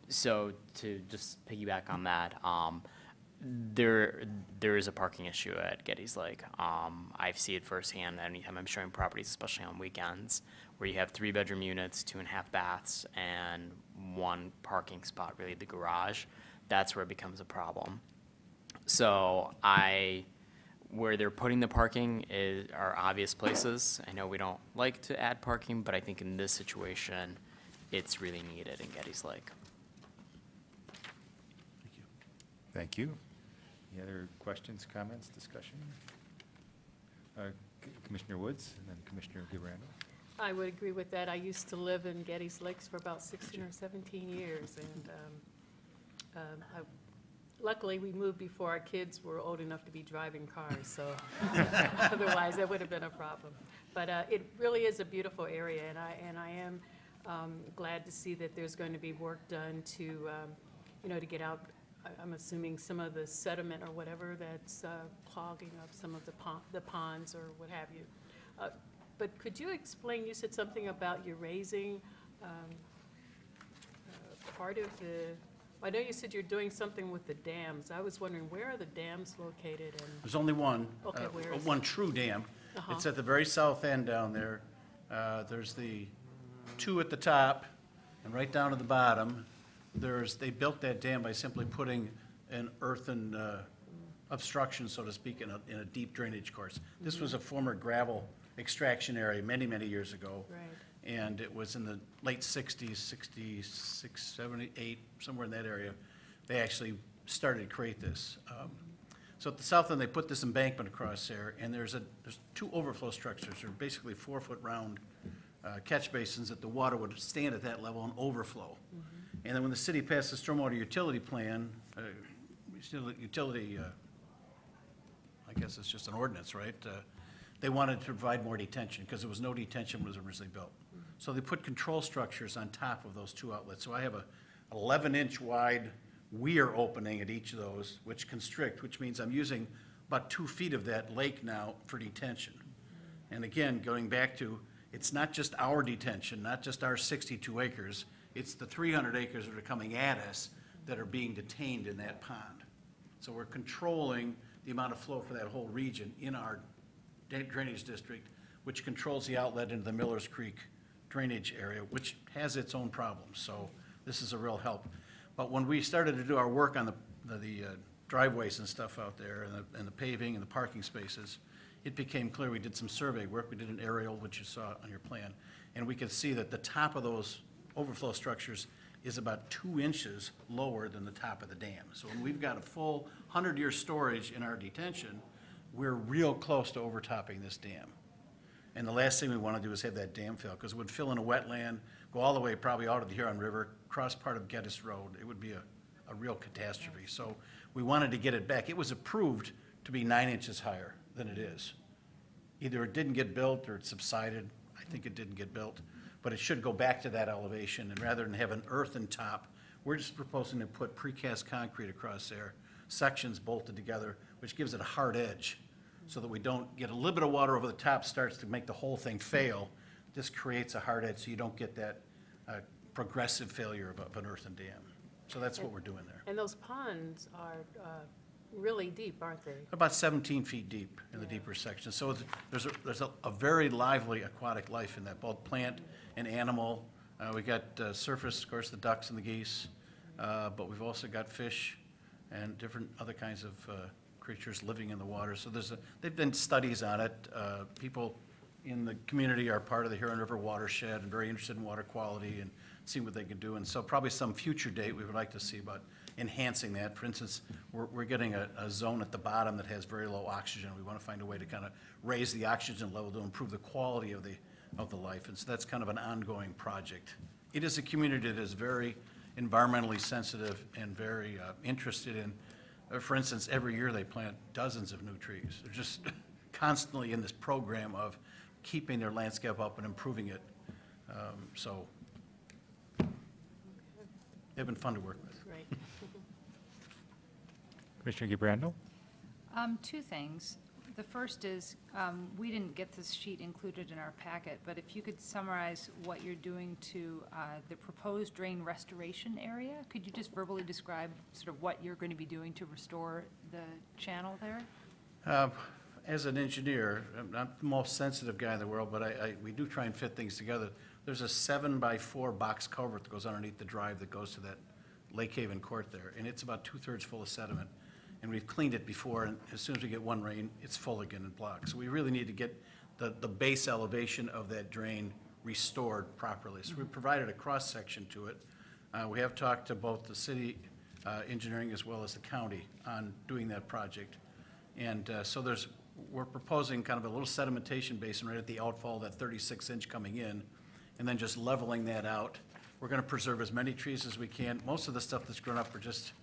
So to just piggyback on that, there is a parking issue at Getty's Lake. I see it firsthand anytime I'm showing properties, especially on weekends, where you have 3-bedroom units, 2.5 baths, and one parking spot, really the garage. That's where it becomes a problem. So where they're putting the parking are obvious places. I know we don't like to add parking, but I think in this situation, it's really needed in Getty's Lake. Thank you. Any other questions, comments, discussion? Commissioner Woods and then Commissioner DeRando. I would agree with that. I used to live in Getty's Lakes for about 16 or 17 years, and luckily we moved before our kids were old enough to be driving cars, so otherwise that would have been a problem. But it really is a beautiful area, and I am glad to see that there's going to be work done to, to get out, I'm assuming, some of the sediment or whatever that's clogging up some of the ponds or what have you. But could you explain, you said something about you're raising part of I know you said you're doing something with the dams. I was wondering, where are the dams located? And There's only one, Okay, where is one true dam. Uh-huh. It's at the very south end down there. There's the two at the top and right down to the bottom. They built that dam by simply putting an earthen obstruction, so to speak, in a deep drainage course. This was a former gravel extraction area many, many years ago. Right. And it was in the late 60s, 66, 78, somewhere in that area, they actually started to create this. So at the south end, they put this embankment across there, and there's two overflow structures. They're basically 4-foot round catch basins that the water would stand at that level and overflow. Mm-hmm. And then when the city passed the stormwater utility plan, I guess it's just an ordinance, right? They wanted to provide more detention because there was no detention when it was originally built. Mm-hmm. So they put control structures on top of those two outlets. So I have a 11-inch wide weir opening at each of those, which constrict, which means I'm using about 2 feet of that lake now for detention. Mm-hmm. And again, going back to, it's not just our detention, not just our 62 acres, it's the 300 acres that are coming at us that are being detained in that pond. So we're controlling the amount of flow for that whole region in our drainage district, which controls the outlet into the Millers Creek drainage area, which has its own problems. So this is a real help. But when we started to do our work on the driveways and stuff out there, and the paving and the parking spaces, it became clear, we did some survey work, we did an aerial, which you saw on your plan, and we could see that the top of those overflow structures is about 2 inches lower than the top of the dam. So when we've got a full 100-year storage in our detention, we're real close to overtopping this dam. And the last thing we want to do is have that dam fill, because it would fill in a wetland, go all the way probably out of the Huron River, cross part of Geddes Road. It would be a real catastrophe. So we wanted to get it back. It was approved to be 9 inches higher than it is. Either it didn't get built or it subsided. I think it didn't get built. But it should go back to that elevation, and rather than have an earthen top, we're just proposing to put precast concrete across there, sections bolted together, which gives it a hard edge, so that we don't get a little bit of water over the top, starts to make the whole thing fail. This creates a hard edge, so you don't get that progressive failure of an earthen dam. So that's what we're doing there. And those ponds are really deep, aren't they? About 17 feet deep in the deeper section. So there's a very lively aquatic life in that, both plant and animal. We got surface, of course, the ducks and the geese, but we've also got fish and different other kinds of creatures living in the water. So they've been studies on it. People in the community are part of the Huron River watershed and very interested in water quality and seeing what they can do. And so probably some future date we would like to see about enhancing that. For instance, we're getting a zone at the bottom that has very low oxygen. We want to find a way to kind of raise the oxygen level to improve the quality of the life. And so that's kind of an ongoing project. It is a community that is very environmentally sensitive and very interested in, for instance, every year they plant dozens of new trees. They're just constantly in this program of keeping their landscape up and improving it. So they've been fun to work with. Right. Commissioner Gibrando? 2 things. The first is, we didn't get this sheet included in our packet, but if you could summarize what you're doing to the proposed drain restoration area, could you just verbally describe sort of what you're going to be doing to restore the channel there? As an engineer, I'm not the most sensitive guy in the world, but we do try and fit things together. There's a 7x4 box culvert that goes underneath the drive that goes to that Lake Haven court there, and it's about 2/3 full of sediment. And we've cleaned it before, and as soon as we get one rain, it's full again and blocked. So we really need to get the base elevation of that drain restored properly. So we provided a cross-section to it. We have talked to both the city engineering as well as the county on doing that project. And so we're proposing kind of a little sedimentation basin right at the outfall, that 36-inch coming in, and then just leveling that out. We're going to preserve as many trees as we can. Most of the stuff that's grown up are just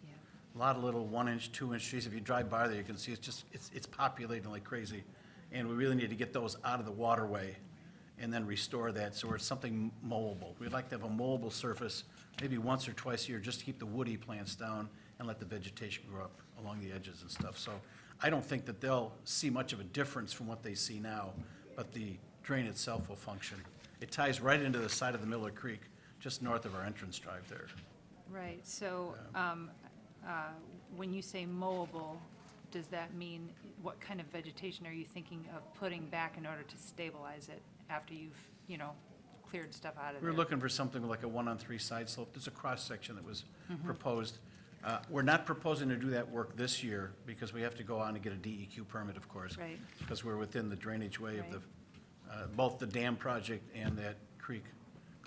a lot of little 1-inch, 2-inch trees. If you drive by there, you can see it's populating like crazy. And we really need to get those out of the waterway and then restore that so it's something mowable. We'd like to have a mowable surface, maybe once or twice a year, just to keep the woody plants down and let the vegetation grow up along the edges and stuff. So I don't think that they'll see much of a difference from what they see now, but the drain itself will function. It ties right into the side of the Miller Creek, just north of our entrance drive there. Right, so when you say mowable, does that mean, what kind of vegetation are you thinking of putting back in order to stabilize it after you've, cleared stuff out of there? We're looking for something like a 1-on-3 side slope. There's a cross-section that was proposed. We're not proposing to do that work this year because we have to go on and get a DEQ permit, of course. Right. Because we're within the drainage way of both the dam project and that creek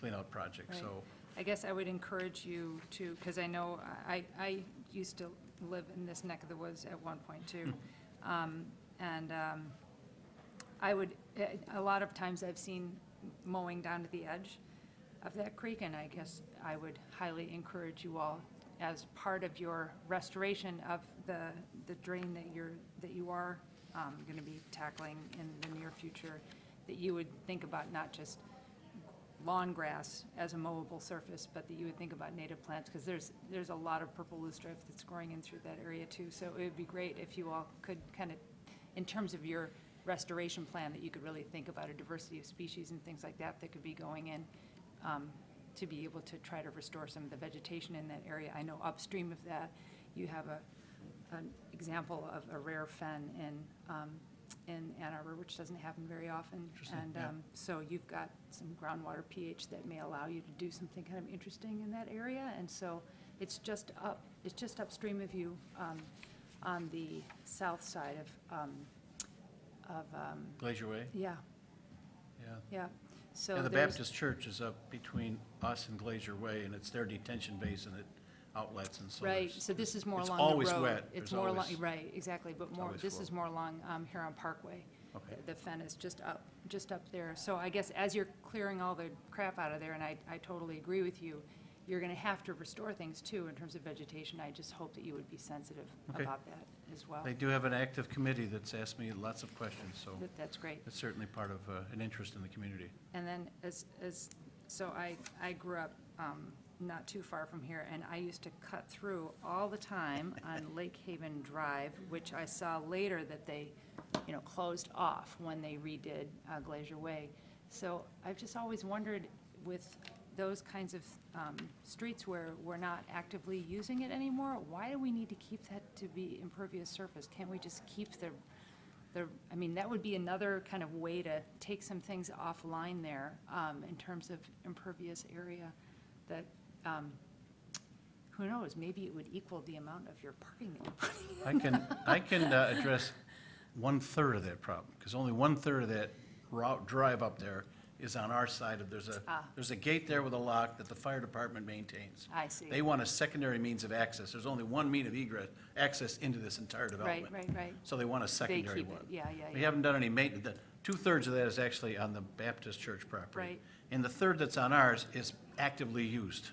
cleanout project, Right. so. I guess I would encourage you to, because I know I used to live in this neck of the woods at one point too. I would, a lot of times I've seen mowing down to the edge of that creek, and I guess I would highly encourage you all, as part of your restoration of the drain that you are going to be tackling in the near future, that you would think about not just lawn grass as a mowable surface, but that you would think about native plants, because there's a lot of purple loosestrife that's growing in through that area too. So it would be great if you all could kind of, in terms of your restoration plan, that you could really think about a diversity of species and things like that that could be going in to be able to try to restore some of the vegetation in that area. I know upstream of that, you have an example of a rare fen in Ann Arbor, which doesn't happen very often. And so you've got some groundwater pH that may allow you to do something kind of interesting in that area. And so it's just upstream of you on the south side of Glacier Way? yeah, Yeah. yeah. So Yeah, the there's- Baptist church is up between us and Glacier Way, and it's their detention basin that outlets, and so Right, there's- so this is more it's along the road. always wet. It's There's more along, always- right, exactly, but more, always this full. is more along Huron Parkway. Okay. The fen is just up there. So I guess as you're clearing all the crap out of there, and I totally agree with you, you're gonna have to restore things too in terms of vegetation. I just hope that you would be sensitive Okay. about that as well. They do have an active committee that's asked me lots of questions, so That's great. it's certainly part of an interest in the community. And then so I grew up not too far from here, and I used to cut through all the time on Lake Haven Drive, which I saw later that they, closed off when they redid Glacier Way. So I've just always wondered, with those kinds of streets where we're not actively using it anymore, why do we need to keep that to be impervious surface? Can't we just keep I mean, that would be another kind of way to take some things offline there in terms of impervious area that, who knows, maybe it would equal the amount of your parking that you're putting in. I can address 1/3 of that problem, because only 1/3 of that route drive up there is on our side of, there's a gate there with a lock that the fire department maintains. I see. They want a secondary means of access. There's only one means of egress, access into this entire development. Right. So they want a secondary keep it. one. Yeah. We haven't done any maintenance. 2/3 of that is actually on the Baptist church property. Right. And the third that's on ours is actively used,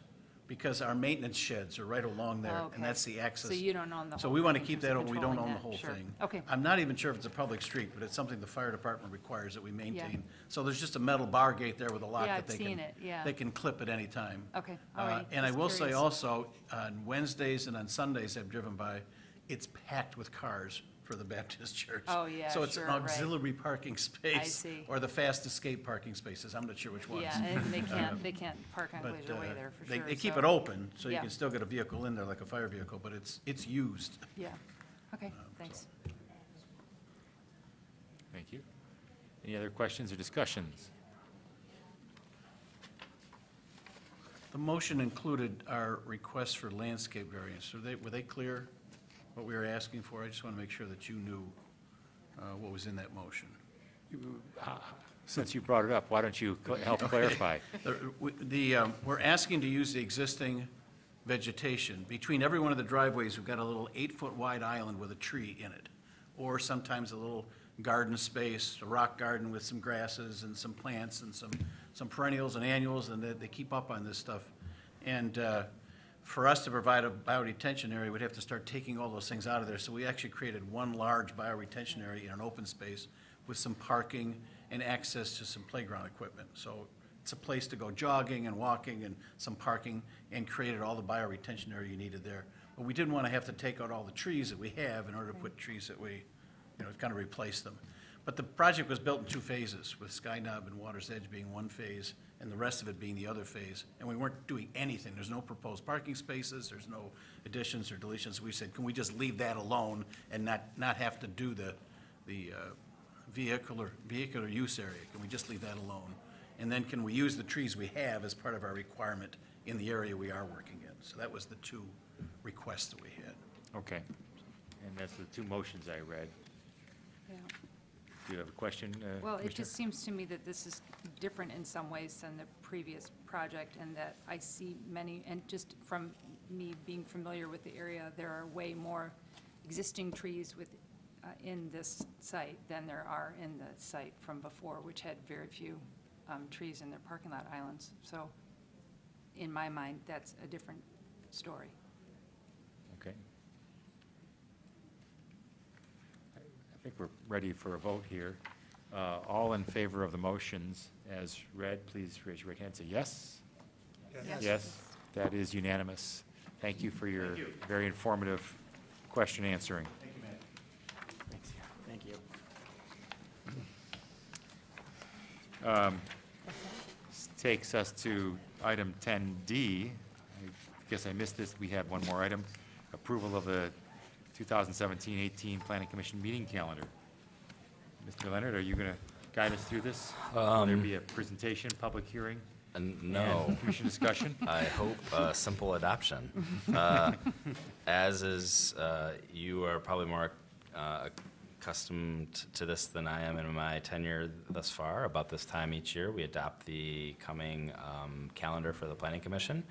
because our maintenance sheds are right along there, Okay. and that's the access. So you don't own the So whole we want to thing in keep terms that of open, we don't controlling own the that. whole Sure. thing. Okay. I'm not even sure if it's a public street, but it's something the fire department requires that we maintain. So there's just a metal bar gate there with a lock Yeah, that I've they seen can, it, yeah. they can clip at any time. Okay, all right. And I Just will say curious. also, on Wednesdays and on Sundays I've driven by, it's packed with cars for the Baptist church. Oh, yeah, So it's sure, an right. auxiliary parking space. see. Or the fast escape parking spaces, I'm not sure which ones. Yeah, and they can't park on But Glacier Way there for they sure. keep so- it open, so you Yeah. can still get a vehicle in there like a fire vehicle, but it's used. Yeah, okay, thanks. Thank you. Any other questions or discussions? The motion included our request for landscape variance. Were they clear, what we were asking for? I just want to make sure that you knew what was in that motion. Since you brought it up, why don't you help clarify? We're asking to use the existing vegetation. Between every one of the driveways, we've got a little 8-foot wide island with a tree in it, or sometimes a little garden space, a rock garden with some grasses and some plants and some perennials and annuals, and they keep up on this stuff. And for us to provide a bioretention area, we'd have to start taking all those things out of there. So we actually created one large bioretention area in an open space with some parking and access to some playground equipment. So it's a place to go jogging and walking and some parking, and created all the bioretention area you needed there. But we didn't want to have to take out all the trees that we have in order to put trees that we, kind of replace them. But the project was built in 2 phases, with Sky Knob and Water's Edge being one phase, and the rest of it being the other phase. And we weren't doing anything. There's no proposed parking spaces, there's no additions or deletions. We said, can we just leave that alone and not have to do the vehicular use area? Can we just leave that alone? And then can we use the trees we have as part of our requirement in the area we are working in? So that was the 2 requests that we had. Okay. And that's the 2 motions I read. Yeah. Do you have a question, Well, it Commissioner? just seems to me that this is different in some ways than the previous project, and that I see many, and just from me being familiar with the area, there are way more existing trees in this site than there are in the site from before, which had very few trees in their parking lot islands. So in my mind, that's a different story. Okay. I think we're ready for a vote here. All in favor of the motions as read, please raise your right hand and say yes. Yes. Yes, that is unanimous. Thank you for your very informative question answering. Thank you, Matt. Thank you. This takes us to item 10D. I guess I missed this. We have one more item. Approval of the 2017-18 Planning Commission meeting calendar. Mr. Leonard, are you going to guide us through this? Will there be a presentation, public hearing? No. And commission discussion? I hope simple adoption. As is, you are probably more accustomed to this than I am in my tenure thus far. About this time each year, we adopt the coming calendar for the Planning Commission.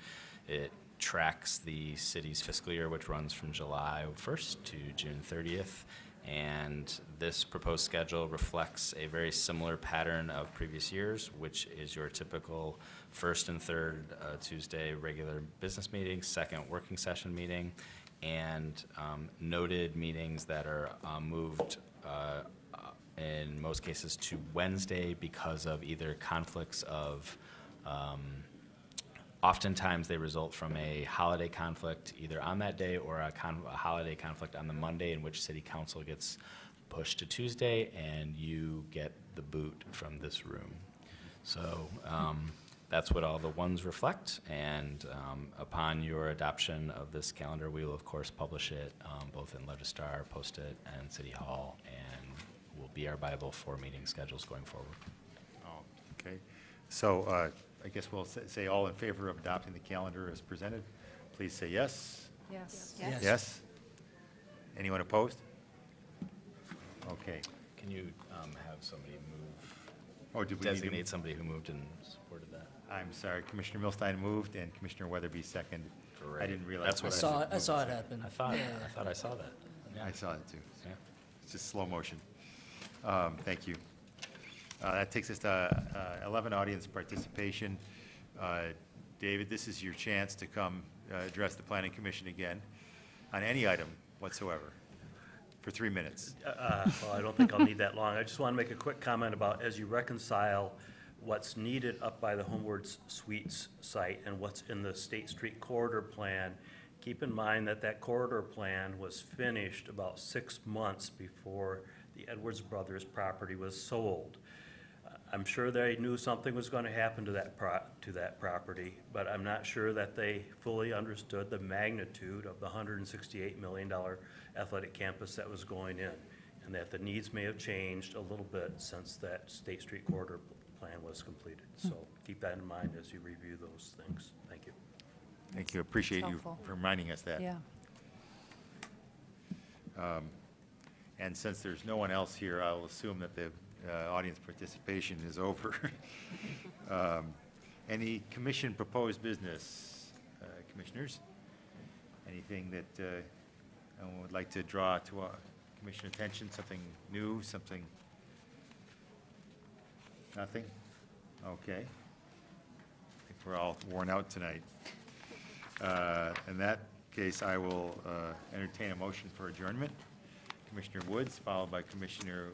It tracks the city's fiscal year, which runs from July 1st to June 30th. And this proposed schedule reflects a very similar pattern of previous years, which is your typical first and third Tuesday regular business meeting, second working session meeting, and noted meetings that are moved in most cases to Wednesday because of either conflicts of oftentimes they result from a holiday conflict either on that day or a holiday conflict on the Monday in which City Council gets pushed to Tuesday and you get the boot from this room. So that's what all the ones reflect, and upon your adoption of this calendar, we will of course publish it both in Legistar, post it, and City Hall, and will be our Bible for meeting schedules going forward. Oh, okay. So I guess we'll say all in favor of adopting the calendar as presented. Please say yes. Yes. Yes. Yes? Anyone opposed? Okay. Can you have somebody move, Oh, did we need to- designate somebody who moved and supported that? I'm sorry, Commissioner Milstein moved and Commissioner Weatherby seconded. I Great. didn't realize. That's what I saw it happen. I thought I saw that. Yeah. I saw it too. Yeah. It's just slow motion. Thank you. That takes us to 11, audience participation. David, this is your chance to come address the Planning Commission again on any item whatsoever for 3 minutes. Well, I don't think I'll need that long. I just want to make a quick comment about as you reconcile what's needed up by the Homeward Suites site and what's in the State Street Corridor Plan, keep in mind that that corridor plan was finished about 6 months before the Edwards Brothers property was sold. I'm sure they knew something was going to happen to that property, but I'm not sure that they fully understood the magnitude of the $168 million athletic campus that was going in, and that the needs may have changed a little bit since that State Street Corridor plan was completed. So keep that in mind as you review those things. Thank you. Thank you. Appreciate you Helpful. for reminding us that. Yeah. And since there's no one else here, I'll assume that the audience participation is over. Any commission proposed business, commissioners? Anything that anyone would like to draw to commission attention, something new, something? Nothing? Okay. I think we're all worn out tonight. In that case, I will entertain a motion for adjournment. Commissioner Woods, followed by Commissioner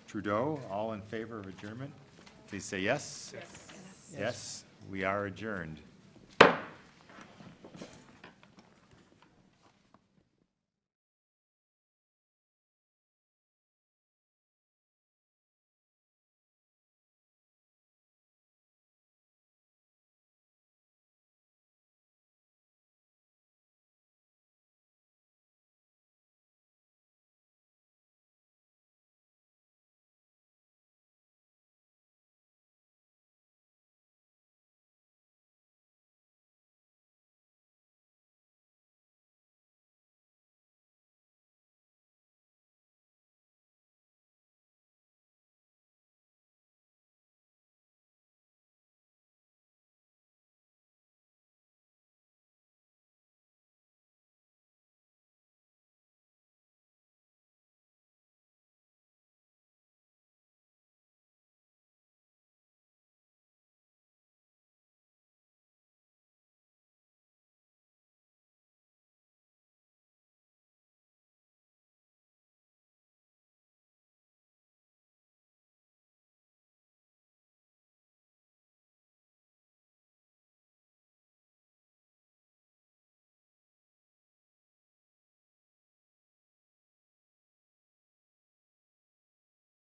Trudeau. All in favor of adjournment? Please say yes. Yes. Yes. We are adjourned.